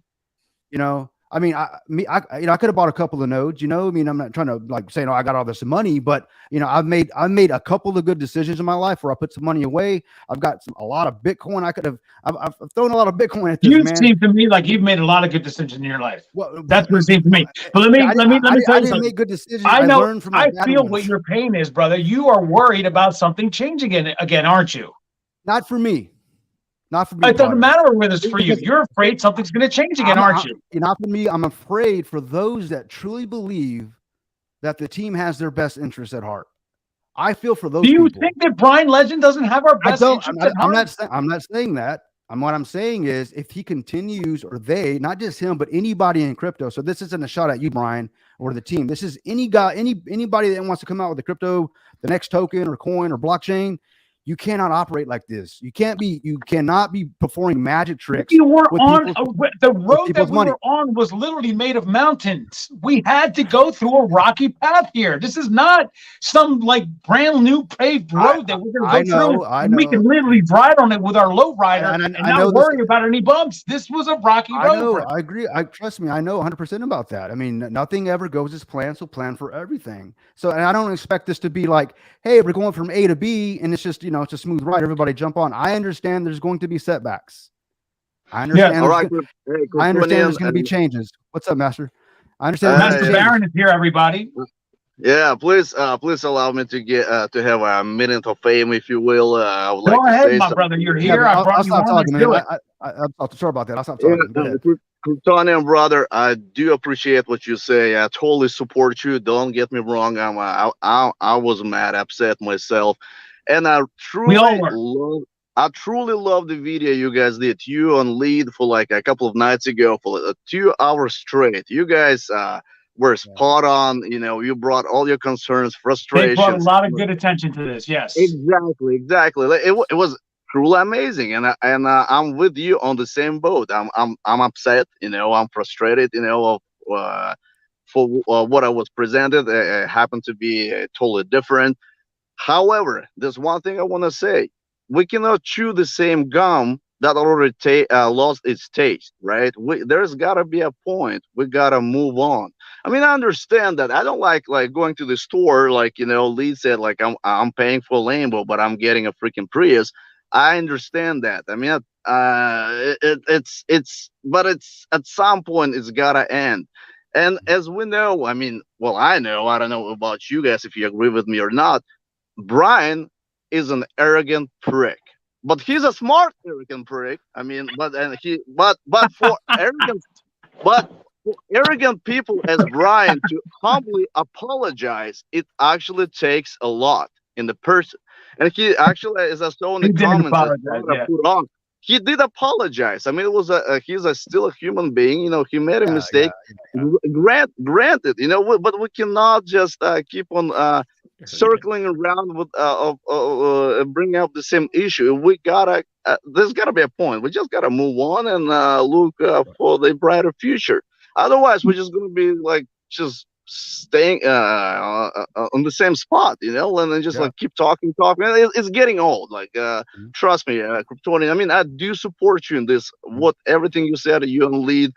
I mean, I could have bought a couple of nodes, I mean, I'm not trying to like say, no, I got all this money, but I've made a couple of good decisions in my life where I put some money away. I've got a lot of Bitcoin. I've thrown a lot of Bitcoin at this, man. You seem to me like you've made a lot of good decisions in your life. Well, that's what it seems to me. But let me tell you something. I didn't make good decisions. I know. I feel what your pain is, brother. You are worried about something changing again, aren't you? Not for me. Not for me. It doesn't matter whether it's for you. You're afraid something's going to change again, aren't you? Not for me. I'm afraid for those that truly believe that the team has their best interests at heart. I feel for those. Do you think that Brian Legend doesn't have our best interests at heart? I'm not saying that. What I'm saying is, if he continues, or they, not just him, but anybody in crypto. So this isn't a shot at you, Brian, or the team. This is anybody that wants to come out with the crypto, the next token or coin or blockchain. You cannot operate like this. You cannot be performing magic tricks. We were with on people's- the road that people's we money. were on was literally made of mountains. We had to go through a rocky path here. This is not some like brand new paved road that we're going to go through. And we can literally ride on it with our low rider and not worry about any bumps. This was a rocky road. I know. I agree. Trust me. I know 100% about that. I mean, nothing ever goes as planned. So plan for everything. So, and I don't expect this to be like, hey, we're going from A to B, and it's just it's a smooth ride. Everybody jump on. I understand there's going to be setbacks. I understand. All right. I understand there's going to be changes. What's up, Master? I understand. Master Baron is here, everybody. Yeah, please allow me to get to have a minute of fame, if you will. I would like Go to ahead, say my something. brother. You're here. I'll stop talking, man. I'm sorry about that. I'll stop talking. Kryptonian brother, I do appreciate what you say. I totally support you. Don't get me wrong. I was mad, upset myself, and I truly love the video you guys did. You on lead for like a couple of nights ago for 2 hours straight. You guys were spot on. You brought all your concerns, frustrations. They brought a lot of good attention to this. Yes, exactly. It was truly amazing, and I'm with you on the same boat. I'm upset. I'm frustrated. For what I was presented, it happened to be totally different. However, there's one thing I want to say: we cannot chew the same gum that already lost its taste, right? There's got to be a point. We got to move on. I mean, I understand that. I don't like going to the store, Lee said, I'm paying for a Lambo, but I'm getting a freaking Prius. I understand that. I mean, but it's at some point it's gotta end. And as we know, I mean, well, I don't know about you guys if you agree with me or not. Brian is an arrogant prick, but he's a smart arrogant prick. I mean, but for arrogant people as Brian to humbly apologize, it actually takes a lot in the person. And he actually, as I saw in the comments, put on, he did apologize. I mean, it was he's still a human being. He made a mistake. Granted, but we cannot just keep on circling around with bringing up the same issue. We gotta, there's gotta be a point. We just gotta move on and look for the brighter future. Otherwise, we're just gonna be just staying on the same spot, and then just keep talking. It's getting old. Trust me, Kryptonian. I mean, I do support you in this. Everything you said, you and lead,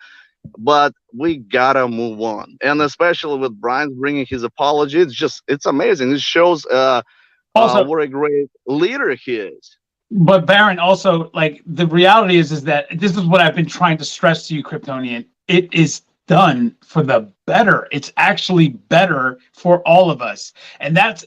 but we gotta move on. And especially with Brian bringing his apology, it's amazing. It shows also what a great leader he is. But Baron, also, the reality is that this is what I've been trying to stress to you, Kryptonian. It is done for the better. It's actually better for all of us. And that's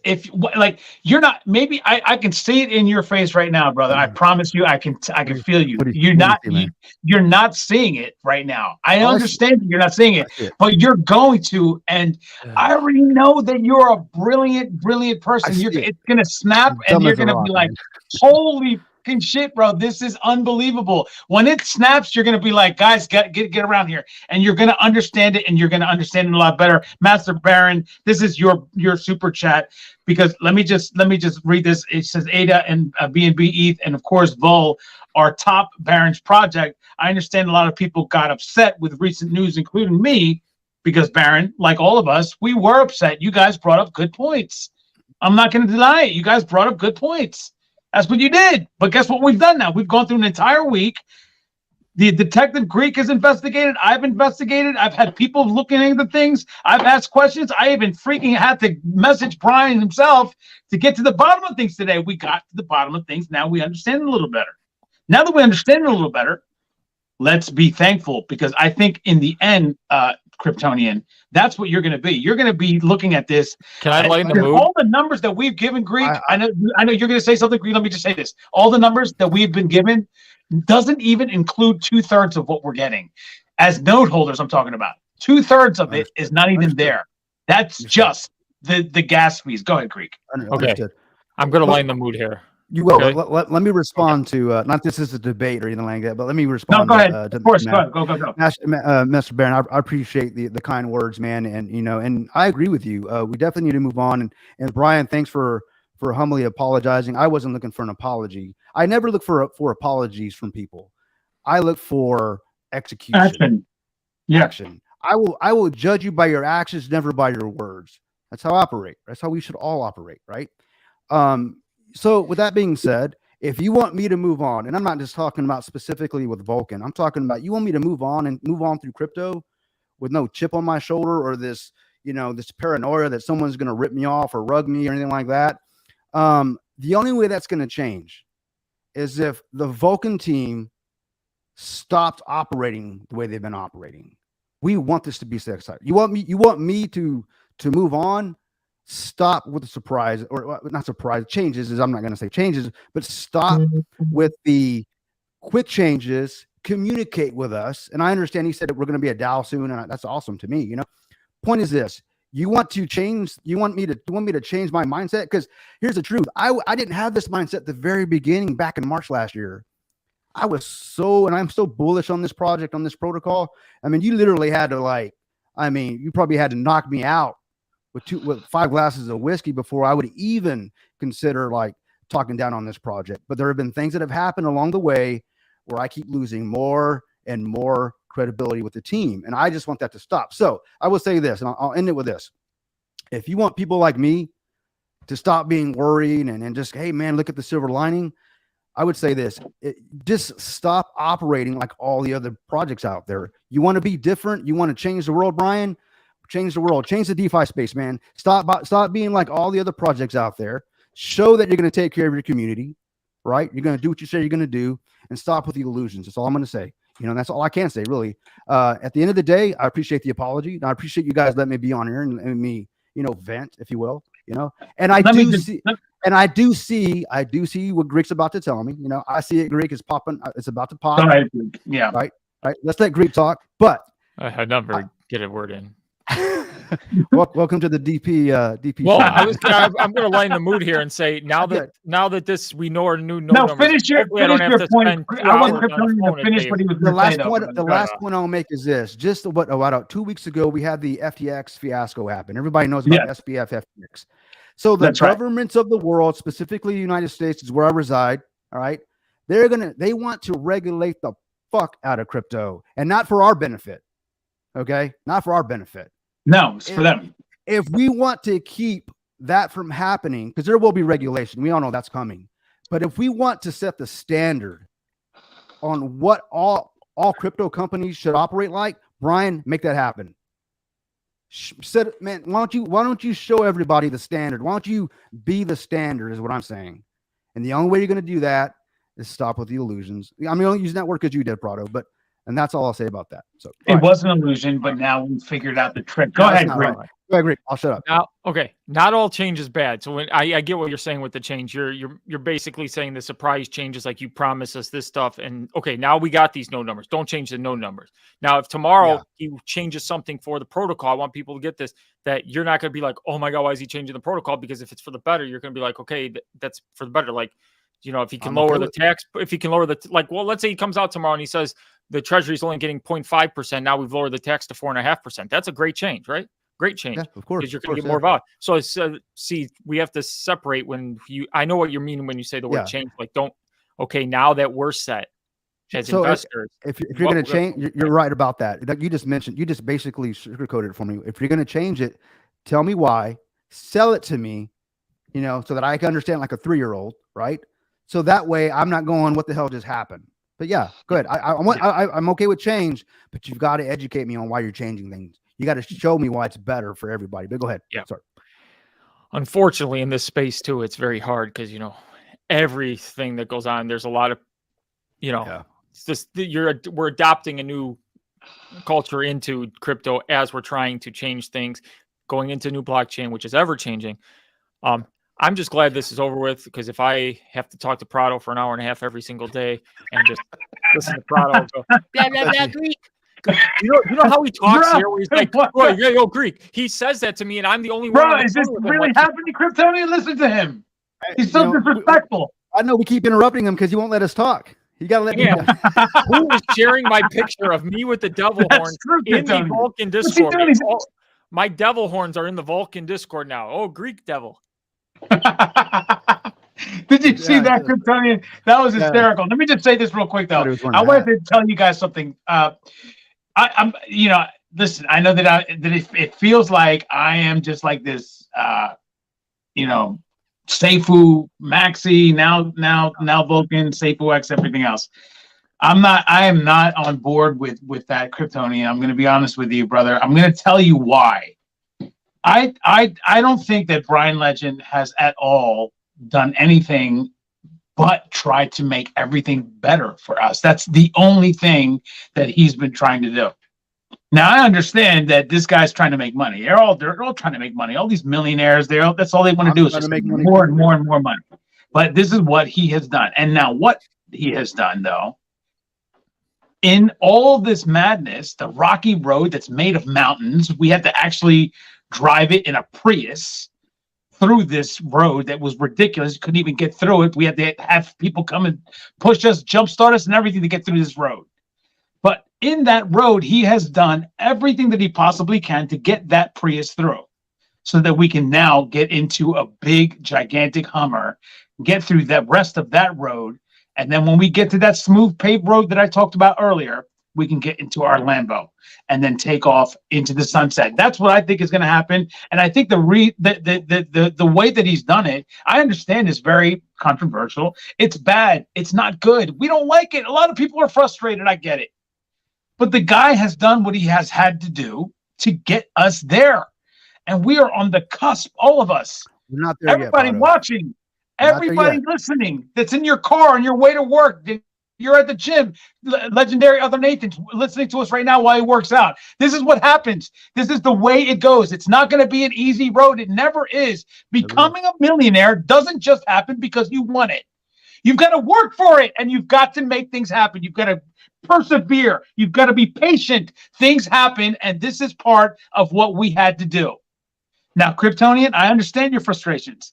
you're not, maybe I can see it in your face right now, brother. I promise you, I can feel you. You're not seeing it right now. I understand you're not seeing it, but you're going to, and I already know that you're a brilliant person. It's going to snap and you're going to be like, holy shit, bro, this is unbelievable. When it snaps, you're gonna be like, guys, get around here, and you're gonna understand it, and you're gonna understand it a lot better. Master Baron, this is your super chat, because let me just read this. It says Ada and BNB ETH, and of course Vol are top Baron's project. I understand a lot of people got upset with recent news, including me, because Baron, like all of us, we were upset. You guys brought up good points. I'm not gonna deny it. You guys brought up good points. That's what you did. But guess what we've done now? We've gone through an entire week. The Detective Greek has investigated. I've investigated. I've had people looking into things. I've asked questions. I even freaking had to message Brian himself to get to the bottom of things today. We got to the bottom of things. Now we understand it a little better. Now that we understand it a little better, let's be thankful, because I think in the end, Kryptonian, that's what you're going to be. You're going to be looking at this. Can I lighten the mood? All the numbers that we've given, Greek, I know you're going to say something, Greek. Let me just say this. All the numbers that we've been given doesn't even include 2/3 of what we're getting. As note holders, I'm talking about. 2/3 of it is not even there. That's just the gas fees. Go ahead, Greek. Okay. I'm going to lighten the mood here. You will. Okay. Let me respond to not this is a debate or anything like that, but let me respond. No, go ahead. Of course, go. Mr. Baron, I appreciate the kind words, man, and and I agree with you. We definitely need to move on. And Brian, thanks for for humbly apologizing. I wasn't looking for an apology. I never look for apologies from people. I look for execution. Action. Yeah. Action. I will judge you by your actions, never by your words. That's how I operate. That's how we should all operate, right? So with that being said, if you want me to move on, and I'm not just talking about specifically with Vulcan, I'm talking about you want me to move on through crypto with no chip on my shoulder or this, this paranoia that someone's going to rip me off or rug me or anything like that. The only way that's going to change is if the Vulcan team stopped operating the way they've been operating. We want this to be successful. You want me to move on. Stop with the surprise, or not surprise changes, I'm not going to say changes, but stop with the quick changes. Communicate with us. And I understand he said that we're going to be a DAO soon, and that's awesome to me. Point is this: you want to change. You want me to change my mindset? Because here's the truth: I didn't have this mindset at the very beginning back in March last year. I'm so bullish on this project, on this protocol. I mean, you literally had to you probably had to knock me out with 5 glasses of whiskey before I would even consider talking down on this project. But there have been things that have happened along the way where I keep losing more and more credibility with the team. And I just want that to stop. So I will say this, and I'll end it with this. If you want people like me to stop being worried and just, hey man, look at the silver lining, I would say this: just stop operating like all the other projects out there. You want to be different. You want to change the world, Brian? Change the world. Change the DeFi space, man. Stop being like all the other projects out there. Show that you're going to take care of your community, right? You're going to do what you say you're going to do, and stop with the illusions. That's all I'm going to say. That's all I can say, really. At the end of the day, I appreciate the apology. And I appreciate you guys letting me be on here and me, vent, if you will. And I do see what Greek's about to tell me. I see it. Greek is popping. It's about to pop. Right. Yeah. Right. Let's let Greek talk. But I never get a word in. Welcome to the DP. Well, I'm going to lighten the mood here and say now that this we know our new numbers. Finish your point. I want Kryptonian to finish what he was going to say. The last point I'll make is this: just about 2 weeks ago, we had the FTX fiasco happen. Everybody knows about SBF FTX. So the governments of the world, specifically the United States, is where I reside. All right, they want to regulate the fuck out of crypto, and not for our benefit. Okay, not for our benefit. No, it's for them. If we want to keep that from happening, because there will be regulation, we all know that's coming. But if we want to set the standard on what all crypto companies should operate like, Brian, make that happen. Man, why don't you show everybody the standard? Why don't you be the standard? Is what I'm saying. And the only way you're going to do that is stop with the illusions. I'm only using that word because you did, Prado, and that's all I'll say about that. So it was an illusion, but now we figured out the trick. Go ahead, Greg. Go ahead, Greg. I'll shut up. Now, okay, not all change is bad. So when I get what you're saying with the change, you're basically saying the surprise changes, like you promised us this stuff, and okay, now we got these node numbers. Don't change the node numbers. Now, if tomorrow he changes something for the protocol, I want people to get this, that you're not going to be like, oh my god, why is he changing the protocol? Because if it's for the better, you're going to be like, okay, that's for the better. Like, if he can lower the tax, if he can lower the let's say he comes out tomorrow and he says the Treasury is only getting 0.5%. Now we've lowered the tax to 4.5%. That's a great change, right? Great change. Yeah, of course. Because you're going to get more value. So see, we have to separate I know what you mean when you say the word change. Now that we're set as investors. If you're going to change, you're right about that. Like you just mentioned, you just basically sugarcoated it for me. If you're going to change it, tell me why, sell it to me, so that I can understand like a 3-year-old, right? So that way I'm not going, what the hell just happened? But yeah, good. I'm okay with change, but you've got to educate me on why you're changing things. You got to show me why it's better for everybody. But go ahead. Yeah. Sorry. Unfortunately, in this space too, it's very hard because everything that goes on. There's a lot of, it's just we're adopting a new culture into crypto as we're trying to change things, going into new blockchain, which is ever changing. I'm just glad this is over with, because if I have to talk to Prado for an hour and a half every single day and just listen to Prado go, blah, blah, blah, Greek. You know how he talks here, where he's like, yo, Greek. He says that to me, and I'm the only one. Bro, is this really happening, Kryptonian? Listen to him. He's so disrespectful. I know we keep interrupting him because he won't let us talk. You got to let me know. Who is sharing my picture of me with the devil horn in the Vulcan Discord? My devil horns are in the Vulcan Discord now. Oh, Greek devil. Did you see that, Kryptonian? That was hysterical. Let me just say this real quick, though. I wanted to tell you guys something. I'm, listen. I know that it feels like I am just like this, safuu maxi now Vulcan safuu X everything else. I am not on board with that, Kryptonian. I'm going to be honest with you, brother. I'm going to tell you why. I don't think that Brian Legend has at all done anything but try to make everything better for us. That's the only thing that he's been trying to do. Now I understand that this guy's trying to make money. They're all trying to make money. All these millionaires, that's all they want to do is just make more and more and more money. But this is what he has done. And now what he has done, though, in all this madness, the rocky road that's made of mountains, we had to actually drive it in a Prius through this road that was ridiculous. You couldn't even get through it. We had to have people come and push us, jumpstart us, and everything to get through this road. But in that road, he has done everything that he possibly can to get that Prius through so that we can now get into a big, gigantic Hummer, get through the rest of that road. And then when we get to that smooth paved road that I talked about earlier, we can get into our Lambo and then take off into the sunset. That's what I think is going to happen. And I think the way that he's done it, I understand is very controversial. It's bad. It's not good. We don't like it. A lot of people are frustrated. I get it. But the guy has done what he has had to do to get us there. And we are on the cusp, all of us. We're not there Everybody yet, watching, everybody listening, that's in your car on your way to work. You're at the gym, legendary Other Nathan's listening to us right now while he works out. This is what happens. This is the way it goes. It's not going to be an easy road. It never is. Becoming a millionaire doesn't just happen because you want it. You've got to work for it, and you've got to make things happen. You've got to persevere. You've got to be patient. Things happen, and this is part of what we had to do. Now, Kryptonian, I understand your frustrations.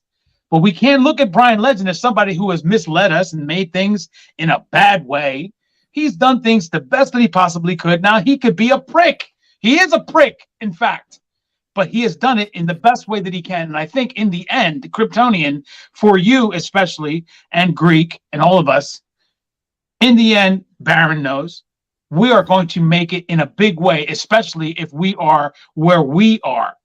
But we can't look at Brian Legend as somebody who has misled us and made things in a bad way. He's done things the best that he possibly could. Now, he could be a prick. He is a prick, in fact. But he has done it in the best way that he can. And I think in the end, Kryptonian, for you especially, and Greek, and all of us, in the end, Baron knows, we are going to make it in a big way, especially if we are where we are,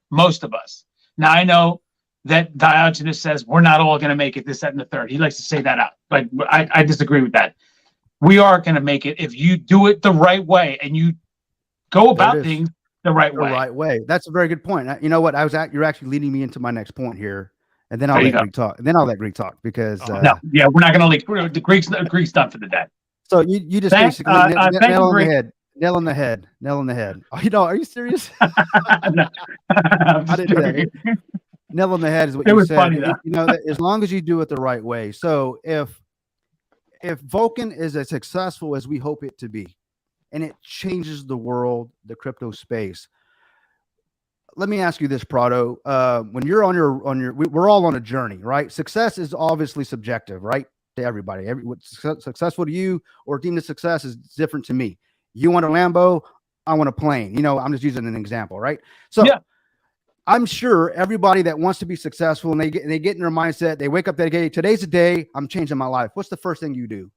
most of us. Now, I know that Diogenes says we're not all going to make it, this, that, and the third. He likes to say that out, but I disagree with that. We are going to make it if you do it the right way and you go about things the right way. The right way. That's a very good point. You know what? You're actually leading me into my next point here, and then I'll let Greek talk. And then I'll let Greek talk because we're not going to leak. The Greek's done for the day. So you just basically nail on the head. Nail on the head. Nail on the head. Oh, are you serious? No. I didn't do that. Nail on the head is what you said. Funny, as long as you do it the right way. So if Vulcan is as successful as we hope it to be, and it changes the world, the crypto space, let me ask you this, Prado. When you're on your, we're all on a journey, right? Success is obviously subjective, right? To everybody. What's successful to you or deemed as success is different to me. You want a Lambo, I want a plane. I'm just using an example, right? So yeah. I'm sure everybody that wants to be successful and they get in their mindset, they wake up that day, today's the day I'm changing my life. What's the first thing you do?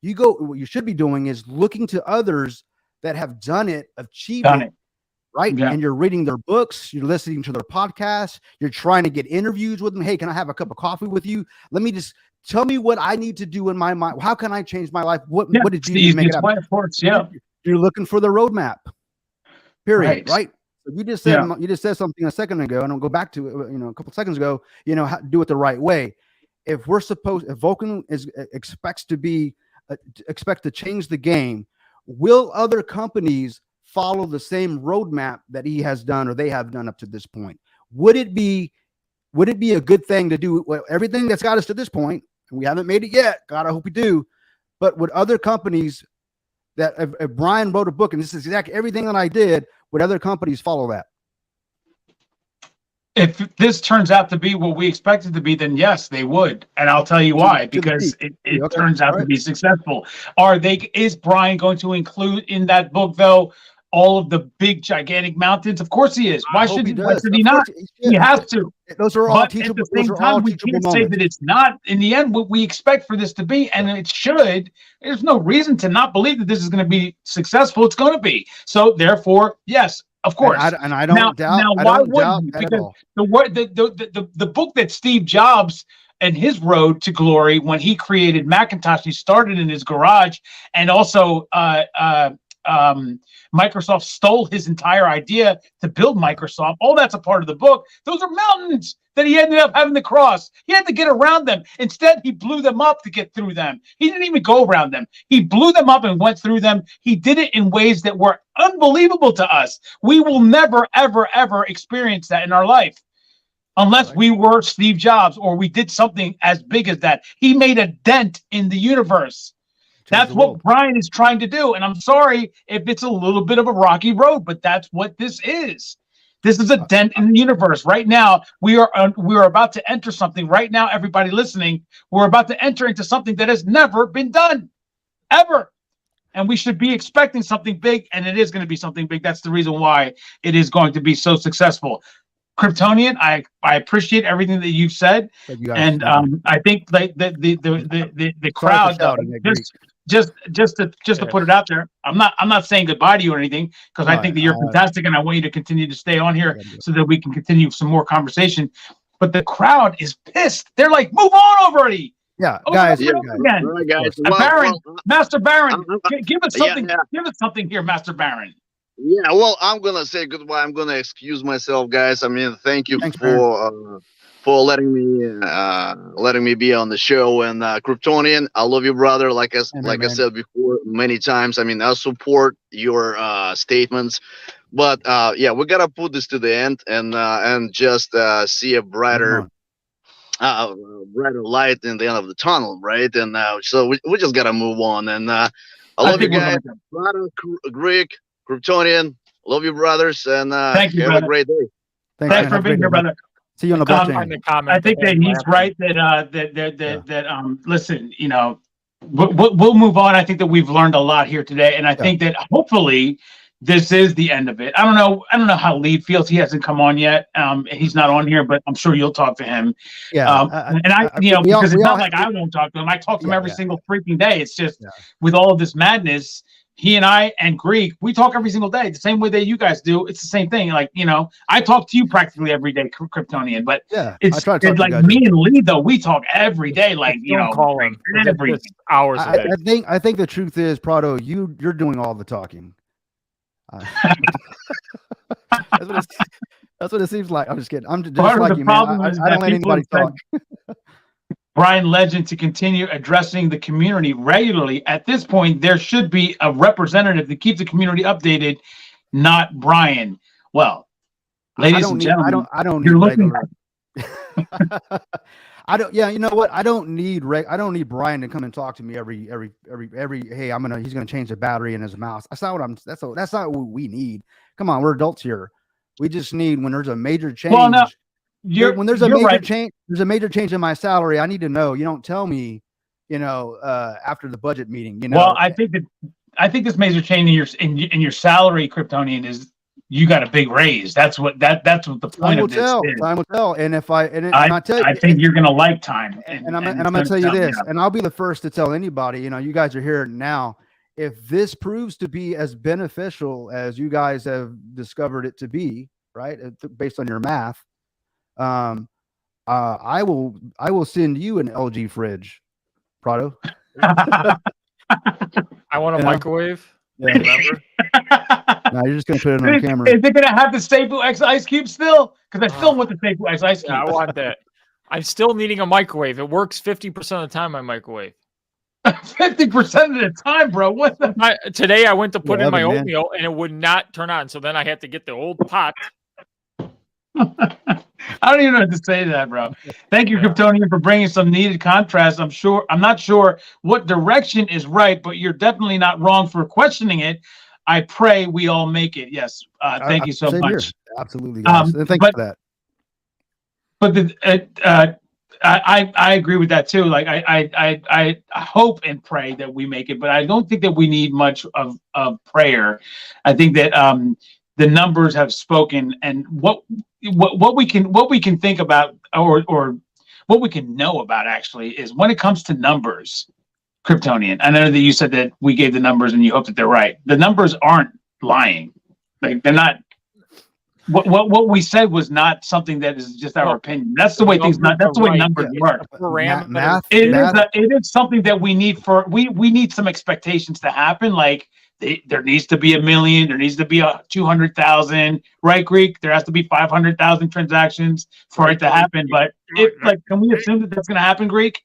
What you should be doing is looking to others that have done it, achieved it, right? Yeah. And you're reading their books, you're listening to their podcasts, you're trying to get interviews with them. Hey, can I have a cup of coffee with you? Let me just tell me what I need to do in my mind. How can I change my life? What did you do to make it happen? Yeah. You're looking for the roadmap. Period. Right? You just said something a second ago, and I'll go back to it. A couple seconds ago. How to do it the right way. If Vulcan expects to change the game, will other companies follow the same roadmap that he has done or they have done up to this point? Would it be a good thing to do everything that's got us to this point? And we haven't made it yet. God, I hope we do. But would other companies that if Brian wrote a book and this is exactly everything that I did, would other companies follow that? If this turns out to be what we expect it to be, then yes, they would. And I'll tell you why, because it turns out to be successful. Is Brian going to include in that book, though, all of the big gigantic mountains? Of course he is. Why should he? Why does. should he Of not? course He has to. Those are all But teachable. at the Those same are all time, we teachable can't say moments. that it's not. In the end, what we expect for this to be, and it should. There's no reason to not believe that this is going to be successful. It's going to be. So therefore, yes, of course. And I don't doubt. Now, I why don't doubt wouldn't you? that at Because all. the book that Steve Jobs and his road to glory, when he created Macintosh, he started in his garage, and also Microsoft stole his entire idea to build Microsoft. All that's a part of the book. Those are mountains that he ended up having to cross. He had to get around them. Instead, he blew them up to get through them. He didn't even go around them. He blew them up and went through them. He did it in ways that were unbelievable to us. We will never, ever, ever experience that in our life. Unless we were Steve Jobs or we did something as big as that. He made a dent in the universe. That's what Brian is trying to do. And I'm sorry if it's a little bit of a rocky road, but that's what this is. This is a dent in the universe. Right now, we are about to enter something. Right now, everybody listening, we're about to enter into something that has never been done, ever. And we should be expecting something big, and it is going to be something big. That's the reason why it is going to be so successful. Kryptonian, I appreciate everything that you've said, and I think like the crowd just to put it out there. I'm not saying goodbye to you or anything, because I think that you're fantastic, and I want you to continue to stay on here so that we can continue some more conversation. But the crowd is pissed. They're like, "Move on already." Yeah, guys. Baron, Master Baron, give us something. Give us something here, Master Baron. Yeah, well, I'm gonna say goodbye. I'm gonna excuse myself, guys. I mean, thank you for letting me be on the show. And Kryptonian, I love you, brother. Like I said before many times. I mean, I support your statements, but yeah, we gotta put this to the end and just see a brighter light in the end of the tunnel, right? And so we just gotta move on. And I love you guys, brother Greek. Kryptonian, love you, brothers, and thank you, have brother. a great day. Thanks for being here, brother. See you on the blockchain. I think that he's right that listen, you know, we'll move on. I think that we've learned a lot here today, and I think that hopefully this is the end of it. I don't know how Lead feels. He hasn't come on yet. He's not on here, but I'm sure you'll talk to him. Yeah. Because it's not like I won't talk to him. I talk to him every single freaking day. It's just with all of this madness, he and I and Greek, we talk every single day, the same way that you guys do. It's the same thing. Like, you know, I talk to you practically every day, Kryptonian, but it's like me and Lee, though, we talk every day, like, you know, calling every hours a day. I think the truth is, Prado, you're doing all the talking. That's what it seems like. I'm just kidding. I'm just like you, man. I don't let anybody talk. Brian Legend to continue addressing the community regularly. At this point, there should be a representative to keep the community updated, not Brian. Well, ladies and gentlemen, I don't you're looking. I don't. Yeah, you know what? I don't need Brian to come and talk to me every. Hey, he's gonna change the battery in his mouse. That's not what we need. Come on, we're adults here. We just need when there's a major change. Well, no. When there's a major change, there's a major change in my salary. I need to know. You don't tell me, after the budget meeting. Well, I think this major change in your salary, Kryptonian, is you got a big raise. That's what the point of this is. Time will tell. And I think you're gonna like time. And I'm gonna tell you this, and I'll be the first to tell anybody. You guys are here now. If this proves to be as beneficial as you guys have discovered it to be, right, based on your math. I will send you an LG fridge, Prado. I want a microwave. Yeah. Remember? No, you're just gonna put it on camera. Is it gonna have the safuu X ice cube still? Because I still want the safuu X ice cube. Yeah, I want that. I'm still needing a microwave. It works 50% of the time. My microwave. 50% of the time, bro. What today I went to put in my oatmeal and it would not turn on. So then I had to get the old pot. I don't even know what to say to that, bro. Thank you, Kryptonian, for bringing some needed contrast. I'm not sure what direction is right, but you're definitely not wrong for questioning it. I pray we all make it. Yes. Thank you so much. Absolutely, guys. And thank you for that. But I agree with that too. Like I hope and pray that we make it, but I don't think that we need much of prayer. I think that the numbers have spoken, and what we can think about, or what we can know about actually, is when it comes to numbers, Kryptonian. I know that you said that we gave the numbers and you hope that they're right. The numbers aren't lying. Like they're not. What we said was not something that is just our opinion. That's the way things. That's the way numbers work. Math. It is something that we need for we need some expectations to happen. Like there needs to be 1 million. There needs to be 200,000. Right, Greek? There has to be 500,000 transactions for it to happen. But can we assume that that's going to happen, Greek?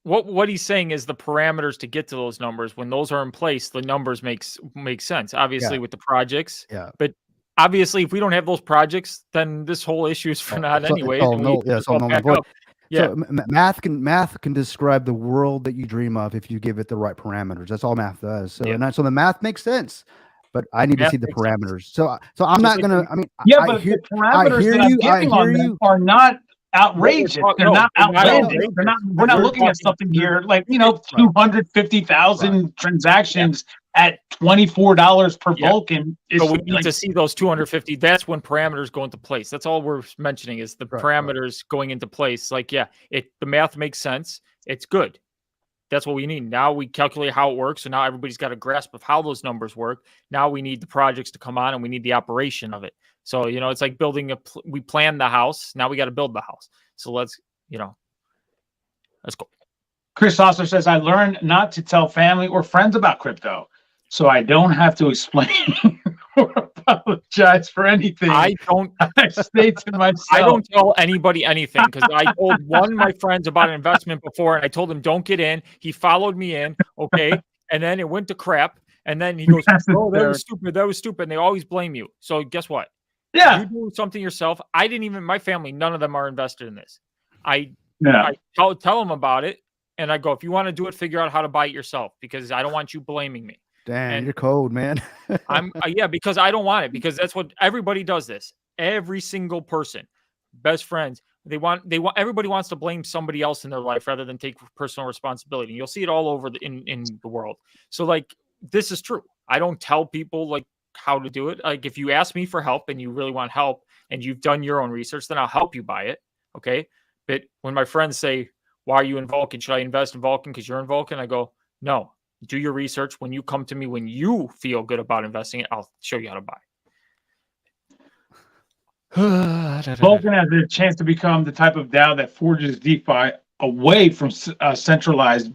What he's saying is the parameters to get to those numbers. When those are in place, the numbers make sense. Obviously, with the projects. Yeah. But obviously, if we don't have those projects, then this whole issue is for naught anyway. So math can describe the world that you dream of if you give it the right parameters. That's all math does. So so the math makes sense, but I need to see the parameters. So I'm not gonna. I mean, but the parameters that I'm giving on them are not outrageous. They're not outlandish. We're not looking at something here like 250,000 transactions at $24 per Vulcan. So we need to see those 250. That's when parameters go into place. That's all we're mentioning is the parameters going into place. Like, the math makes sense. It's good. That's what we need. Now we calculate how it works. So now everybody's got a grasp of how those numbers work. Now we need the projects to come on and we need the operation of it. So, it's like building we planned the house. Now we got to build the house. So let's go. Chris also says, I learned not to tell family or friends about crypto, so I don't have to explain or apologize for anything. I stay to myself. I don't tell anybody anything because I told one of my friends about an investment before, and I told him, don't get in. He followed me in, okay? And then it went to crap. And then he goes, oh, that was stupid. That was stupid. And they always blame you. So guess what? Yeah. You do something yourself. I didn't even, my family, none of them are invested in this. I tell them about it. And I go, if you want to do it, figure out how to buy it yourself because I don't want you blaming me. Damn, you're cold, man. Because I don't want it because that's what everybody does this. Every single person, best friends, everybody wants to blame somebody else in their life rather than take personal responsibility. And you'll see it all over in the world. So like, this is true. I don't tell people like how to do it. Like if you ask me for help and you really want help and you've done your own research, then I'll help you buy it. Okay. But when my friends say, why are you in Vulcan? Should I invest in Vulcan because you're in Vulcan? I go, no, do your research. When you come to me, when you feel good about investing it, I'll show you how to buy. Vulcan has a chance to become the type of DAO that forges DeFi away from centralized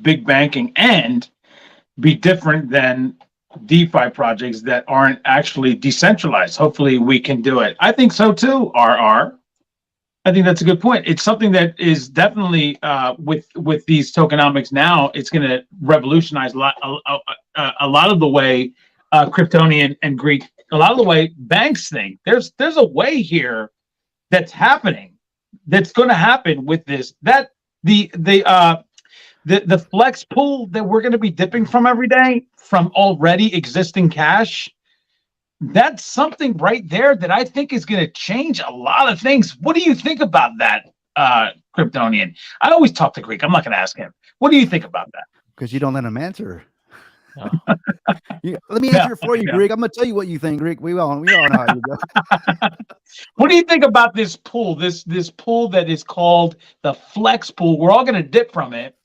big banking and be different than DeFi projects that aren't actually decentralized. Hopefully we can do it. I think so too, RR. I think that's a good point. It's something that is definitely with these tokenomics now, it's going to revolutionize a lot of the way Kryptonian and Greek, a lot of the way banks think. There's a way here that's happening, that's going to happen with this. That the flex pool that we're going to be dipping from every day from already existing cash, that's something right there that I think is going to change a lot of things. What do you think about that, Kryptonian? I always talk to Greek. I'm not going to ask him. What do you think about that? Because you don't let him answer. No. Let me answer for you, Greek. I'm going to tell you what you think, Greek. We all know how you go. What do you think about this pool? This pool that is called the flex pool. We're all going to dip from it.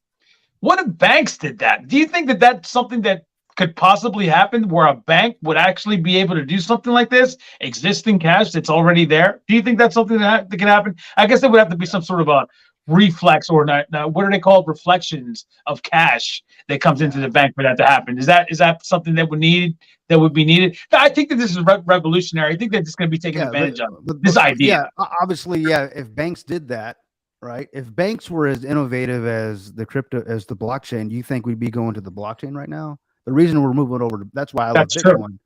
What if banks did that? Do you think that that's something that could possibly happen where a bank would actually be able to do something like this? Existing cash that's already there. Do you think that's something that can happen? I guess there would have to be some sort of a reflex or not. What are they called? Reflections of cash that comes into the bank for that to happen. Is that something that would be needed? I think that this is revolutionary. I think that it's going to be taken advantage of this idea. Yeah, obviously, if banks did that, right? If banks were as innovative as the blockchain, do you think we'd be going to the blockchain right now? The reason we're moving over that's why I love Bitcoin.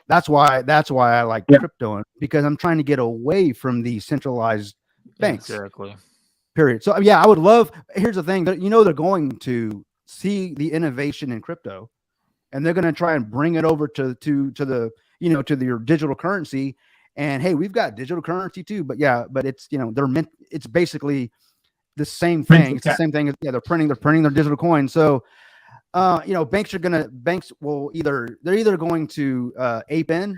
That's why I like crypto, because I'm trying to get away from the centralized banks. Exactly. Period. So I would love. Here's the thing that they're going to see the innovation in crypto, and they're going to try and bring it over to the to your digital currency, And hey, we've got digital currency too, but yeah, but it's, you know, it's basically the same thing. It's the same thing as, yeah, they're printing their digital coin. So, you know, banks will they're either going to ape in,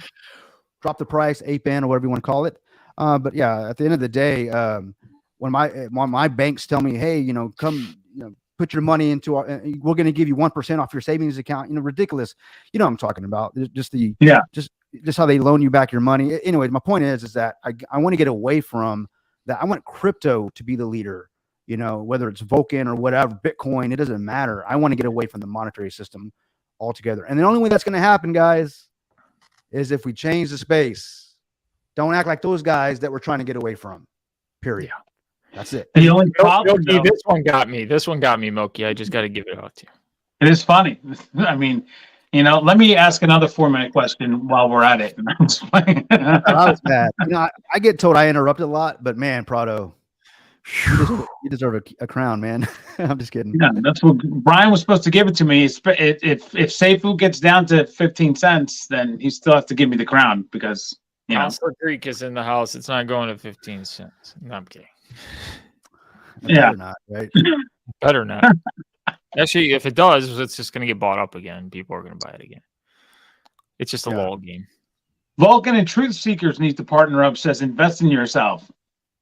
drop the price, ape in, or whatever you want to call it. But yeah, at the end of the day, when my banks tell me, hey, you know, come, you know, put your money into we're going to give you 1% off your savings account, you know, ridiculous. You know what I'm talking about. Just how they loan you back your money. Anyway, my point is that I want to get away from that. I want crypto to be the leader, you know, whether it's Vulcan or whatever, Bitcoin, it doesn't matter. I want to get away from the monetary system altogether. And the only way that's going to happen, guys, is if we change the space. Don't act like those guys that we're trying to get away from. Period. That's it. The only problem, Milky, this one got me. This one got me, Milky. I just got to give it out to you. It is funny. I mean, you know, let me ask another 4-minute question while we're at it. I was bad. You know, I get told I interrupt a lot, but man, Prado, you deserve a crown, man. I'm just kidding. Yeah, that's what Brian was supposed to give it to me. If safuu gets down to 15 cents, then he still has to give me the crown because, you know. Counselor Greek is in the house. It's not going to 15 cents. No, I'm kidding. Yeah. Better not, right? Better not. Actually, if it does, it's just going to get bought up again. People are going to buy it again. It's just a lull game. Vulcan and Truth Seekers need to partner up, says invest in yourself.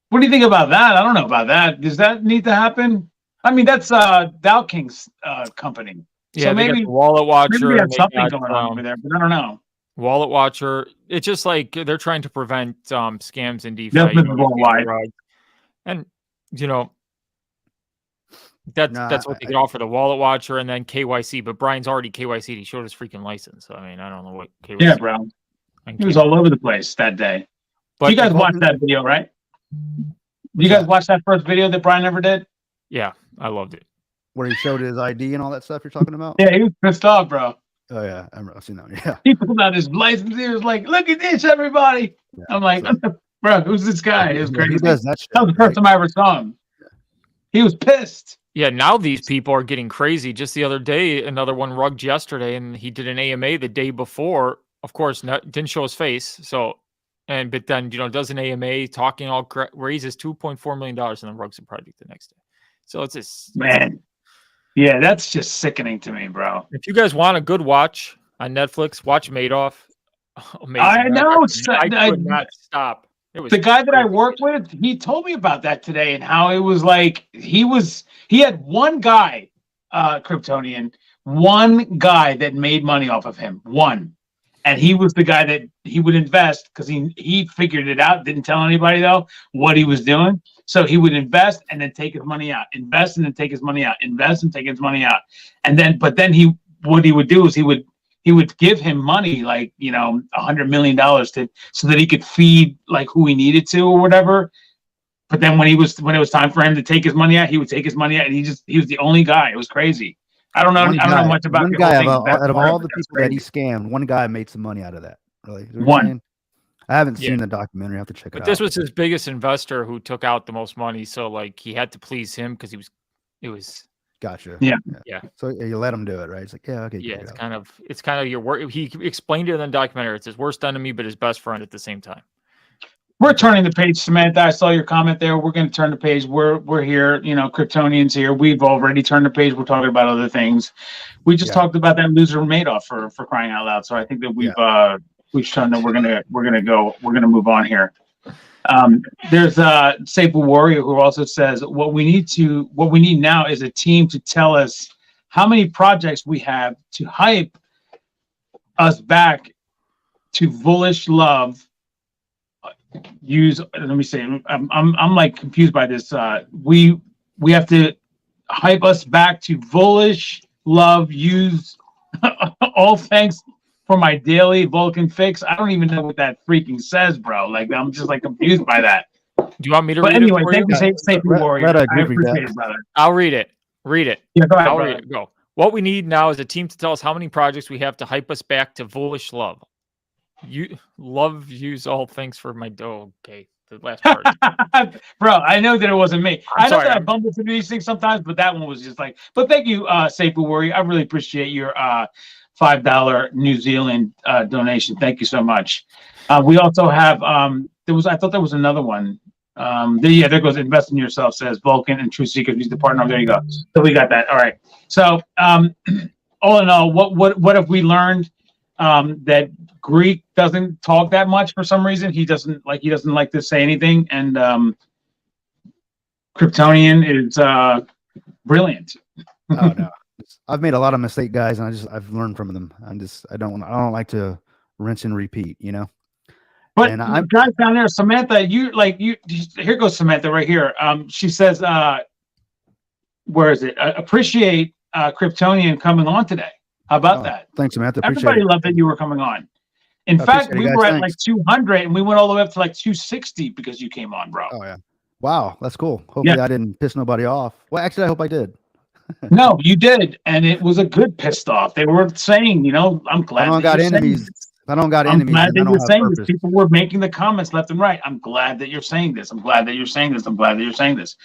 What do you think about that? I don't know about that. Does that need to happen? I mean, that's Dow King's company. Yeah, so maybe Wallet Watcher. Maybe we have something going on over there, but I don't know. Wallet Watcher. It's just like they're trying to prevent scams in DeFi. And you know, that's what they can offer, the Wallet Watcher and then KYC. But Brian's already KYC'd. He showed his freaking license. So, I mean, I don't know what KYC. Yeah, bro. He was all over the place that day. But you guys watched that video, right? You guys watched that first video that Brian ever did? Yeah, I loved it. Where he showed his ID and all that stuff you're talking about? Yeah, he was pissed off, bro. Oh, yeah. I've seen that. Yeah. He pulled out his license. He was like, look at this, everybody. Yeah, I'm like, bro, who's this guy? It was crazy. He does that shit, that was the first time I ever saw him. He was pissed. Yeah, now these people are getting crazy. Just the other day, another one rugged yesterday, and he did an AMA the day before. Of course, didn't show his face. So, but then, you know, does an AMA talking all raises $2.4 million and then rugs the project the next day. So it's just, man. Yeah, that's just sickening to me, bro. If you guys want a good watch on Netflix, watch Madoff. Amazing. I know. I could not stop. It was the guy that I work with, he told me about that today and how it was like he had one guy, Kryptonian, one guy that made money off of him. One. And he was the guy that he would invest because he figured it out, didn't tell anybody though what he was doing. So he would invest and then take his money out, invest and then take his money out, invest and take his money out. And then, but then what he would do is he would give him money, like, you know, $100 million so that he could feed like who he needed to or whatever. But then when it was time for him to take his money out, he would take his money out, and he was the only guy. It was crazy. I don't know much about one guy out of all the people that he scammed. One guy made some money out of that. Really, one. I haven't seen the documentary. I have to check it out. But this was his biggest investor who took out the most money, so like he had to please him because it was. Gotcha. Yeah. So you let him do it, right? It's like, yeah, okay. Yeah, it's kind of your work. He explained it in the documentary. It's his worst enemy, but his best friend at the same time. We're turning the page, Samantha. I saw your comment there. We're going to turn the page. We're here. You know, Kryptonian's here. We've already turned the page. We're talking about other things. We just talked about that loser Madoff for crying out loud. So I think that we've shown that we're gonna move on here. There's Safuu Warrior who also says what we need now is a team to tell us how many projects we have to hype us back to bullish love. Let me say, I'm like confused by this. We have to hype us back to bullish love. Use all thanks for my daily Vulcan fix. I don't even know what that freaking says, bro. Like, I'm just like confused by that. Do you want me to read it? Anyway, thank you, Safuu Warrior. I appreciate it, brother. I'll read it. Read it. Yeah, go ahead, I'll read it. Go. What we need now is a team to tell us how many projects we have to hype us back to bullish love. Use all thanks for my okay. The last part. Bro, I know that it wasn't me. I know that I I'm bump into these things sometimes, but that one was just like, but thank you, Safuu Warrior. I really appreciate your $5 New Zealand donation. Thank you so much. We also have I thought there was another one. There goes invest in yourself, says Vulcan and True Seekers. He's the partner. There you go. So we got that. All right. So all in all, what have we learned? That Greek doesn't talk that much for some reason. He doesn't like to say anything, and Kryptonian is brilliant. Oh no, I've made a lot of mistakes, guys, and I've learned from them. I don't like to rinse and repeat, you know. But and guys down there, Samantha, here goes Samantha right here. She says, where is it? Appreciate Kryptonian coming on today. How about that? Thanks, Samantha. Everybody loved that you were coming on. In fact, we were at like 200 and we went all the way up to like 260 because you came on, bro. Oh yeah. Wow, that's cool. Hopefully I didn't piss nobody off. Well, actually, I hope I did. No, you did, and it was a good pissed off. They were saying, you know, I'm glad. I don't got enemies. I don't got enemies. I'm glad that you're saying this. People were making the comments left and right. I'm glad that you're saying this. I'm glad that you're saying this. I'm glad that you're saying this.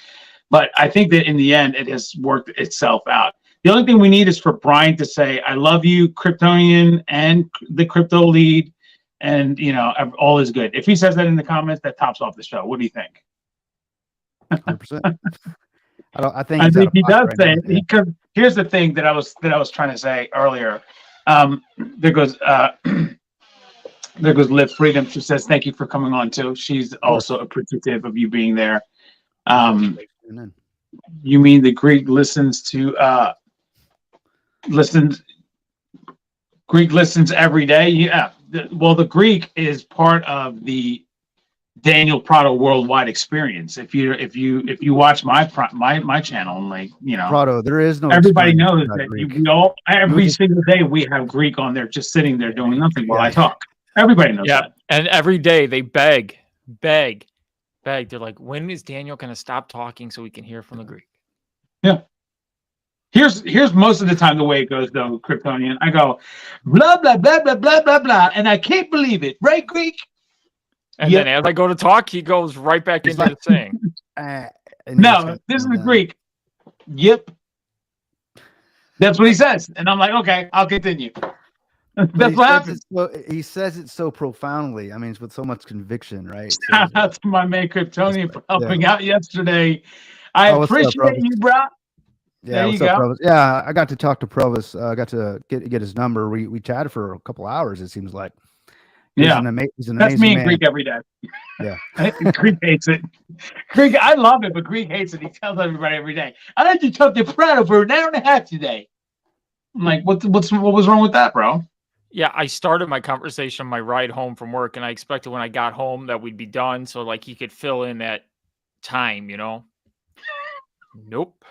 But I think that in the end, it has worked itself out. The only thing we need is for Brian to say, I love you, Kryptonian and the crypto lead. And, you know, all is good. If he says that in the comments, that tops off the show. What do you think? 100%. I think he does say it, because here's the thing that I was trying to say earlier. There goes Live Freedom. She says, thank you for coming on too. She's also appreciative of you being there. You mean the Greek listens every day? Yeah. Well, the Greek is part of the Daniel Prado worldwide experience. If you watch my channel, and like, you know, Prado, there is no. Everybody knows that every single day we have Greek on there, just sitting there doing nothing while I talk. Everybody knows that. And every day they beg. They're like, when is Daniel going to stop talking so we can hear from the Greek? Yeah. Here's most of the time the way it goes though, Kryptonian. I go blah blah blah blah blah blah blah, and I can't believe it, right, Greek? And then as I go to talk, he goes right back into the thing. No, this is the Greek. Yep. That's what he says, and I'm like, okay, I'll continue. That's what happens. He says it so profoundly. I mean, it's with so much conviction, right? Shout out to my man Kryptonian for helping out yesterday. I appreciate you, bro. Yeah, what's up, Provis? Yeah, I got to talk to Provis. I got to get his number. We chatted for a couple hours. It seems like. He's an amazing That's me and man. Greek every day. Yeah, Greek hates it. Greek, I love it, but Greek hates it. He tells everybody every day. I had to talk to Prado for an hour and a half today. I'm like, what was wrong with that, bro? Yeah, I started my conversation on my ride home from work, and I expected when I got home that we'd be done, so like he could fill in that time, you know. Nope.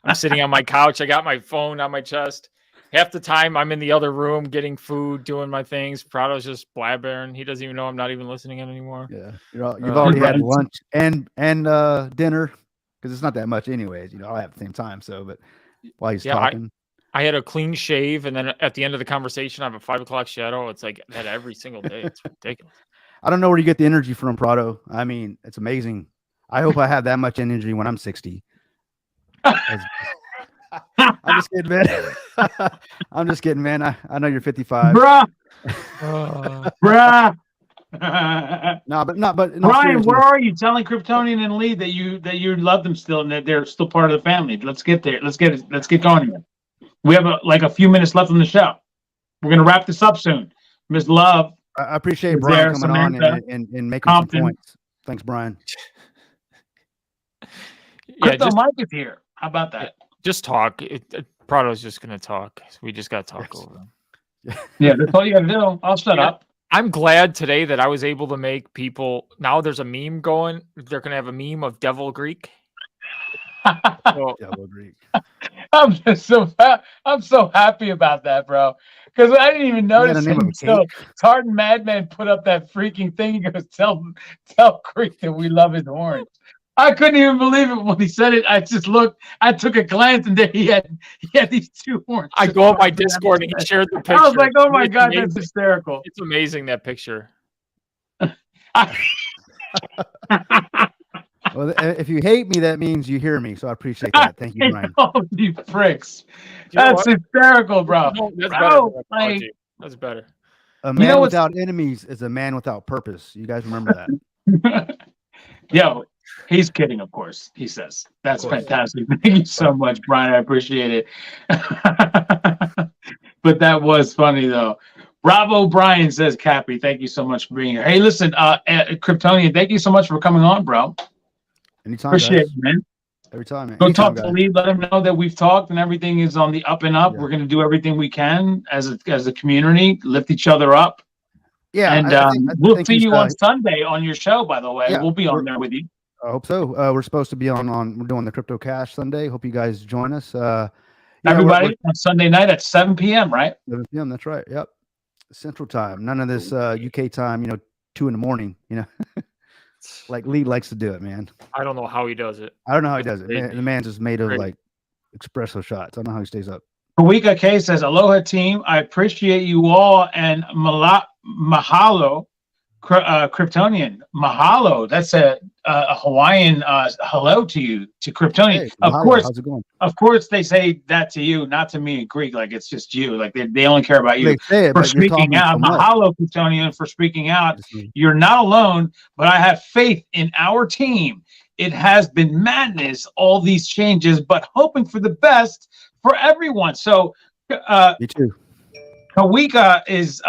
I'm sitting on my couch. I got my phone on my chest. Half the time I'm in the other room getting food, doing my things. Prado's just blabbering. He doesn't even know I'm not even listening in anymore. Yeah, you've already had lunch and dinner, because it's not that much anyways. You know, I'll have the same time. So, but while he's talking, I had a clean shave, and then at the end of the conversation, I have a 5 o'clock shadow. It's like that every single day. It's ridiculous. I don't know where you get the energy from, Prado. I mean, it's amazing. I hope I have that much energy when I'm 60. I'm just kidding, man. I'm just kidding, man. I know you're 55, bruh. But Brian, where are you? Telling Kryptonian and Lee that you love them still and that they're still part of the family. Let's get there. Let's get going here. We have a few minutes left on the show. We're gonna wrap this up soon. Miss Love. I appreciate Brian coming on and making some points. Thanks, Brian. Crypto Mike is here. How about that? Just talk. Prado's just going to talk. We just got to talk over him. Yeah, that's all you got to do. I'll shut up. I'm glad today that I was able to make people. Now there's a meme going. They're going to have a meme of Devil Greek. Devil Greek. I'm so happy about that, bro. Because I didn't even notice it until Tartan Madman put up that freaking thing. He goes, tell Greek that we love his horns. I couldn't even believe it when he said it. I just looked. I took a glance, and there he had these two horns. I go on my Discord, and he shared the picture. I was like, "Oh my god, that's hysterical!" It's amazing, that picture. Well, if you hate me, that means you hear me. So I appreciate that. Thank you, Brian. Oh, you pricks. You know That's what? hysterical, bro. No, that's Bro, better than an like, apology. That's better. A You man know what's- without enemies is a man without purpose. You guys remember that? Yo, he's kidding, of course, he says. That's fantastic. Thank you so much, Brian. I appreciate it. But that was funny, though. Bravo, Brian, says Cappy. Thank you so much for being here. Hey, listen, Kryptonian, thank you so much for coming on, bro. Anytime, Appreciate guys. it, man. Every time, man. Go Anytime, talk to guys. Lee. Let him know that we've talked and everything is on the up and up. Yeah. We're going to do everything we can as a community, lift each other up. Yeah, And I we'll think see he's, you on Sunday on your show, by the way. yeah, We'll be on we're- there with you. I hope so. We're supposed to be on. We're doing the Crypto Cash Sunday. Hope you guys join us. Yeah, Everybody on Sunday night at 7 p.m., right? 7 p.m. That's right. Yep. Central time. None of this UK time. 2 in the morning. Like Lee likes to do it, man. I don't know how he does it. I don't know how he does it. Crazy. The man's just made of Crazy. like espresso shots. I don't know how he stays up. Kawika K says, aloha team. I appreciate you all and mahalo, Kryptonian. Mahalo. That's a Hawaiian hello to you, to Kryptonian. Hey, of mahalo. course, How's it going? Of course, they say that to you, not to me in Greek. Like it's just you. Like they only care about you They say it, for but you're speaking talking out. so much. Mahalo, Kryptonian, for speaking out. Just me. You're not alone, but I have faith in our team. It has been madness, all these changes, but hoping for the best for everyone. So, Me too. Kawika is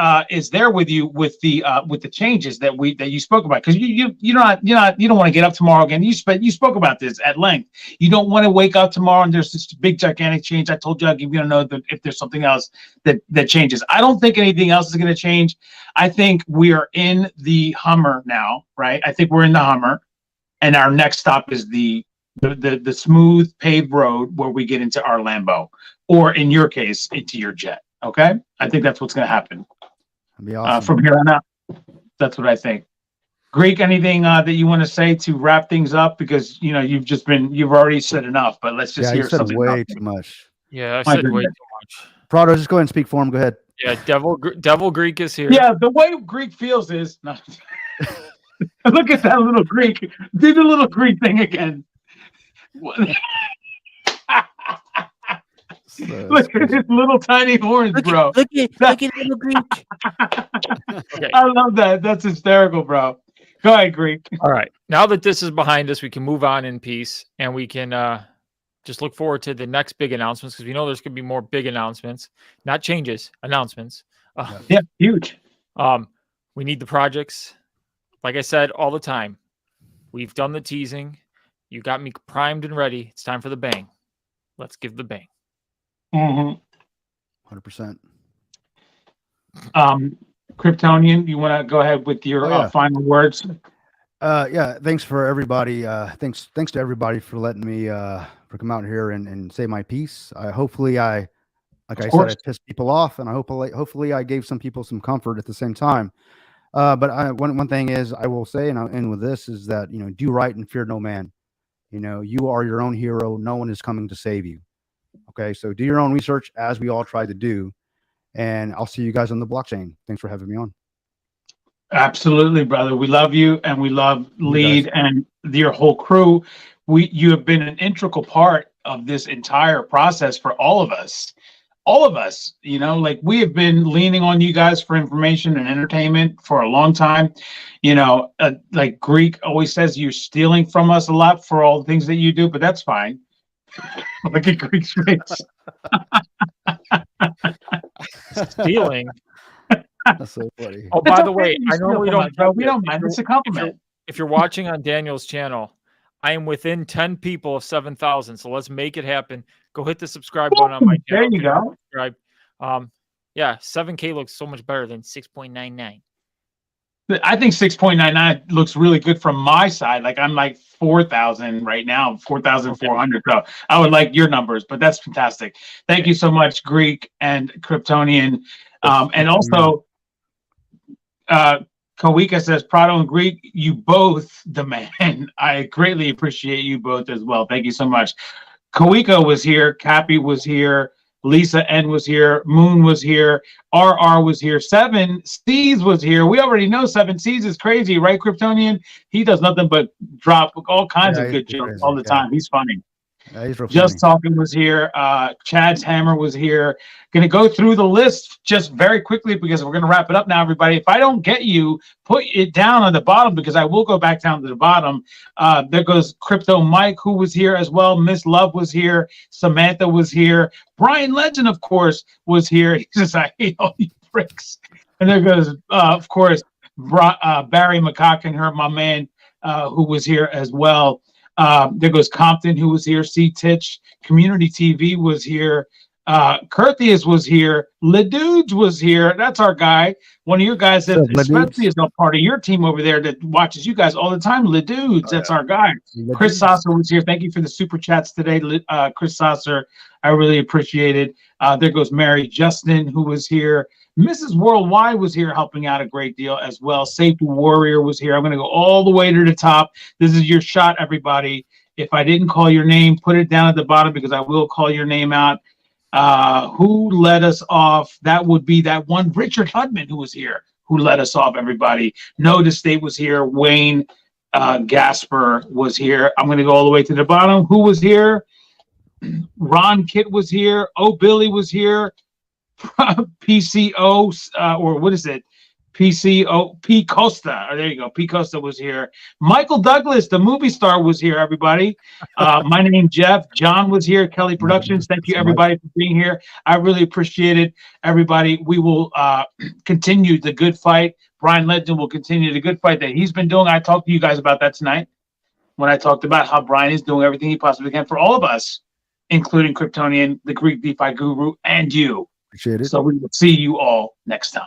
there with you with the changes that you spoke about, because you don't want to get up tomorrow again. You spoke about this at length. You don't want to wake up tomorrow and there's this big gigantic change. I told you I'll give you a note that if there's something else that changes. I don't think anything else is going to change. I think we are in the Hummer now, right? I think we're in the Hummer, and our next stop is the smooth paved road where we get into our Lambo, or in your case, into your jet. Okay, I think that's what's going to happen. That'd be awesome. From here on out. That's what I think. Greek, anything that you want to say to wrap things up? Because you've already said enough, but let's just Yeah, hear you said something. way else. too much. Yeah, I My said way goodness. too much. Prado, just go ahead and speak for him. Go ahead. Yeah, Devil Greek is here. Yeah, the way Greek feels is not. Look at that little Greek. Do the little Greek thing again. Look at his little tiny horns, bro. Look at little Greek. Okay. I love that. That's hysterical, bro. Go ahead, Greek. All right. Now that this is behind us, we can move on in peace, and we can just look forward to the next big announcements, because we know there's going to be more big announcements, not changes, announcements. Yeah, huge. We need the projects. Like I said all the time, we've done the teasing. You got me primed and ready. It's time for the bang. Let's give the bang. Mm-hmm. 100%. Kryptonian, you want to go ahead with your final words? Yeah, thanks for everybody. Thanks to everybody for letting me for come out here and say my piece. Hopefully I pissed people off, and I hopefully I gave some people some comfort at the same time. But one thing is, I will say, and I'll end with this, is that do right and fear no man. You are your own hero. No one is coming to save you. Okay, so do your own research, as we all try to do, and I'll see you guys on the blockchain. Thanks for having me on. Absolutely, brother. We love you, and we love Lead and your whole crew. You have been an integral part of this entire process for all of us. All of us, like we have been leaning on you guys for information and entertainment for a long time. Like Greek always says, you're stealing from us a lot for all the things that you do, but that's fine. Look at Greek's face. Stealing. That's so funny. Oh, by the way, I know we don't. We don't mind. It's a compliment. If you're watching on Daniel's channel, I am within 10 people of 7,000. So let's make it happen. Go hit the subscribe button on my channel. There you go. Subscribe. Yeah, 7K looks so much better than 6.99. I think 6.99 looks really good from my side. Like I'm like 4,000 right now, 4,400. So I would like your numbers, but that's fantastic. Thank you so much, Greek and Kryptonian. And also, Kawika says, Prado and Greek, you both the man. I greatly appreciate you both as well. Thank you so much. Kawika was here. Cappy was here. Lisa N was here. Moon was here. RR was here. 7 C's was here. We already know 7 C's is crazy, right, Kryptonian? He does nothing but drop all kinds of good jokes all the time. He's funny. He's Just funny. Talking was here. Chad's Hammer was here. Going to go through the list just very quickly because we're going to wrap it up now, everybody. If I don't get you, put it down on the bottom because I will go back down to the bottom. There goes Crypto Mike, who was here as well. Miss Love was here. Samantha was here. Brian Legend, of course, was here. He says, I hate all you pricks. And there goes, of course, Barry McCocken, my man, who was here as well. There goes Compton, who was here. C. Titch, Community TV was here. Curthius was here. LeDudes was here. That's our guy. One of your guys that especially is a part of your team over there that watches you guys all the time. LeDudes, that's our guy. Chris Sasser was here. Thank you for the super chats today, Chris Sasser. I really appreciate it. There goes Mary Justin, who was here. Mrs. Worldwide was here helping out a great deal as well. Safety Warrior was here. I'm going to go all the way to the top. This is your shot, everybody. If I didn't call your name, put it down at the bottom because I will call your name out. Who let us off? That would be that one Richard Hudman who was here. Who let us off, everybody? Notice State was here. Wayne Gasper was here. I'm going to go all the way to the bottom. Who was here? Ron Kitt was here. Oh, Billy was here. PCO, or what is it? PCO, P Costa. Oh, there you go. P Costa was here. Michael Douglas, the movie star, was here, everybody. My name Jeff. John was here. Kelly Productions. Thank you, everybody, for being here. I really appreciate it, everybody. We will continue the good fight. Brian Legend will continue the good fight that he's been doing. I talked to you guys about that tonight when I talked about how Brian is doing everything he possibly can for all of us, including Kryptonian, the Greek DeFi guru, and you. Appreciate it. So we will see you all next time.